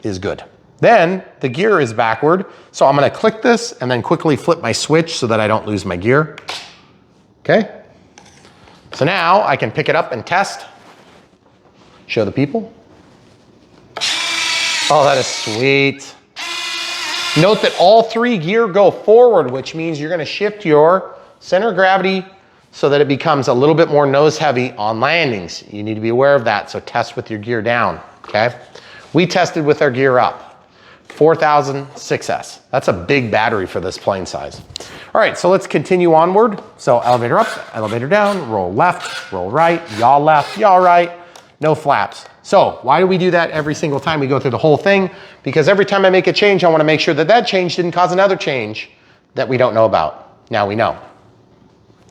is good. Then the gear is backward. So I'm gonna click this and then quickly flip my switch so that I don't lose my gear. Okay? So now I can pick it up and test. Show the people. Oh, that is sweet. Note that all three gear go forward, which means you're gonna shift your center of gravity so that it becomes a little bit more nose heavy on landings. You need to be aware of that, so test with your gear down, okay? We tested with our gear up, 4000 6S. That's a big battery for this plane size. All right, so let's continue onward. So elevator up, elevator down, roll left, roll right, yaw left, yaw right, no flaps. So why do we do that every single time we go through the whole thing? Because every time I make a change, I wanna make sure that that change didn't cause another change that we don't know about. Now we know.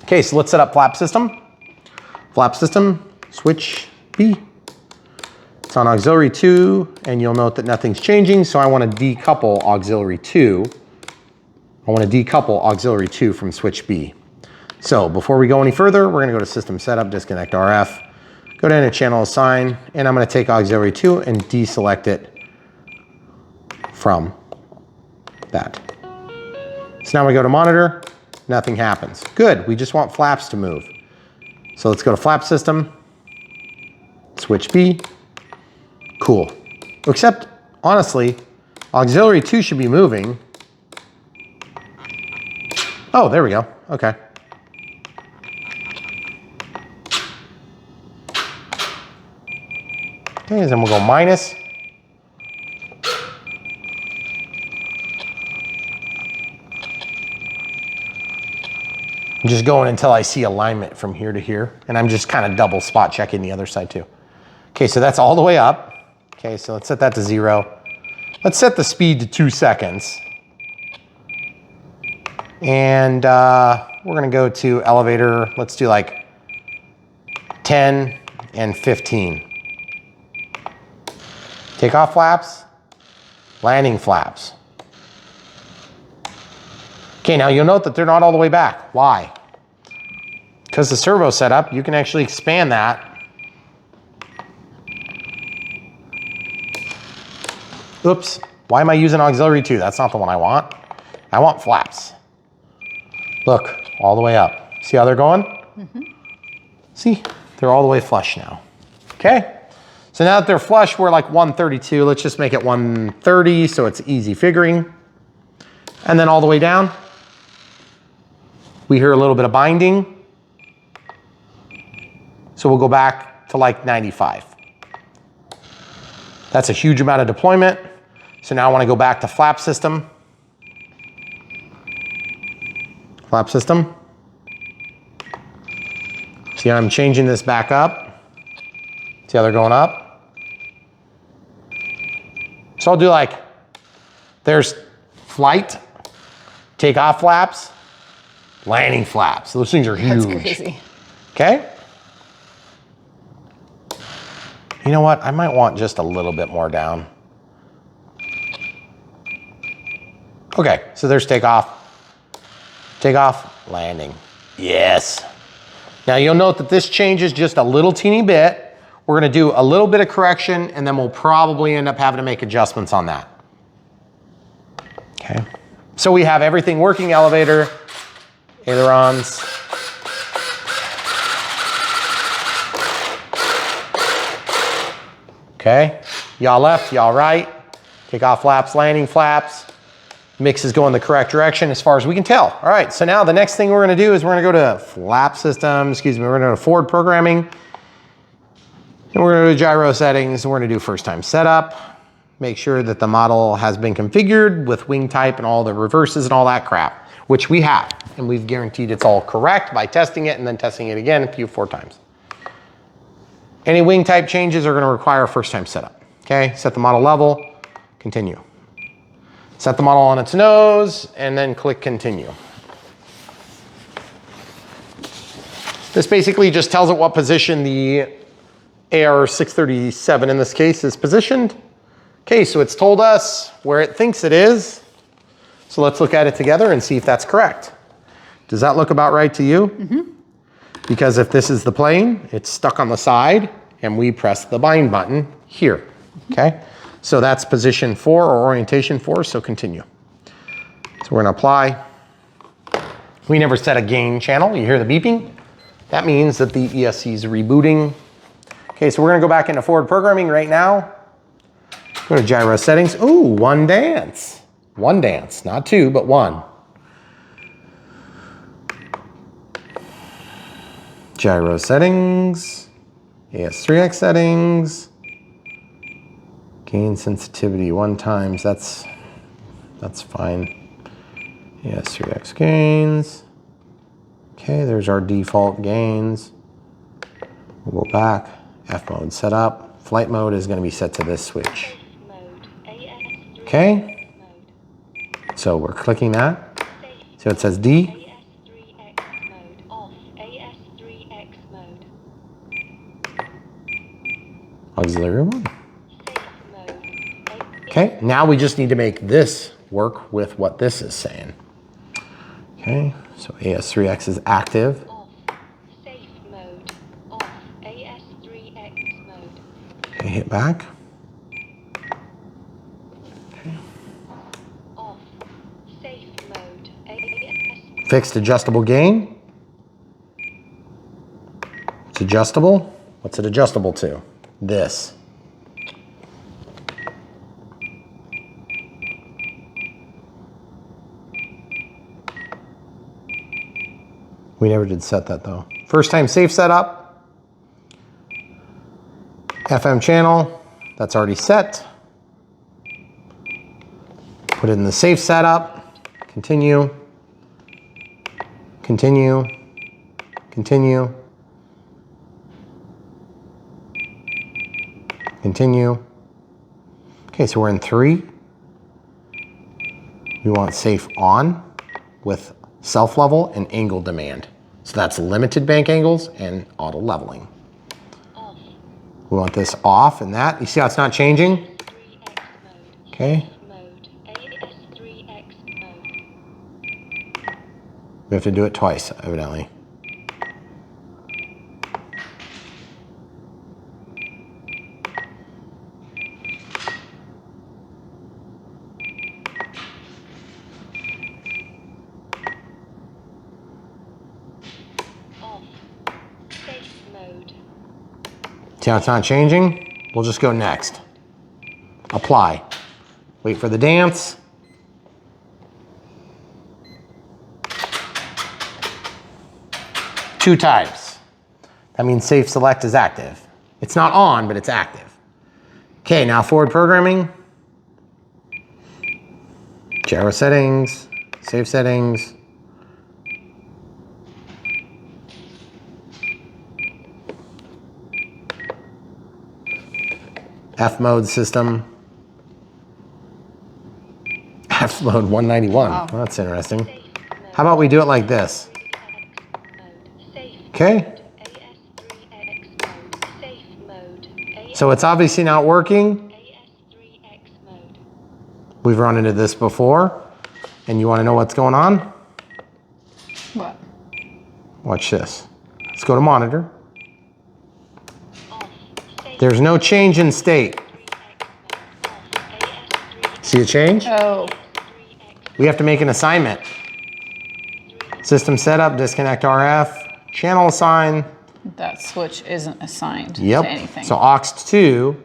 Okay, so let's set up flap system. Flap system, switch B. It's on auxiliary 2, and you'll note that nothing's changing, so I wanna decouple auxiliary 2. I wanna decouple auxiliary 2 from switch B. So before we go any further, we're gonna go to system setup, disconnect RF, go down to channel assign, and I'm gonna take auxiliary 2 and deselect it from that. So now we go to monitor, nothing happens. Good, we just want flaps to move. So let's go to flap system, switch B, cool. Except, honestly, auxiliary 2 should be moving. Oh, there we go, okay. Okay, then we'll go minus. I'm just going until I see alignment from here to here, and I'm just kind of double spot checking the other side too. Okay, so that's all the way up. Okay, so let's set that to 0. Let's set the speed to 2 seconds. And we're gonna go to elevator. Let's do like 10 and 15. Takeoff flaps, landing flaps. Okay, now you'll note that they're not all the way back. Why? Because the servo setup, you can actually expand that. Oops, why am I using auxiliary 2? That's not the one I want. I want flaps. Look, all the way up. See how they're going? Mm-hmm. See, they're all the way flush now. Okay? So now that they're flush, we're like 132. Let's just make it 130 so it's easy figuring. And then all the way down. We hear a little bit of binding. So we'll go back to like 95. That's a huge amount of deployment. So now I want to go back to flap system. Flap system. See how I'm changing this back up? See how they're going up? So I'll do like, there's flight, takeoff flaps, landing flaps. Those things are huge. That's crazy. Okay? You know what? I might want just a little bit more down. Okay, so there's takeoff. Takeoff, landing. Yes. Now you'll note that this changes just a little teeny bit. We're gonna do a little bit of correction and then we'll probably end up having to make adjustments on that. Okay. So we have everything working: elevator, ailerons. Okay, yaw left, yaw right, takeoff flaps, landing flaps. Mix is going the correct direction as far as we can tell. All right, so now the next thing we're gonna do is we're gonna go to flap system, we're gonna go to forward programming, and we're gonna go to gyro settings, and we're gonna do first time setup. Make sure that the model has been configured with wing type and all the reverses and all that crap, which we have, and we've guaranteed it's all correct by testing it and then testing it again a few 4 times. Any wing type changes are gonna require a first time setup. Okay, set the model level, continue. Set the model on its nose, and then click continue. This basically just tells it what position the AR637 in this case is positioned. Okay, so it's told us where it thinks it is. So let's look at it together and see if that's correct. Does that look about right to you? Mm-hmm. Because if this is the plane, it's stuck on the side, and we press the bind button here, okay? So that's position 4 or orientation 4, so continue. So we're gonna apply. We never set a gain channel. You hear the beeping? That means that the ESC is rebooting. Okay, so we're gonna go back into forward programming right now. Go to gyro settings. Ooh, 1 dance. 1 dance, not 2, but 1. Gyro settings, AS3X settings. Gain sensitivity 1 times, that's fine. AS3X gains. Okay, there's our default gains. We'll go back, F mode set up. Flight mode is gonna be set to this switch. Okay, so we're clicking that. So it says D. AS3X mode off. AS3X mode. Auxiliary mode. Okay, now we just need to make this work with what this is saying. Okay, so AS3X is active. Off. Safe mode. Off. AS3X mode. Okay, hit back. Off. Safe mode. Fixed adjustable gain. It's adjustable. What's it adjustable to? This. We never did set that though. First time safe setup. FM channel, that's already set. Put it in the safe setup. Continue. Continue. Continue. Continue. Okay, so we're in 3. We want safe on with self level and angle demand. So that's limited bank angles and auto leveling. Off. We want this off and that. You see how it's not changing? AS3X mode. Okay. Safe mode. AS3X mode. We have to do it twice, evidently. Off. Safe mode. See how it's not changing? We'll just go next. Apply. Wait for the dance. Two types. That means safe select is active. It's not on, but it's active. Okay, now forward programming. Gyro settings, safe settings. F mode system. F mode 191. Wow. Well, that's interesting. How about we do it like this? Okay. So it's obviously not working. We've run into this before. And you want to know what's going on? What? Watch this. Let's go to monitor. There's no change in state. See a change? Oh. We have to make an assignment. System setup, disconnect RF, channel assign. That switch isn't assigned to Yep. anything. So aux2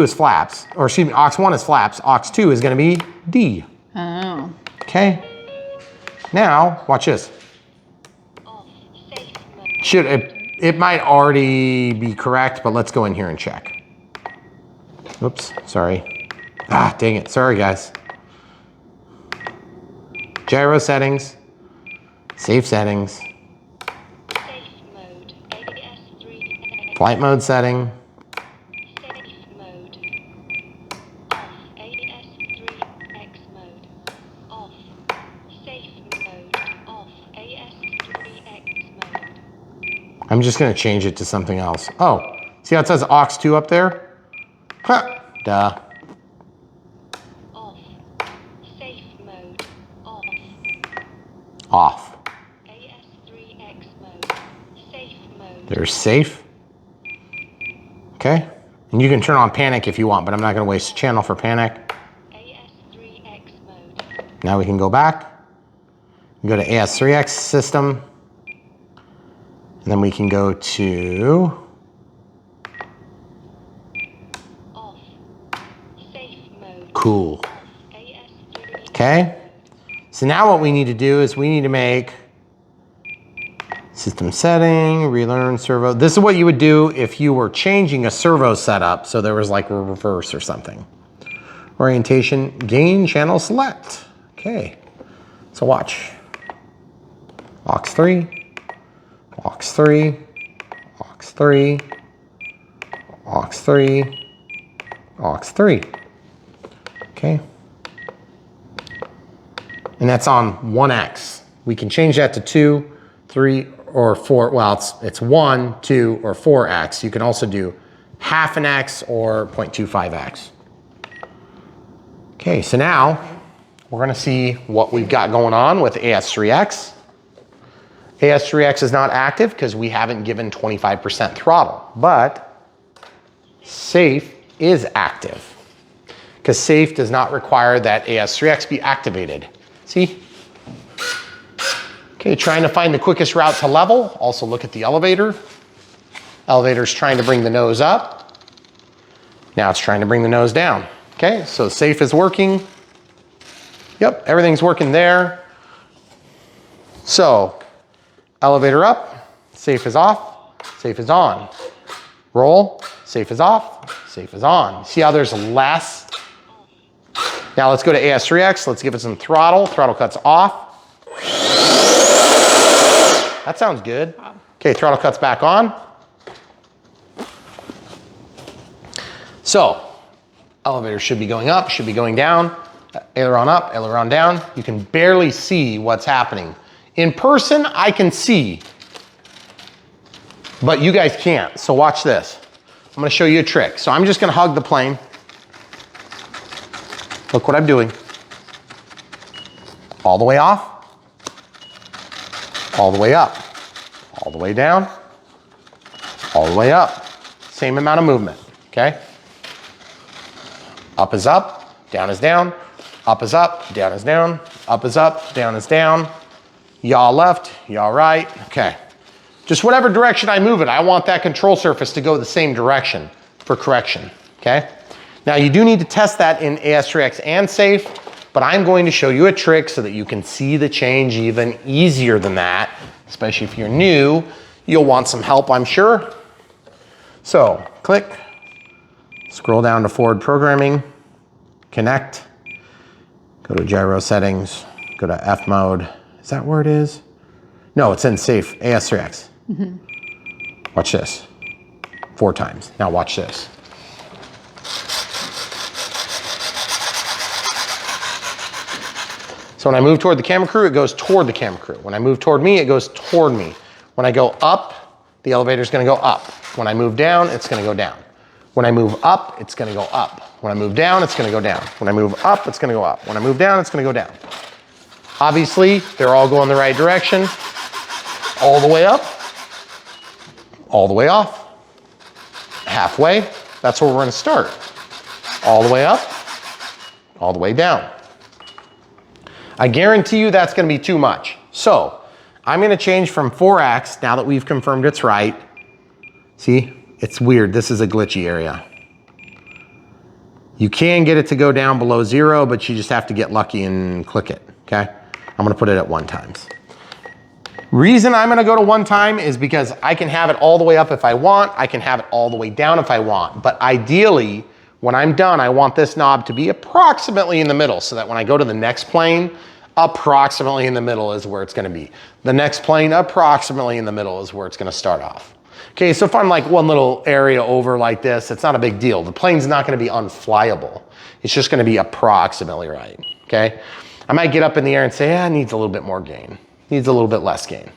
is flaps, or excuse me, aux1 is flaps. aux2 is going to be D. Oh. Okay. Now, watch this. It might already be correct, but let's go in here and check. Oops, sorry. Ah, dang it. Sorry, guys. Gyro settings, safe settings, flight mode setting. I'm just going to change it to something else. Oh, see how it says aux2 up there? Huh. Duh. Off. There's safe. Okay. And you can turn on panic if you want, but I'm not going to waste a channel for panic. Now we can go back. We go to AS3X system. And then we can go to cool. Okay. So now what we need to do is we need to make system setting, relearn servo. This is what you would do if you were changing a servo setup. So there was like a reverse or something. Orientation, gain, channel select. Okay. So watch. aux3, aux3, aux3, aux3, aux3. Okay. And that's on 1x. We can change that to 2, 3, or 4. Well, it's 1, 2, or 4x. You can also do half an x or 0.25x. Okay, so now we're going to see what we've got going on with AS3X. AS3X is not active because we haven't given 25% throttle, but safe is active because safe does not require that AS3X be activated. See? Okay, trying to find the quickest route to level. Also look at the elevator. Elevator's trying to bring the nose up. Now it's trying to bring the nose down. Okay, so safe is working. Yep, everything's working there. So, elevator up, safe is off, safe is on. Roll, safe is off, safe is on. See how there's less? Now let's go to AS3X, let's give it some throttle. Throttle cuts off. That sounds good. Okay, throttle cuts back on. So, elevator should be going up, should be going down. Aileron up, aileron down. You can barely see what's happening. In person, I can see, but you guys can't. So watch this. I'm gonna show you a trick. So I'm just gonna hug the plane. Look what I'm doing. All the way off, all the way up, all the way down, all the way up. Same amount of movement, okay? Up is up, down is down, up is up, down is down, up is up, down is down. Yaw left, yaw right, okay. Just whatever direction I move it, I want that control surface to go the same direction for correction, okay? Now you do need to test that in AS3X and safe. but I'm going to show you a trick so that you can see the change even easier than that, especially if you're new. You'll want some help, I'm sure. So click, scroll down to forward programming, connect, go to gyro settings, go to F mode. Is that where it is? No, it's in safe, AS3X. Watch this, 4 times. Now watch this. So when I move toward the camera crew, it goes toward the camera crew. When I move toward me, it goes toward me. When I go up, the elevator's gonna go up. When I move down, it's gonna go down. When I move up, it's gonna go up. When I move down, it's gonna go down. When I move up, it's gonna go up. When I move down, it's gonna go down. Obviously, they're all going the right direction. All the way up, all the way off, halfway, that's where we're gonna start. All the way up, all the way down. I guarantee you that's gonna be too much. So, I'm gonna change from 4x, now that we've confirmed it's right. See, it's weird, this is a glitchy area. You can get it to go down below 0, but you just have to get lucky and click it, okay? I'm gonna put it at 1 times. Reason I'm gonna go to 1 time is because I can have it all the way up if I want, I can have it all the way down if I want, but ideally, when I'm done, I want this knob to be approximately in the middle so that when I go to the next plane, approximately in the middle is where it's gonna be. The next plane, approximately in the middle is where it's gonna start off. Okay, so if I'm like one little area over like this, it's not a big deal. The plane's not gonna be unflyable. It's just gonna be approximately right, okay? I might get up in the air and say, it needs a little bit more gain. Needs a little bit less gain.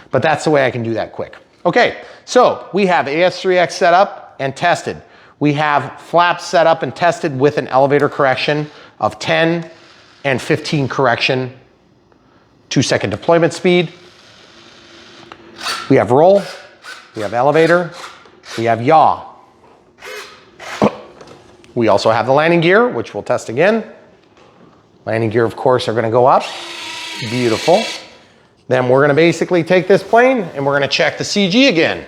But that's the way I can do that quick. Okay, so we have AS3X set up and tested. We have flaps set up and tested with an elevator correction of 10 and 15 correction, 2-second deployment speed. We have roll, we have elevator, we have yaw. We also have the landing gear, which we'll test again. Landing gear, of course, are gonna go up. Beautiful. Then we're gonna basically take this plane and we're gonna check the CG again.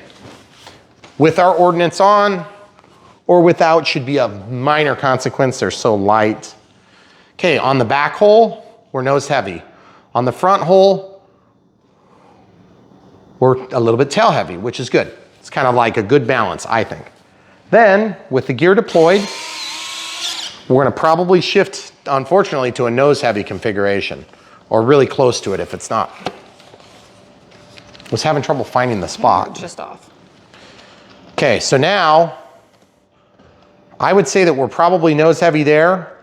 With our ordnance on or without should be a minor consequence, they're so light. Okay, on the back hole, we're nose heavy. On the front hole, we're a little bit tail heavy, which is good. It's kind of like a good balance, I think. Then, with the gear deployed, we're gonna probably shift, unfortunately, to a nose heavy configuration, or really close to it if it's not. I was having trouble finding the spot. Just off. Okay, so now, I would say that we're probably nose heavy there,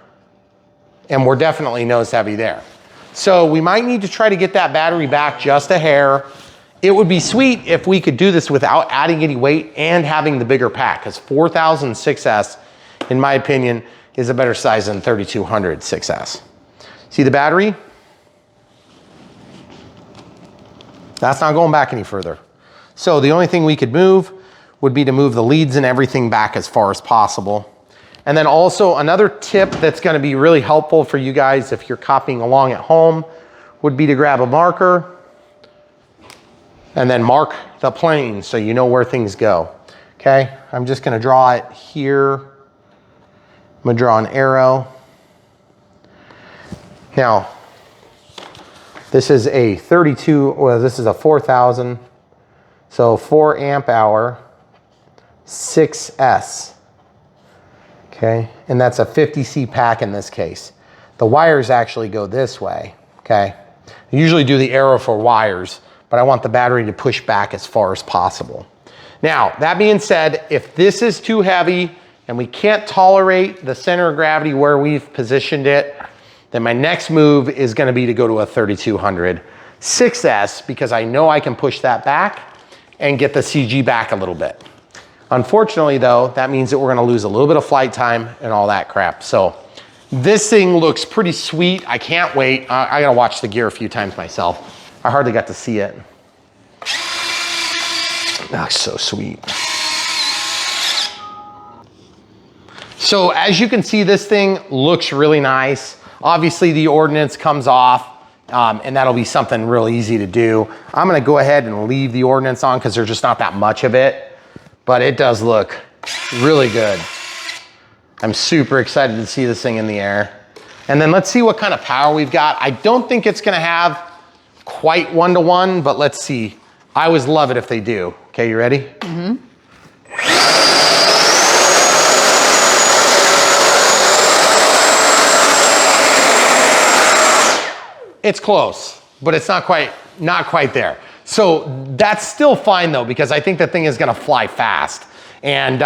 and we're definitely nose heavy there. So we might need to try to get that battery back just a hair. It would be sweet if we could do this without adding any weight and having the bigger pack, because 4000 6S, in my opinion, is a better size than 3200 6S. See the battery? That's not going back any further. So the only thing we could move would be to move the leads and everything back as far as possible. And then also another tip that's gonna be really helpful for you guys if you're copying along at home would be to grab a marker and then mark the plane so you know where things go. Okay, I'm just gonna draw it here. I'm gonna draw an arrow. Now, this is a 32, well, this is a 4000, so 4 amp hour, 6S. Okay, and that's a 50C pack in this case. The wires actually go this way, okay? I usually do the arrow for wires, but I want the battery to push back as far as possible. Now, that being said, if this is too heavy and we can't tolerate the center of gravity where we've positioned it, then my next move is gonna be to go to a 3200 6S because I know I can push that back and get the CG back a little bit. Unfortunately though, that means that we're gonna lose a little bit of flight time and all that crap. So this thing looks pretty sweet. I can't wait. I gotta watch the gear a few times myself. I hardly got to see it. That's so sweet. So as you can see, this thing looks really nice. Obviously the ordnance comes off and that'll be something real easy to do. I'm gonna go ahead and leave the ordnance on because there's just not that much of it. But it does look really good. I'm super excited to see this thing in the air. And then let's see what kind of power we've got. I don't think it's gonna have quite 1-to-1, but let's see. I always love it if they do. Okay, you ready? Mm-hmm. It's close, but it's not quite there. So that's still fine though, because I think the thing is gonna fly fast. And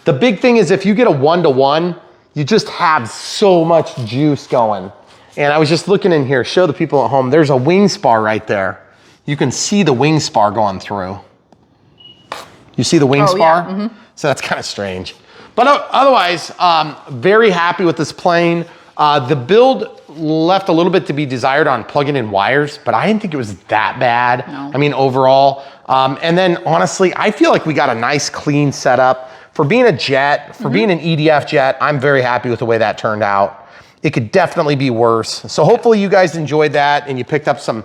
the big thing is if you get a 1-to-1, you just have so much juice going. And I was just looking in here, show the people at home, there's a wing spar right there. You can see the wing spar going through. You see the wing spar? Yeah. Mm-hmm. So that's kind of strange. But otherwise, very happy with this plane. The build left a little bit to be desired on plugging in wires, but I didn't think it was that bad. No. I mean, overall. And then honestly, I feel like we got a nice clean setup. For being a jet, for being an EDF jet, I'm very happy with the way that turned out. It could definitely be worse. So hopefully you guys enjoyed that and you picked up some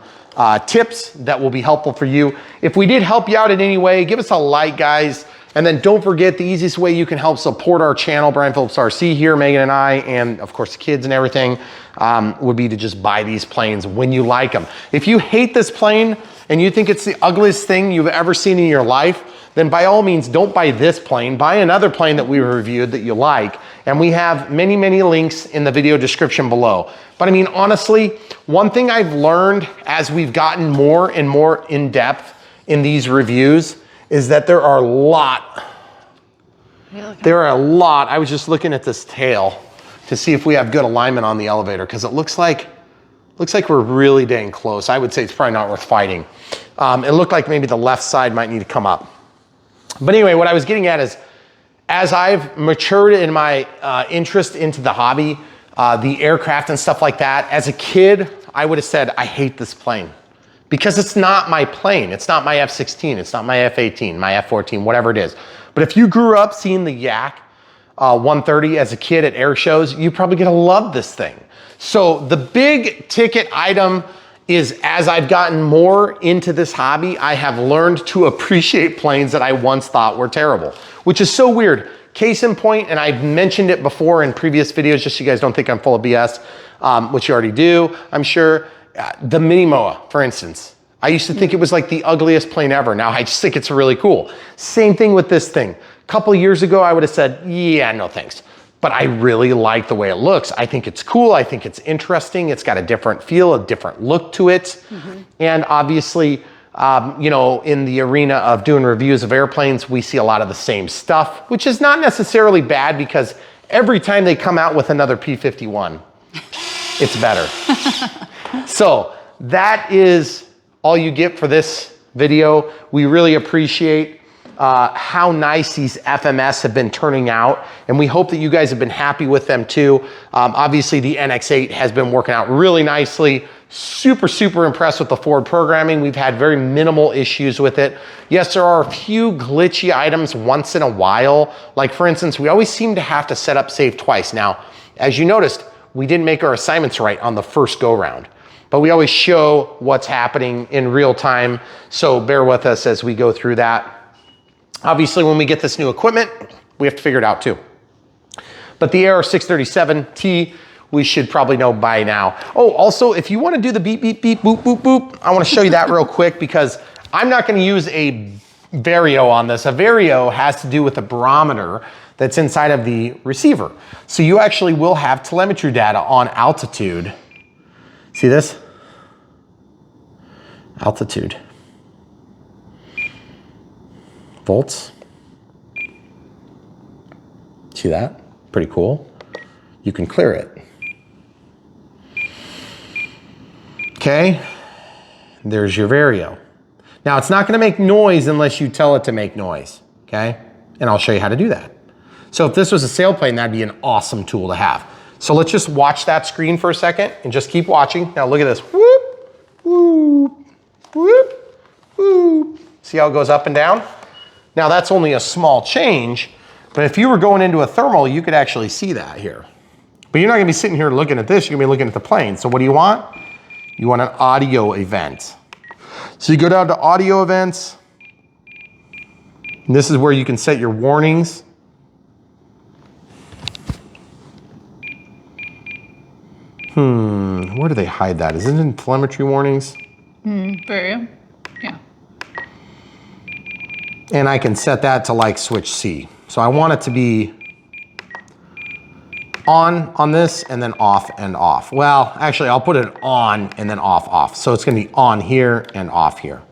tips that will be helpful for you. If we did help you out in any way, give us a like, guys. And then don't forget, the easiest way you can help support our channel, Brian Phillips RC here, Megan and I, and of course the kids and everything, would be to just buy these planes when you like them. If you hate this plane and you think it's the ugliest thing you've ever seen in your life, then by all means, don't buy this plane. Buy another plane that we reviewed that you like. And we have many, many links in the video description below. But I mean, honestly, one thing I've learned as we've gotten more and more in depth in these reviews is that there are a lot. I was just looking at this tail to see if we have good alignment on the elevator, because it looks like we're really dang close. I would say it's probably not worth fighting. It looked like maybe the left side might need to come up. But anyway, what I was getting at is, as I've matured in my interest into the hobby, the aircraft and stuff like that, as a kid, I would have said, I hate this plane. Because it's not my plane. It's not my F-16, it's not my F-18, my F-14, whatever it is. But if you grew up seeing the Yak 130 as a kid at air shows, you're probably gonna love this thing. So the big ticket item is, as I've gotten more into this hobby, I have learned to appreciate planes that I once thought were terrible, which is so weird. Case in point, and I've mentioned it before in previous videos, just so you guys don't think I'm full of BS, which you already do, I'm sure. The Mini Moa, for instance. I used to think it was like the ugliest plane ever. Now I just think it's really cool. Same thing with this thing. A couple years ago, I would have said, yeah, no thanks. But I really like the way it looks. I think it's cool. I think it's interesting. It's got a different feel, a different look to it. And obviously, you know, in the arena of doing reviews of airplanes, we see a lot of the same stuff, which is not necessarily bad, because every time they come out with another P-51, it's better. So that is all you get for this video. We really appreciate how nice these FMS have been turning out, and we hope that you guys have been happy with them too. Obviously the NX8 has been working out really nicely. Super, super impressed with the forward programming. We've had very minimal issues with it. Yes, there are a few glitchy items once in a while. Like for instance, we always seem to have to set up save twice. Now, as you noticed, we didn't make our assignments right on the first go round, but we always show what's happening in real time. So bear with us as we go through that. Obviously, when we get this new equipment, we have to figure it out too. But the AR637T, we should probably know by now. Oh, also, if you want to do the beep, beep, beep, boop, boop, boop, I want to show you that real quick, because I'm not going to use a Vario on this. A Vario has to do with a barometer that's inside of the receiver. So you actually will have telemetry data on altitude. See this? Altitude. Volts. See that? Pretty cool. You can clear it. Okay, there's your Vario. Now it's not gonna make noise unless you tell it to make noise, okay? And I'll show you how to do that. So if this was a sailplane, that'd be an awesome tool to have. So let's just watch that screen for a second and just keep watching. Now look at this, whoop, whoop, whoop, whoop. See how it goes up and down? Now that's only a small change, but if you were going into a thermal, you could actually see that here. But you're not gonna be sitting here looking at this, you're gonna be looking at the plane. So what do you want? You want an audio event. So you go down to audio events, and this is where you can set your warnings. where do they hide that? Is it in telemetry warnings? Very, yeah. And I can set that to like switch C. So I want it to be on this and then off and off. Well, actually I'll put it on and then off, off. So it's gonna be on here and off here.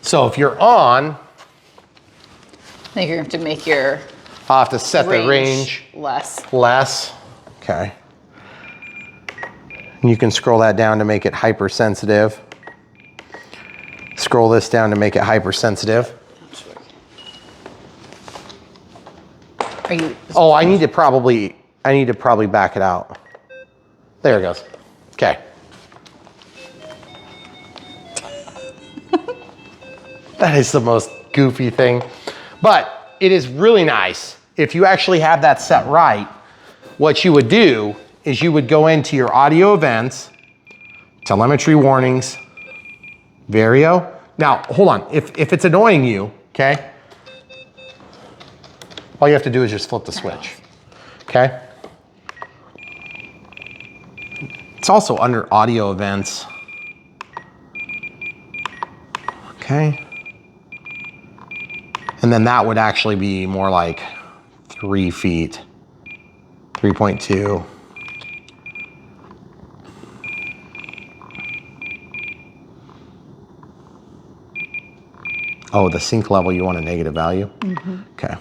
So if you're on, I think you're going to have to make your I'll have to set the range less. Okay. And you can scroll that down to make it hypersensitive. Scroll this down to make it hypersensitive. Are you? Oh, I need to probably back it out. There it goes. Okay. That is the most goofy thing. But it is really nice. If you actually have that set right, what you would do is you would go into your audio events, telemetry warnings, Vario. Now, hold on. If it's annoying you, okay, all you have to do is just flip the switch, okay? It's also under audio events, okay? And then that would actually be more like 3 feet, 3.2. Oh, the sync level, you want a negative value? Okay.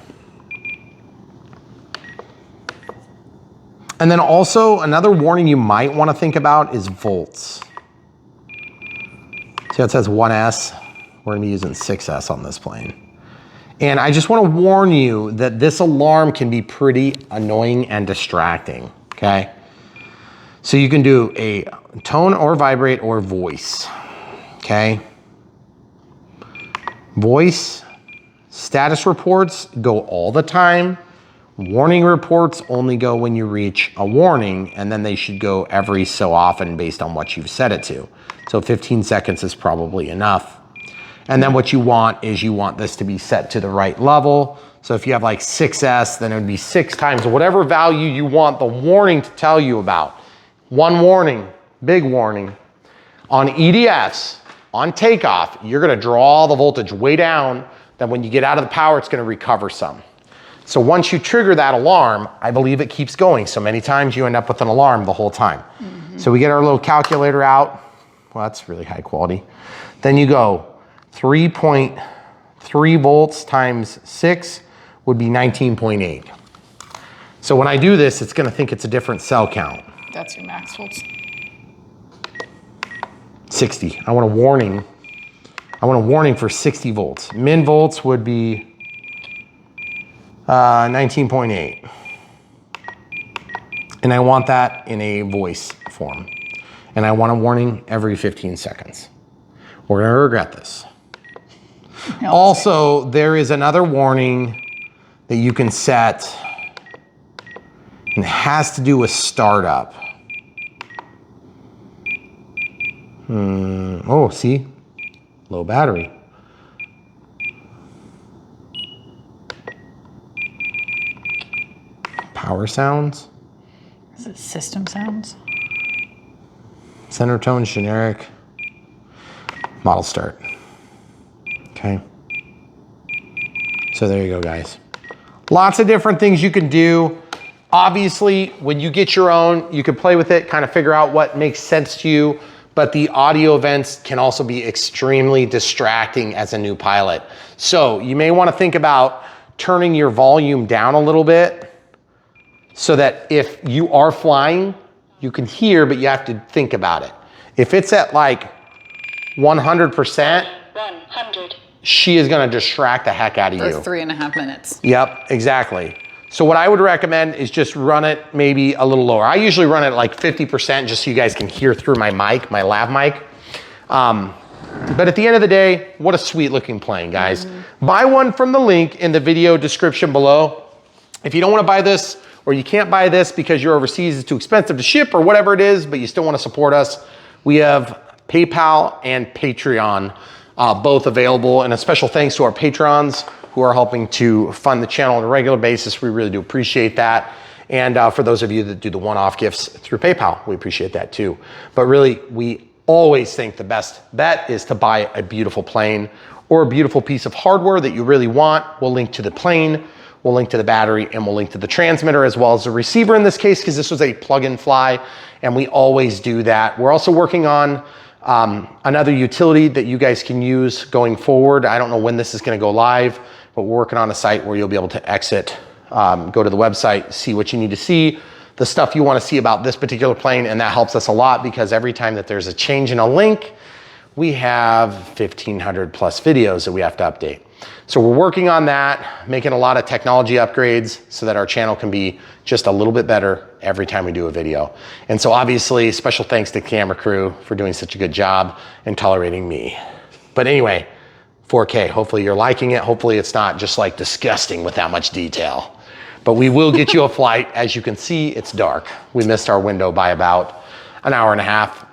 And then also another warning you might want to think about is volts. See how it says 1S? We're gonna be using 6S on this plane. And I just want to warn you that this alarm can be pretty annoying and distracting, okay? So you can do a tone or vibrate or voice, okay? Voice, status reports go all the time. Warning reports only go when you reach a warning, and then they should go every so often based on what you've set it to. So 15 seconds is probably enough. And then what you want is you want this to be set to the right level. So if you have like 6S, then it would be 6 times whatever value you want the warning to tell you about. One warning, big warning. On EDFs, on takeoff, you're gonna draw the voltage way down, then when you get out of the power, it's gonna recover some. So once you trigger that alarm, I believe it keeps going. So many times you end up with an alarm the whole time. So we get our little calculator out. Well, that's really high quality. Then you go 3.3 volts times 6 would be 19.8. So when I do this, it's gonna think it's a different cell count. That's your max volts. 60. I want a warning. I want a warning for 60 volts. Min volts would be 19.8. And I want that in a voice form. And I want a warning every 15 seconds. We're gonna regret this. Also, there is another warning that you can set, and it has to do with startup. Oh, see? Low battery. Power sounds. Is it system sounds? Center tones, generic. Model start. Okay. So there you go, guys. Lots of different things you can do. Obviously, when you get your own, you can play with it, kind of figure out what makes sense to you. But the audio events can also be extremely distracting as a new pilot. So you may want to think about turning your volume down a little bit so that if you are flying, you can hear, but you have to think about it. If it's at like 100%, 100. she is gonna distract the heck out of you. For 3.5 minutes. Yep, exactly. So what I would recommend is just run it maybe a little lower. I usually run it like 50% just so you guys can hear through my mic, my lav mic. But at the end of the day, what a sweet looking plane, guys. Buy one from the link in the video description below. If you don't wanna buy this, or you can't buy this because you're overseas, it's too expensive to ship or whatever it is, but you still wanna support us, we have PayPal and Patreon, both available. And a special thanks to our patrons who are helping to fund the channel on a regular basis. We really do appreciate that. And for those of you that do the one-off gifts through PayPal, we appreciate that too. But really, we always think the best bet is to buy a beautiful plane or a beautiful piece of hardware that you really want. We'll link to the plane, we'll link to the battery, and we'll link to the transmitter as well as the receiver in this case, because this was a plug and fly, and we always do that. We're also working on another utility that you guys can use going forward. I don't know when this is gonna go live, but we're working on a site where you'll be able to exit, go to the website, see what you need to see, the stuff you wanna see about this particular plane, and that helps us a lot because every time that there's a change in a link, we have 1,500 plus videos that we have to update. So we're working on that, making a lot of technology upgrades so that our channel can be just a little bit better every time we do a video. And so obviously, special thanks to camera crew for doing such a good job and tolerating me. But anyway, 4K, hopefully you're liking it. Hopefully it's not just like disgusting with that much detail. But we will get you a flight. As you can see, it's dark. We missed our window by about an hour and a half.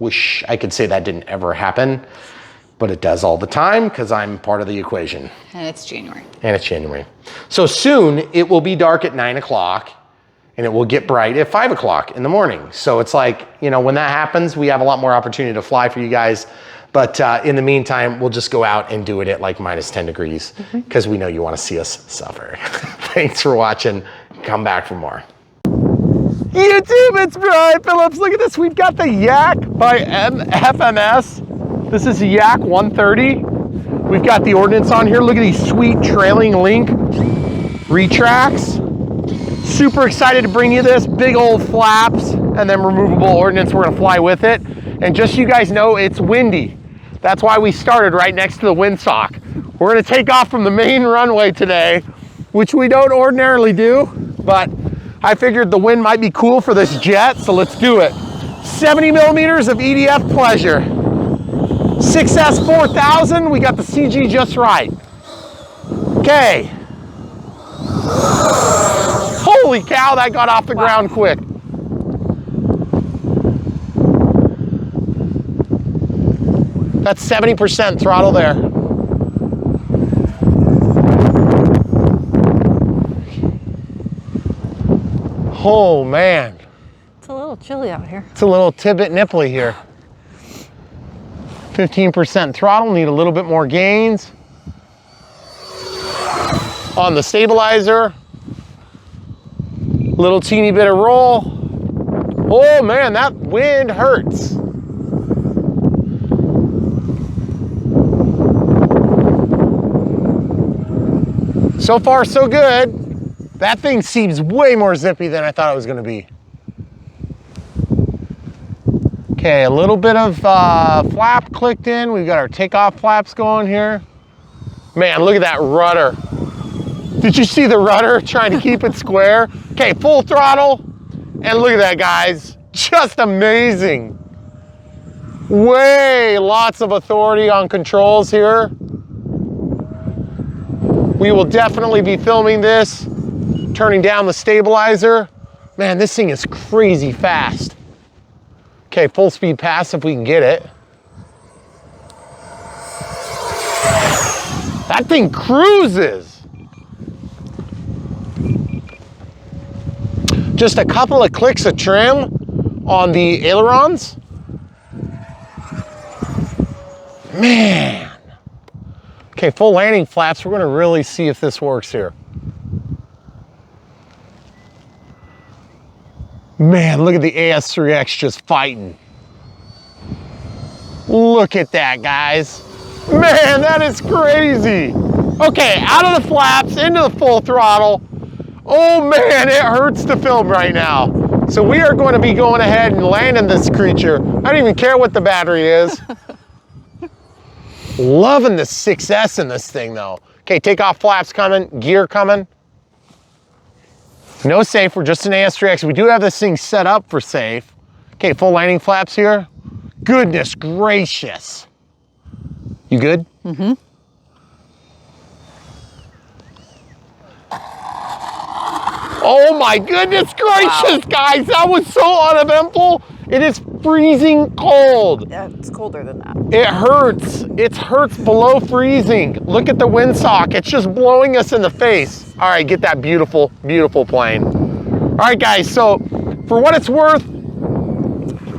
Wish I could say that didn't ever happen, but it does all the time because I'm part of the equation. And it's January. And it's January. So soon it will be dark at 9 o'clock and it will get bright at 5 o'clock in the morning. So it's like, you know, when that happens, we have a lot more opportunity to fly for you guys. But in the meantime, we'll just go out and do it at like minus 10 degrees because we know you want to see us suffer. Thanks for watching. Come back for more. YouTube, it's Brian Phillips. Look at this. We've got the Yak by FMS. This is the Yak 130. We've got the ordnance on here. Look at these sweet trailing link retracts. Super excited to bring you this. Big old flaps and then removable ordnance. We're going to fly with it. And just so you guys know, it's windy. That's why we started right next to the windsock. We're going to take off from the main runway today, which we don't ordinarily do, but I figured the wind might be cool for this jet, so let's do it. 70 millimeters of EDF pleasure. 6S 4000, we got the CG just right. Okay. Holy cow, that got off the ground quick. That's 70% throttle there. Oh man. It's a little chilly out here. It's a little tibbit nipply here. 15% throttle, need a little bit more gains. On the stabilizer. Little teeny bit of roll. Oh man, that wind hurts. So far so good. That thing seems way more zippy than I thought it was gonna be. Okay, a little bit of flap clicked in. We've got our takeoff flaps going here. Man, look at that rudder. Did you see the rudder trying to keep it square? Okay, full throttle. And look at that, guys. Just amazing. Way lots of authority on controls here. We will definitely be filming this. Turning down the stabilizer. Man, this thing is crazy fast. Okay, full speed pass if we can get it. That thing cruises. Just a couple of clicks of trim on the ailerons. Man. Okay, full landing flaps. We're gonna really see if this works here. Man, look at the AS3X just fighting. Look at that, guys. Man, that is crazy. Okay, out of the flaps, into the full throttle. Oh man, it hurts to film right now. So we are going to be going ahead and landing this creature. I don't even care what the battery is. Loving the 6S in this thing though. Okay, takeoff flaps coming, gear coming. No safe, we're just an AS3X. We do have this thing set up for safe. Okay, full landing flaps here. Goodness gracious. You good? Mm-hmm. Oh my goodness gracious, guys. That was so uneventful. It is freezing cold. Yeah, it's colder than that. It hurts. It hurts below freezing. Look at the windsock. It's just blowing us in the face. All right, get that beautiful, beautiful plane. right, guys, so for what it's worth,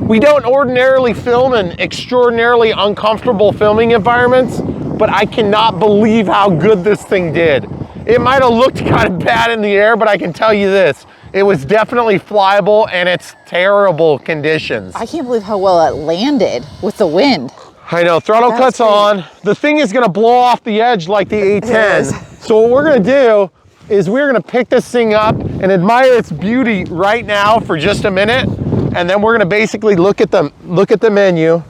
we don't ordinarily film in extraordinarily uncomfortable filming environments, but I cannot believe how good this thing did. It might have looked kind of bad in the air, but I can tell you this, it was definitely flyable and it's terrible conditions. I can't believe how well it landed with the wind. I know, throttle cuts on. The thing is gonna blow off the edge like the A10. So what we're gonna do is we're gonna pick this thing up and admire its beauty right now for just a minute. And then we're gonna basically look at the menu.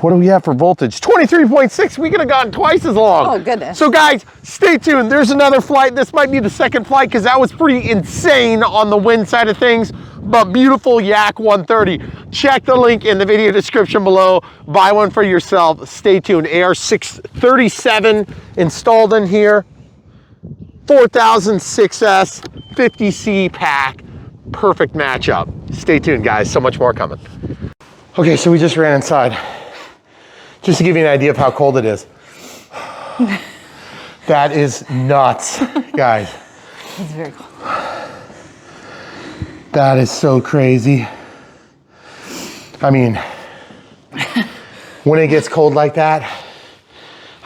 What do we have for voltage? 23.6, we could have gotten twice as long. Oh, goodness. So guys, stay tuned. There's another flight. This might be the second flight because that was pretty insane on the wind side of things, but beautiful Yak 130. Check the link in the video description below. Buy one for yourself. Stay tuned. AR637 installed in here. 4000 6S 50C pack. Perfect matchup. Stay tuned, guys. So much more coming. Okay, so we just ran inside. Just to give you an idea of how cold it is. That is nuts, guys. It's very cold. That is so crazy. I mean, when it gets cold like that,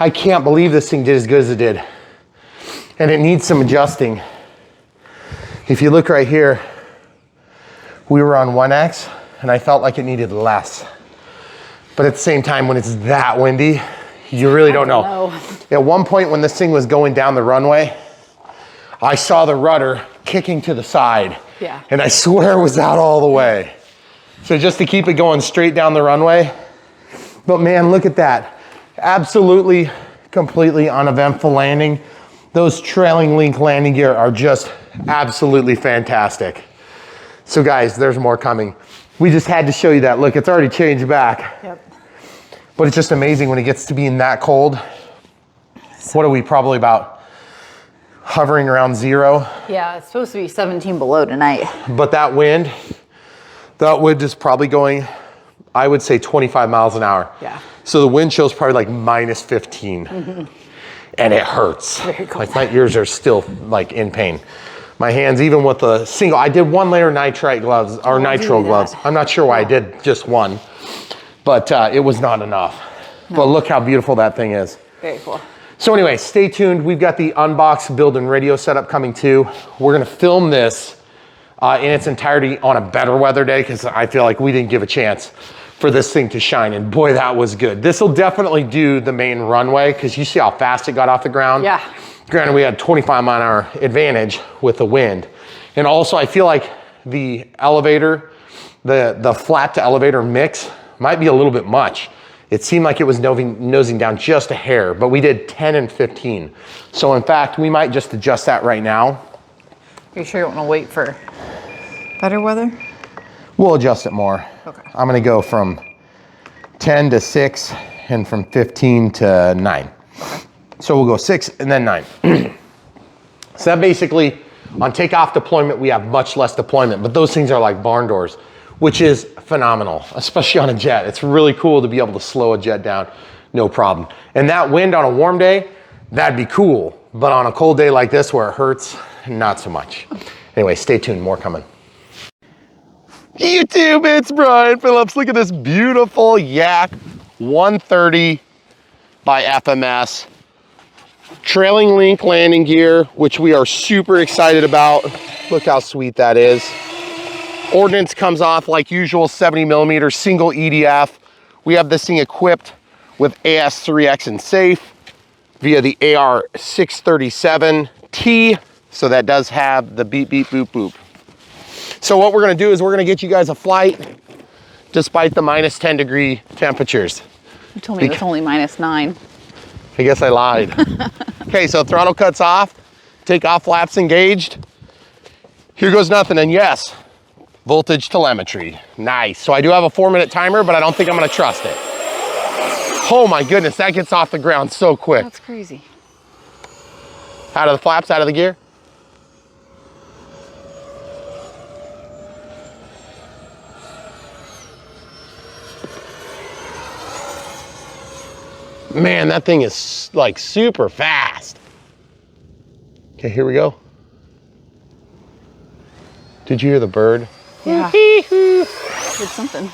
I can't believe this thing did as good as it did. And it needs some adjusting. If you look right here, we were on 1X and I felt like it needed less. But at the same time, when it's that windy, you really don't know. At one point when this thing was going down the runway, I saw the rudder kicking to the side. Yeah. And I swear it was out all the way. So just to keep it going straight down the runway. But man, look at that. Absolutely, completely uneventful landing. Those trailing link landing gear are just absolutely fantastic. So guys, there's more coming. We just had to show you that. Look, it's already changed back. Yep. But it's just amazing when it gets to being that cold. What are we, probably about hovering around 0? Yeah, it's supposed to be 17 below tonight. But that wind is probably going, I would say 25 miles an hour. Yeah. So the wind chill's probably like minus 15. And it hurts. Very cold. Like my ears are still like in pain. My hands, even with the single, I did 1 layer nitrite gloves, or nitro gloves. I'm not sure why I did just one, but it was not enough. No. But look how beautiful that thing is. Very cool. So anyway, stay tuned. We've got the Unbox build and radio setup coming too. We're gonna film this in its entirety on a better weather day because I feel like we didn't give a chance for this thing to shine, and boy, that was good. This will definitely do the main runway because you see how fast it got off the ground. Yeah. Granted, we had 25-mile-an-hour advantage with the wind. And also, I feel like the elevator, the flat to elevator mix might be a little bit much. It seemed like it was nosing down just a hair, but we did 10 and 15. So in fact, we might just adjust that right now. Are you sure you don't want to wait for better weather? We'll adjust it more. Okay. I'm gonna go from 10 to 6 and from 15 to 9. Okay. So we'll go 6 and then 9. So that basically, on takeoff deployment, we have much less deployment, but those things are like barn doors, which is phenomenal, especially on a jet. It's really cool to be able to slow a jet down, no problem. And that wind on a warm day, that'd be cool. But on a cold day like this where it hurts, not so much. Anyway, stay tuned, more coming. YouTube, it's Brian Phillips. Look at this beautiful Yak 130 by FMS. Trailing link landing gear, which we are super excited about. Look how sweet that is. Ordnance comes off like usual, 70mm single EDF. We have this thing equipped with AS3X and safe via the AR637T. So that does have the beep, beep, boop, boop. So what we're gonna do is we're gonna get you guys a flight despite the minus 10 degree temperatures. You told me it was only -9. I guess I lied. Okay, so throttle cuts off, takeoff flaps engaged. Here goes nothing, and yes, voltage telemetry. Nice. So I do have a 4-minute timer, but I don't think I'm gonna trust it. Oh my goodness, that gets off the ground so quick. That's crazy. Out of the flaps, out of the gear. Man, that thing is like super fast. Okay, here we go. Did you hear the bird? Yeah. Did something.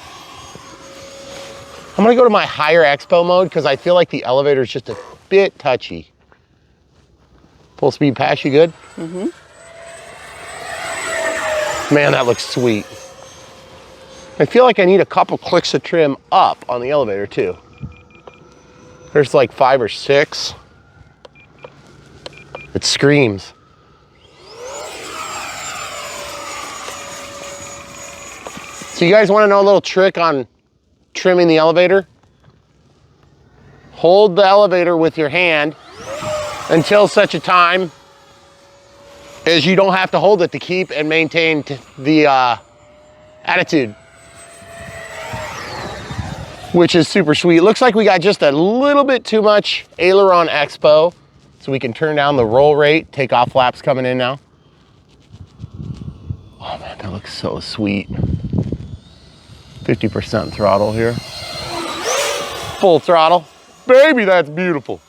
I'm gonna go to my higher expo mode because I feel like the elevator is just a bit touchy. Full speed pass, you good? Mm-hmm. Man, that looks sweet. I feel like I need a couple clicks of trim up on the elevator too. There's like 5 or 6. It screams. So you guys want to know a little trick on trimming the elevator? Hold the elevator with your hand until such a time as you don't have to hold it to keep and maintain the attitude, which is super sweet. Looks like we got just a little bit too much Aileron Expo, so we can turn down the roll rate. Takeoff flaps coming in now. Oh man, that looks so sweet. 50% throttle here. Full throttle. Baby, that's beautiful.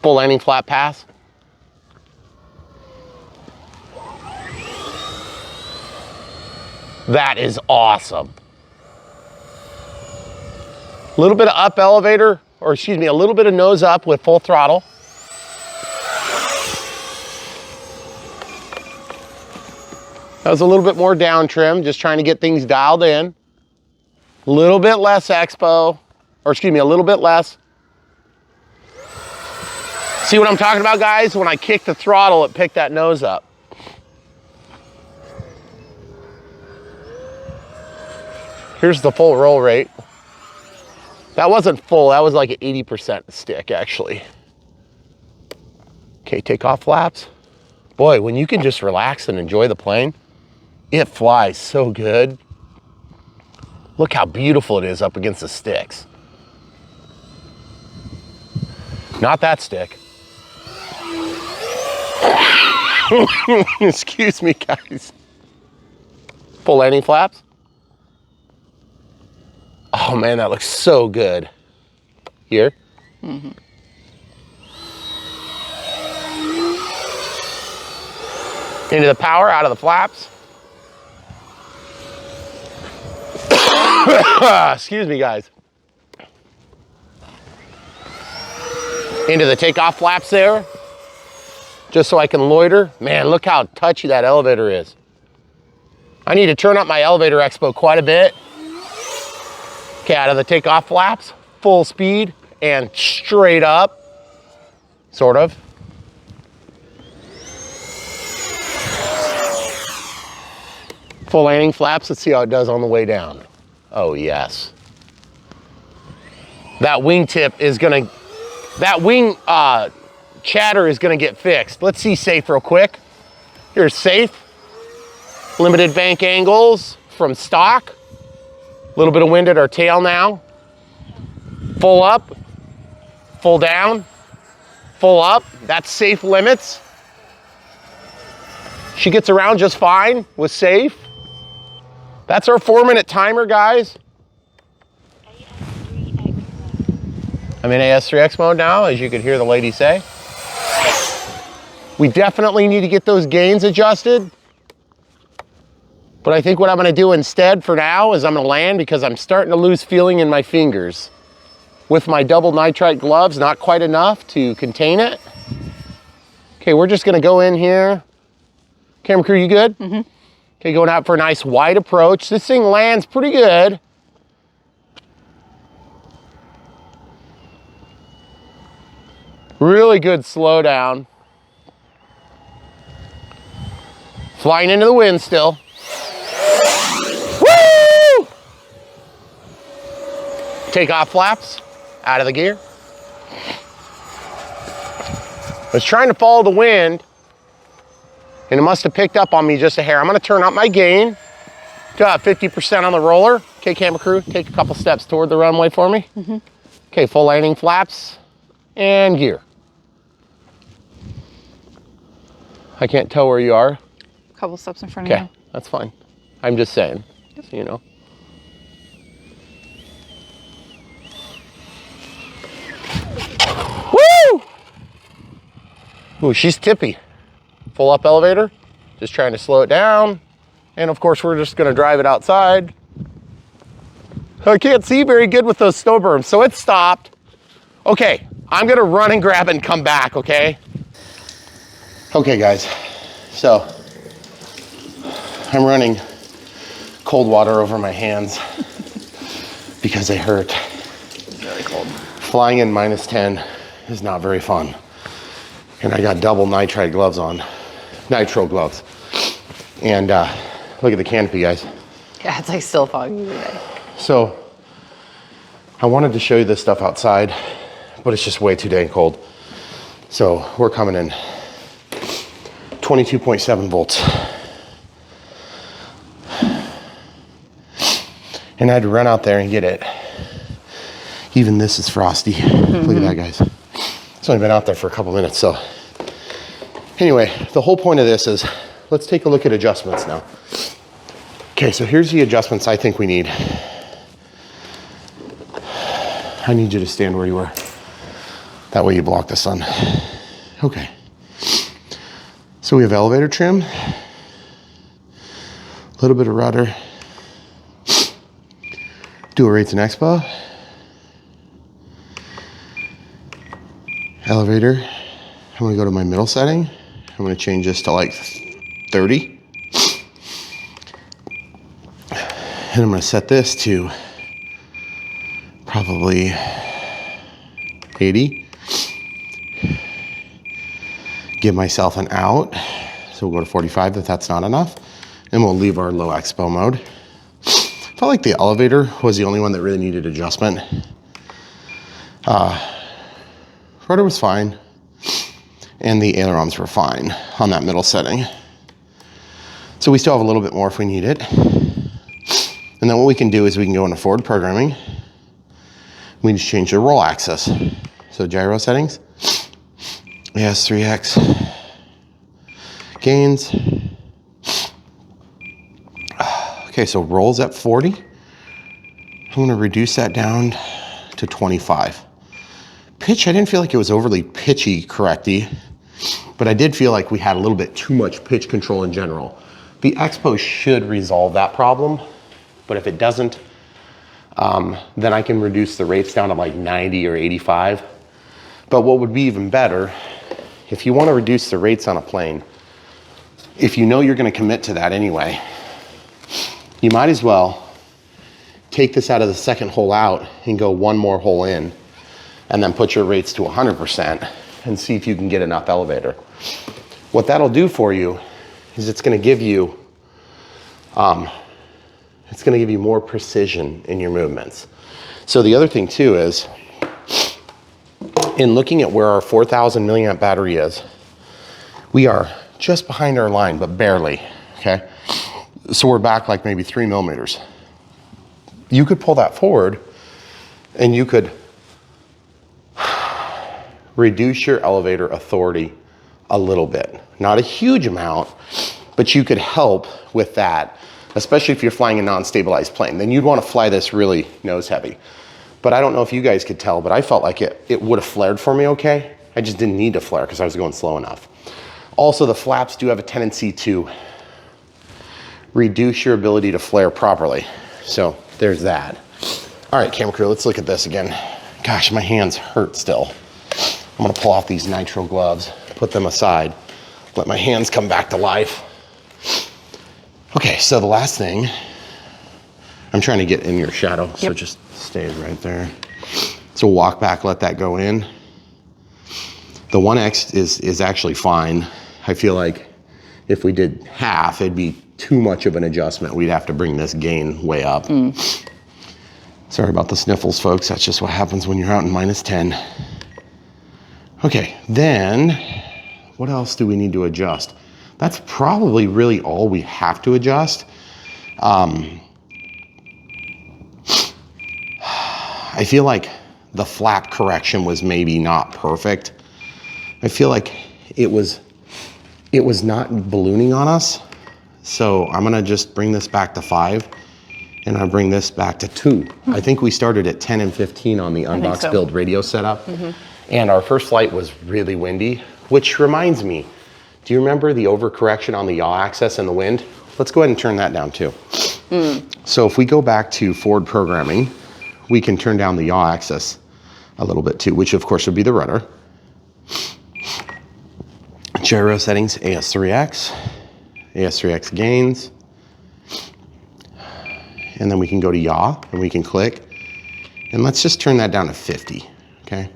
Full landing flap pass. That is awesome. A little bit of up elevator, or excuse me, a little bit of nose up with full throttle. That was a little bit more down trim, just trying to get things dialed in. A little bit less expo, or excuse me, a little bit less. See what I'm talking about, guys? When I kicked the throttle, it picked that nose up. Here's the full roll rate. That wasn't full, that was like an 80% stick, actually. Okay, takeoff flaps. Boy, when you can just relax and enjoy the plane, it flies so good. Look how beautiful it is up against the sticks. Not that stick. Excuse me, guys. Full landing flaps. Oh man, that looks so good. Here. Mm-hmm. Into the power, out of the flaps. Excuse me, guys. Into the takeoff flaps there, just so I can loiter. Man, look how touchy that elevator is. I need to turn up my elevator expo quite a bit. Okay, out of the takeoff flaps, full speed and straight up, sort of. Full landing flaps, let's see how it does on the way down. Oh yes. That wingtip is gonna, that wing chatter is gonna get fixed. Let's see safe real quick. Here's safe. Limited bank angles from stock. A little bit of wind at our tail now. Full up, full down, full up. That's safe limits. She gets around just fine with safe. That's our 4-minute timer, guys. I'm in AS3X mode now, as you could hear the lady say. We definitely need to get those gains adjusted. But I think what I'm gonna do instead for now is I'm gonna land because I'm starting to lose feeling in my fingers. With my double nitrite gloves, not quite enough to contain it. Okay, we're just gonna go in here. Camera crew, you good? Mm-hmm. Okay, going out for a nice wide approach. This thing lands pretty good. Really good slowdown. Flying into the wind still. Woo! Takeoff flaps, out of the gear. I was trying to follow the wind, and it must have picked up on me just a hair. I'm gonna turn up my gain to 50% on the roller. Okay, camera crew, take a couple steps toward the runway for me. Mm-hmm. Okay, full landing flaps and gear. I can't tell where you are. A couple steps in front of you. Okay, that's fine. I'm just saying, so you know. Woo! Ooh, she's tippy. Full up elevator, just trying to slow it down. And of course, we're just gonna drive it outside. I can't see very good with those snow berms, so it stopped. Okay, I'm gonna run and grab it and come back, okay? Okay guys, so I'm running cold water over my hands because they hurt. It's really cold. Flying in -10 is not very fun. And I got double nitride gloves on, nitro gloves. And look at the canopy, guys. Yeah, it's like still foggy today. So I wanted to show you this stuff outside, but it's just way too dang cold. So we're coming in 22.7 volts. And I had to run out there and get it. Even this is frosty. Look at that, guys. It's only been out there for a couple minutes, so. Anyway, the whole point of this is, let's take a look at adjustments now. Okay, so here's the adjustments I think we need. I need you to stand where you were. That way you block the sun. Okay. So we have elevator trim, a little bit of rudder, dual rates and expo, elevator. I'm gonna go to my middle setting. I'm gonna change this to like 30. And I'm gonna set this to probably 80. Give myself an out. So we'll go to 45 if that's not enough. And we'll leave our low expo mode. Felt like the elevator was the only one that really needed adjustment. Rudder was fine. And the ailerons were fine on that middle setting. So we still have a little bit more if we need it. And then what we can do is we can go into forward programming. We just change the roll axis. So gyro settings. Yes, 3x. Gains. Okay, so rolls at 40. I'm gonna reduce that down to 25. Pitch, I didn't feel like it was overly pitchy correcty, but I did feel like we had a little bit too much pitch control in general. The expo should resolve that problem, but if it doesn't, then I can reduce the rates down to like 90 or 85. But what would be even better, if you want to reduce the rates on a plane, if you know you're going to commit to that anyway, you might as well take this out of the second hole out and go one more hole in, and then put your rates to 100% and see if you can get enough elevator. What that'll do for you is it's going to give you more precision in your movements. So the other thing too is, in looking at where our 4,000 milliamp battery is, we are just behind our line, but barely, okay? So we're back like maybe 3 millimeters. You could pull that forward and you could reduce your elevator authority a little bit. Not a huge amount, but you could help with that, especially if you're flying a non-stabilized plane. Then you'd want to fly this really nose heavy. But I don't know if you guys could tell, but I felt like it would have flared for me okay. I just didn't need to flare because I was going slow enough. Also, the flaps do have a tendency to reduce your ability to flare properly. So there's that. All right, camera crew, let's look at this again. Gosh, my hands hurt still. I'm gonna pull off these nitro gloves, put them aside, let my hands come back to life. Okay, so the last thing, I'm trying to get in your shadow, so just stay right there. So walk back, let that go in. The 1X is actually fine. I feel like if we did half, it'd be too much of an adjustment. We'd have to bring this gain way up. Sorry about the sniffles, folks. That's just what happens when you're out in -10. Okay, then what else do we need to adjust? That's probably really all we have to adjust. I feel like the flap correction was maybe not perfect. I feel like it was not ballooning on us. So I'm gonna just bring this back to 5 and I'll bring this back to 2. I think we started at 10 and 15 on the Unbox build radio setup. And our first flight was really windy. which reminds me, do you remember the overcorrection on the yaw axis and the wind? Let's go ahead and turn that down too. So if we go back to forward programming, we can turn down the yaw axis a little bit too, which of course would be the rudder. Gyro settings, AS3X, AS3X gains. And then we can go to yaw and we can click. And let's just turn that down to 50, okay?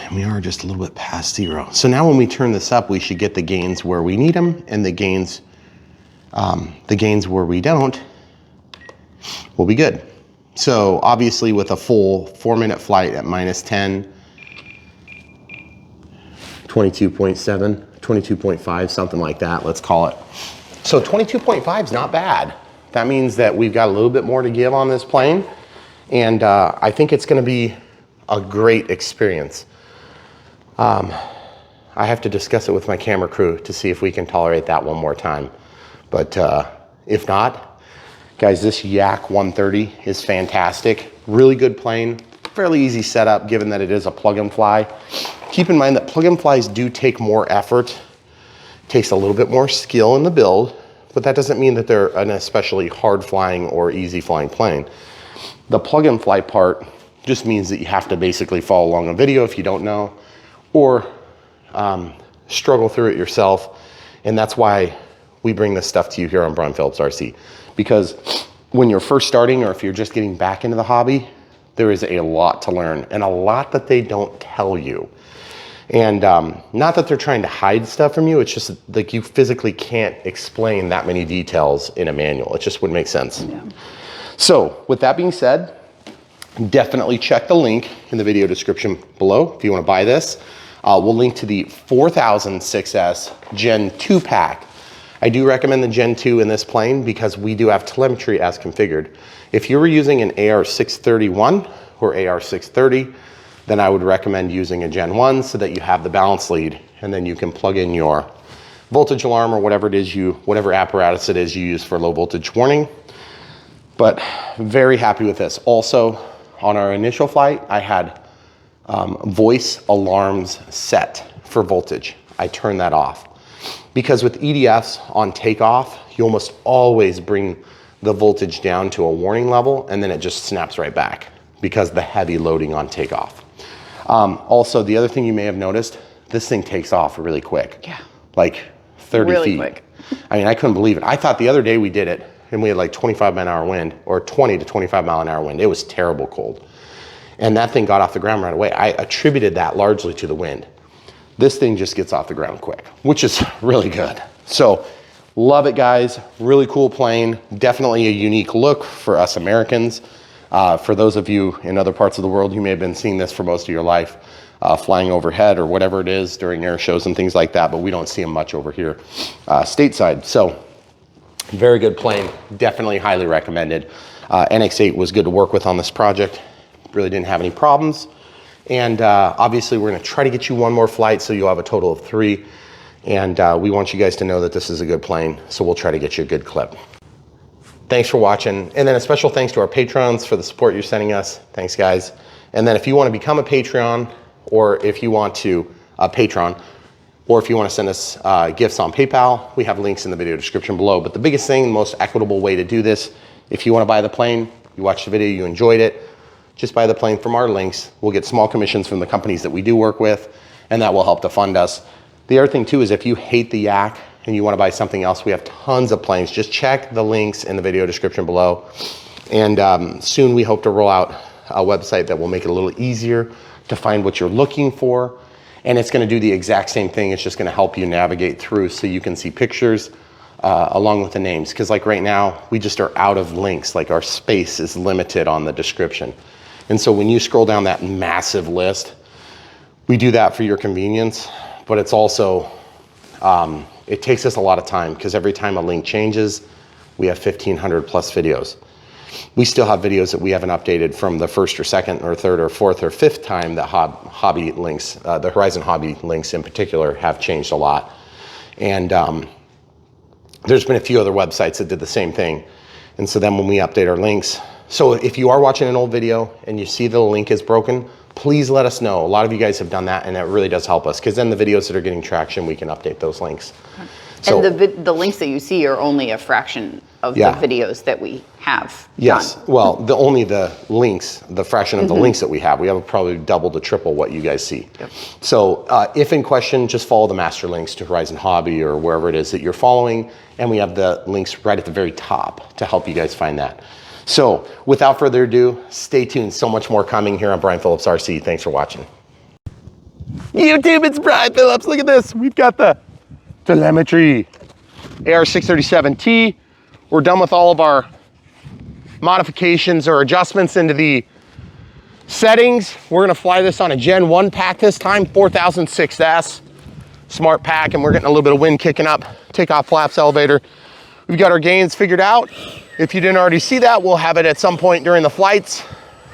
And we are just a little bit past 0. So now when we turn this up, we should get the gains where we need them, and the gains where we don't will be good. So obviously with a full 4-minute flight at -10, 22.7, 22.5, something like that, let's call it. So 22.5 is not bad. That means that we've got a little bit more to give on this plane, and I think it's gonna be a great experience. I have to discuss it with my camera crew to see if we can tolerate that one more time. But if not, guys, this Yak 130 is fantastic. Really good plane, fairly easy setup given that it is a plug and fly. Keep in mind that plug and flies do take more effort, takes a little bit more skill in the build, but that doesn't mean that they're an especially hard flying or easy flying plane. The plug and fly part just means that you have to basically follow along a video if you don't know, or struggle through it yourself. And that's why we bring this stuff to you here on Braun Phillips RC. Because when you're first starting, or if you're just getting back into the hobby, there is a lot to learn and a lot that they don't tell you. And not that they're trying to hide stuff from you, it's just like you physically can't explain that many details in a manual. It just wouldn't make sense. Yeah. So with that being said, definitely check the link in the video description below if you want to buy this. We'll link to the 4000 6S Gen 2 pack. I do recommend the Gen 2 in this plane because we do have telemetry as configured. If you were using an AR631 or AR630, then I would recommend using a Gen 1 so that you have the balance lead, and then you can plug in your voltage alarm or whatever it is whatever apparatus it is you use for low voltage warning. But very happy with this. Also, on our initial flight, I had voice alarms set for voltage. I turned that off because with EDFs on takeoff, you almost always bring the voltage down to a warning level, and then it just snaps right back because the heavy loading on takeoff. Also, the other thing you may have noticed, this thing takes off really quick. Yeah. Like 30 really feet. Quick. I mean, I couldn't believe it. I thought the other day we did it and we had like 25-mile-an-hour wind, or 20 to 25-mile-an-hour wind. It was terrible cold. And that thing got off the ground right away. I attributed that largely to the wind. This thing just gets off the ground quick, which is really good. So love it, guys. Really cool plane. Definitely a unique look for us Americans. For those of you in other parts of the world, you may have been seeing this for most of your life, flying overhead or whatever it is during air shows and things like that, but we don't see them much over here stateside. So very good plane, definitely highly recommended. NX8 was good to work with on this project. Really didn't have any problems. And obviously we're gonna try to get you one more flight so you'll have a total of 3. And we want you guys to know that this is a good plane, so we'll try to get you a good clip. Thanks for watching. And then a special thanks to our patrons for the support you're sending us. Thanks, guys. And then if you want to become a Patreon, or if you want to patron, or if you want to send us gifts on PayPal, we have links in the video description below. But the biggest thing, the most equitable way to do this, if you want to buy the plane, you watched the video, you enjoyed it, just buy the plane from our links. We'll get small commissions from the companies that we do work with, and that will help to fund us. The other thing too is if you hate the Yak and you want to buy something else, we have tons of planes. Just check the links in the video description below. And soon we hope to roll out a website that will make it a little easier to find what you're looking for. And it's going to do the exact same thing. It's just going to help you navigate through so you can see pictures along with the names. Because like right now, we just are out of links. Like our space is limited on the description. And so when you scroll down that massive list, we do that for your convenience, but it's also, it takes us a lot of time because every time a link changes, we have 1,500 plus videos. We still have videos that we haven't updated from the first or second or third or fourth or fifth time that hobby links, the Horizon Hobby links in particular, have changed a lot. And there's been a few other websites that did the same thing. And so then when we update our links, so if you are watching an old video and you see the link is broken, please let us know. A lot of you guys have done that, and it really does help us, because then the videos that are getting traction, we can update those links. So, and the links that you see are only a fraction of the videos that we have yes, done. well, only the links, the fraction of the links that we have. We have probably double to triple what you guys see. Yep. So if in question, just follow the master links to Horizon Hobby or wherever it is that you're following, and we have the links right at the very top to help you guys find that. So without further ado, stay tuned. So much more coming here on Brian Phillips RC. Thanks for watching. YouTube, it's Brian Phillips. Look at this. We've got the telemetry AR637T. We're done with all of our modifications or adjustments into the settings. We're gonna fly this on a Gen 1 pack this time, 4006S smart pack, and we're getting a little bit of wind kicking up. Takeoff flaps, elevator. We've got our gains figured out. If you didn't already see that, we'll have it at some point during the flights.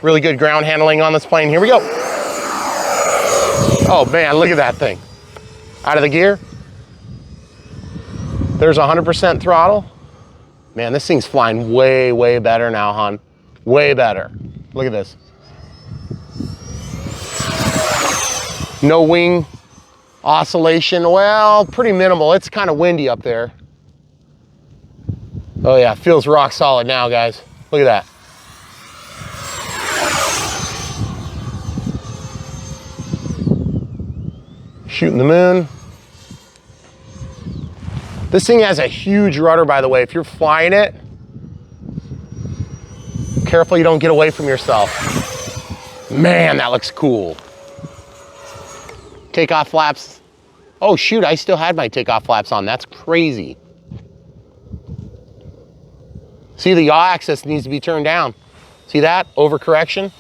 Really good ground handling on this plane. Here we go. Oh man, look at that thing. Out of the gear. There's 100% throttle. Man, this thing's flying way, way better now, hon. Way better. Look at this. No wing oscillation. Well, pretty minimal. It's kind of windy up there. Oh yeah, feels rock solid now, guys. Look at that. Shooting the moon. This thing has a huge rudder, by the way. If you're flying it, careful you don't get away from yourself. Man, that looks cool. Takeoff flaps. Oh shoot, I still had my takeoff flaps on. That's crazy. See, the yaw axis needs to be turned down. See that? Overcorrection.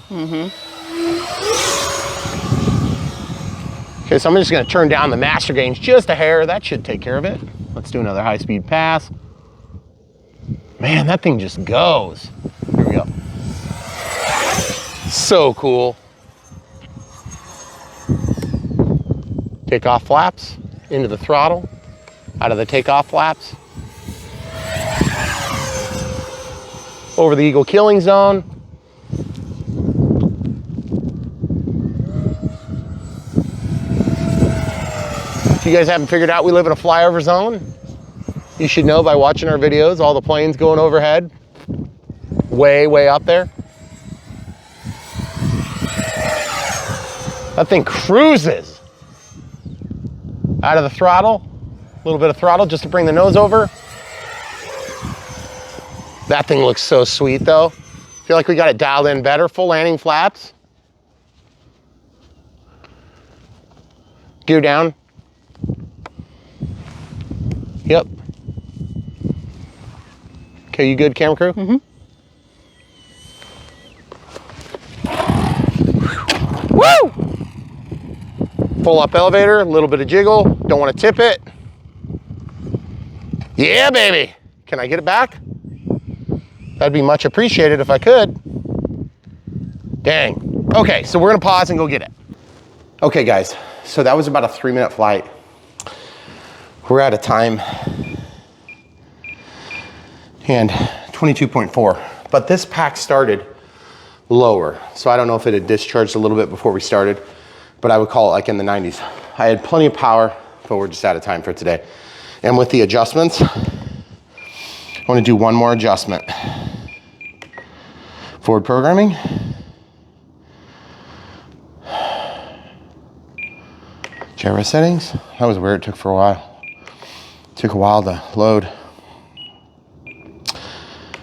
Okay, so I'm just gonna turn down the master gains just a hair. That should take care of it. Let's do another high-speed pass. Man, that thing just goes. Here we go. So cool. Takeoff flaps, into the throttle, out of the takeoff flaps. Over the eagle killing zone. If you guys haven't figured out we live in a flyover zone, you should know by watching our videos, all the planes going overhead, way, way up there. That thing cruises. Out of the throttle, a little bit of throttle just to bring the nose over. That thing looks so sweet though. Feel like we got it dialed in better. Full landing flaps. Gear down. Yep. Okay, you good, camera crew? Woo! Pull up elevator, a little bit of jiggle. Don't want to tip it. Yeah, baby. Can I get it back? That'd be much appreciated if I could. Dang. Okay, so we're gonna pause and go get it. Okay guys, so that was about a 3-minute flight. We're at a time and 22.4, but this pack started lower. So I don't know if it had discharged a little bit before we started, but I would call it like in the 90s. I had plenty of power, but we're just out of time for today. And with the adjustments, I want to do one more adjustment. Forward programming. Gyro settings. That was weird, it took for a while. Took a while to load.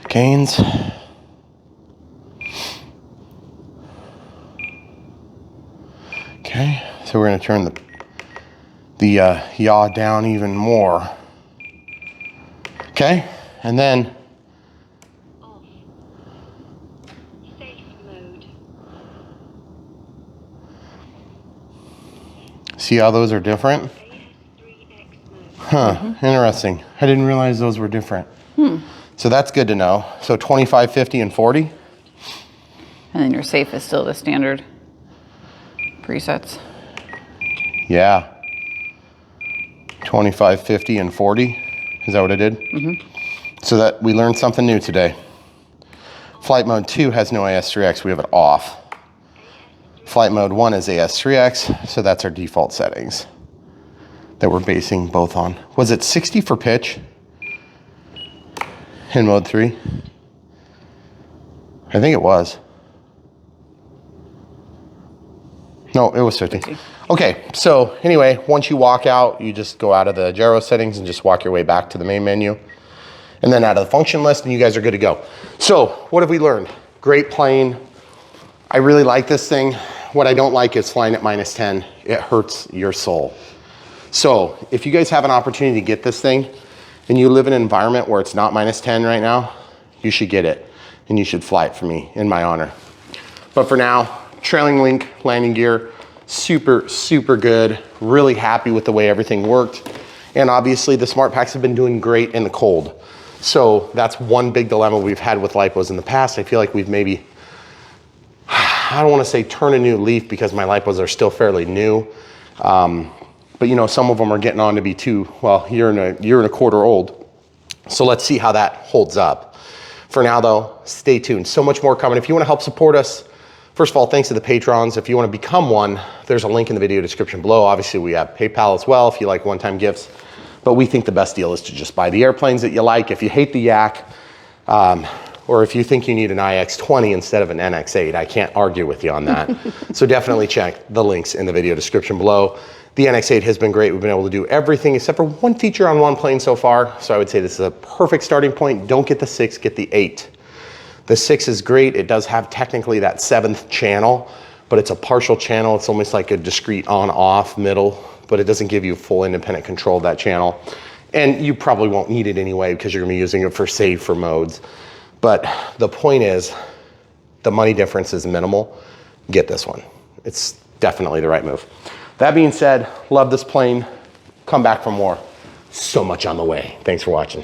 Gains. Okay, so we're gonna turn the yaw down even more. Okay, and then Off. Safe mode. see how those are different? AS3X mode. Huh, interesting. I didn't realize those were different. So that's good to know. So 25, 50, and 40. And then your safe is still the standard presets. Yeah. 25, 50, and 40. Is that what I did? So that we learned something new today. Flight mode 2 has no AS3X, we have it off. Flight mode 1 is AS3X, so that's our default settings that we're basing both on. Was it 60 for pitch in mode 3? I think it was. No, it was 50. Okay, so anyway, once you walk out, you just go out of the gyro settings and just walk your way back to the main menu. And then out of the function list, and you guys are good to go. So what have we learned? Great plane. I really like this thing. What I don't like is flying at -10. It hurts your soul. So if you guys have an opportunity to get this thing and you live in an environment where it's not -10 right now, you should get it and you should fly it for me in my honor. But for now, trailing link landing gear, super, super good. Really happy with the way everything worked. And obviously the smart packs have been doing great in the cold. So that's one big dilemma we've had with lipos in the past. I feel like we've maybe, I don't want to say turn a new leaf because my lipos are still fairly new. But you know, some of them are getting on to be year and a quarter old. So let's see how that holds up. For now though, stay tuned. So much more coming. If you want to help support us, first of all, thanks to the patrons. If you want to become one, there's a link in the video description below. Obviously we have PayPal as well if you like one-time gifts. But we think the best deal is to just buy the airplanes that you like. If you hate the Yak, or if you think you need an IX-20 instead of an NX-8, I can't argue with you on that. So definitely check the links in the video description below. The NX-8 has been great. We've been able to do everything except for one feature on one plane so far. So I would say this is a perfect starting point. Don't get the 6, get the 8. The 6 is great. It does have technically that 7th channel, but it's a partial channel. It's almost like a discrete on-off middle, but it doesn't give you full independent control of that channel. And you probably won't need it anyway because you're gonna be using it for safer modes. But the point is, the money difference is minimal. Get this one. It's definitely the right move. That being said, love this plane. Come back for more. So much on the way. Thanks for watching.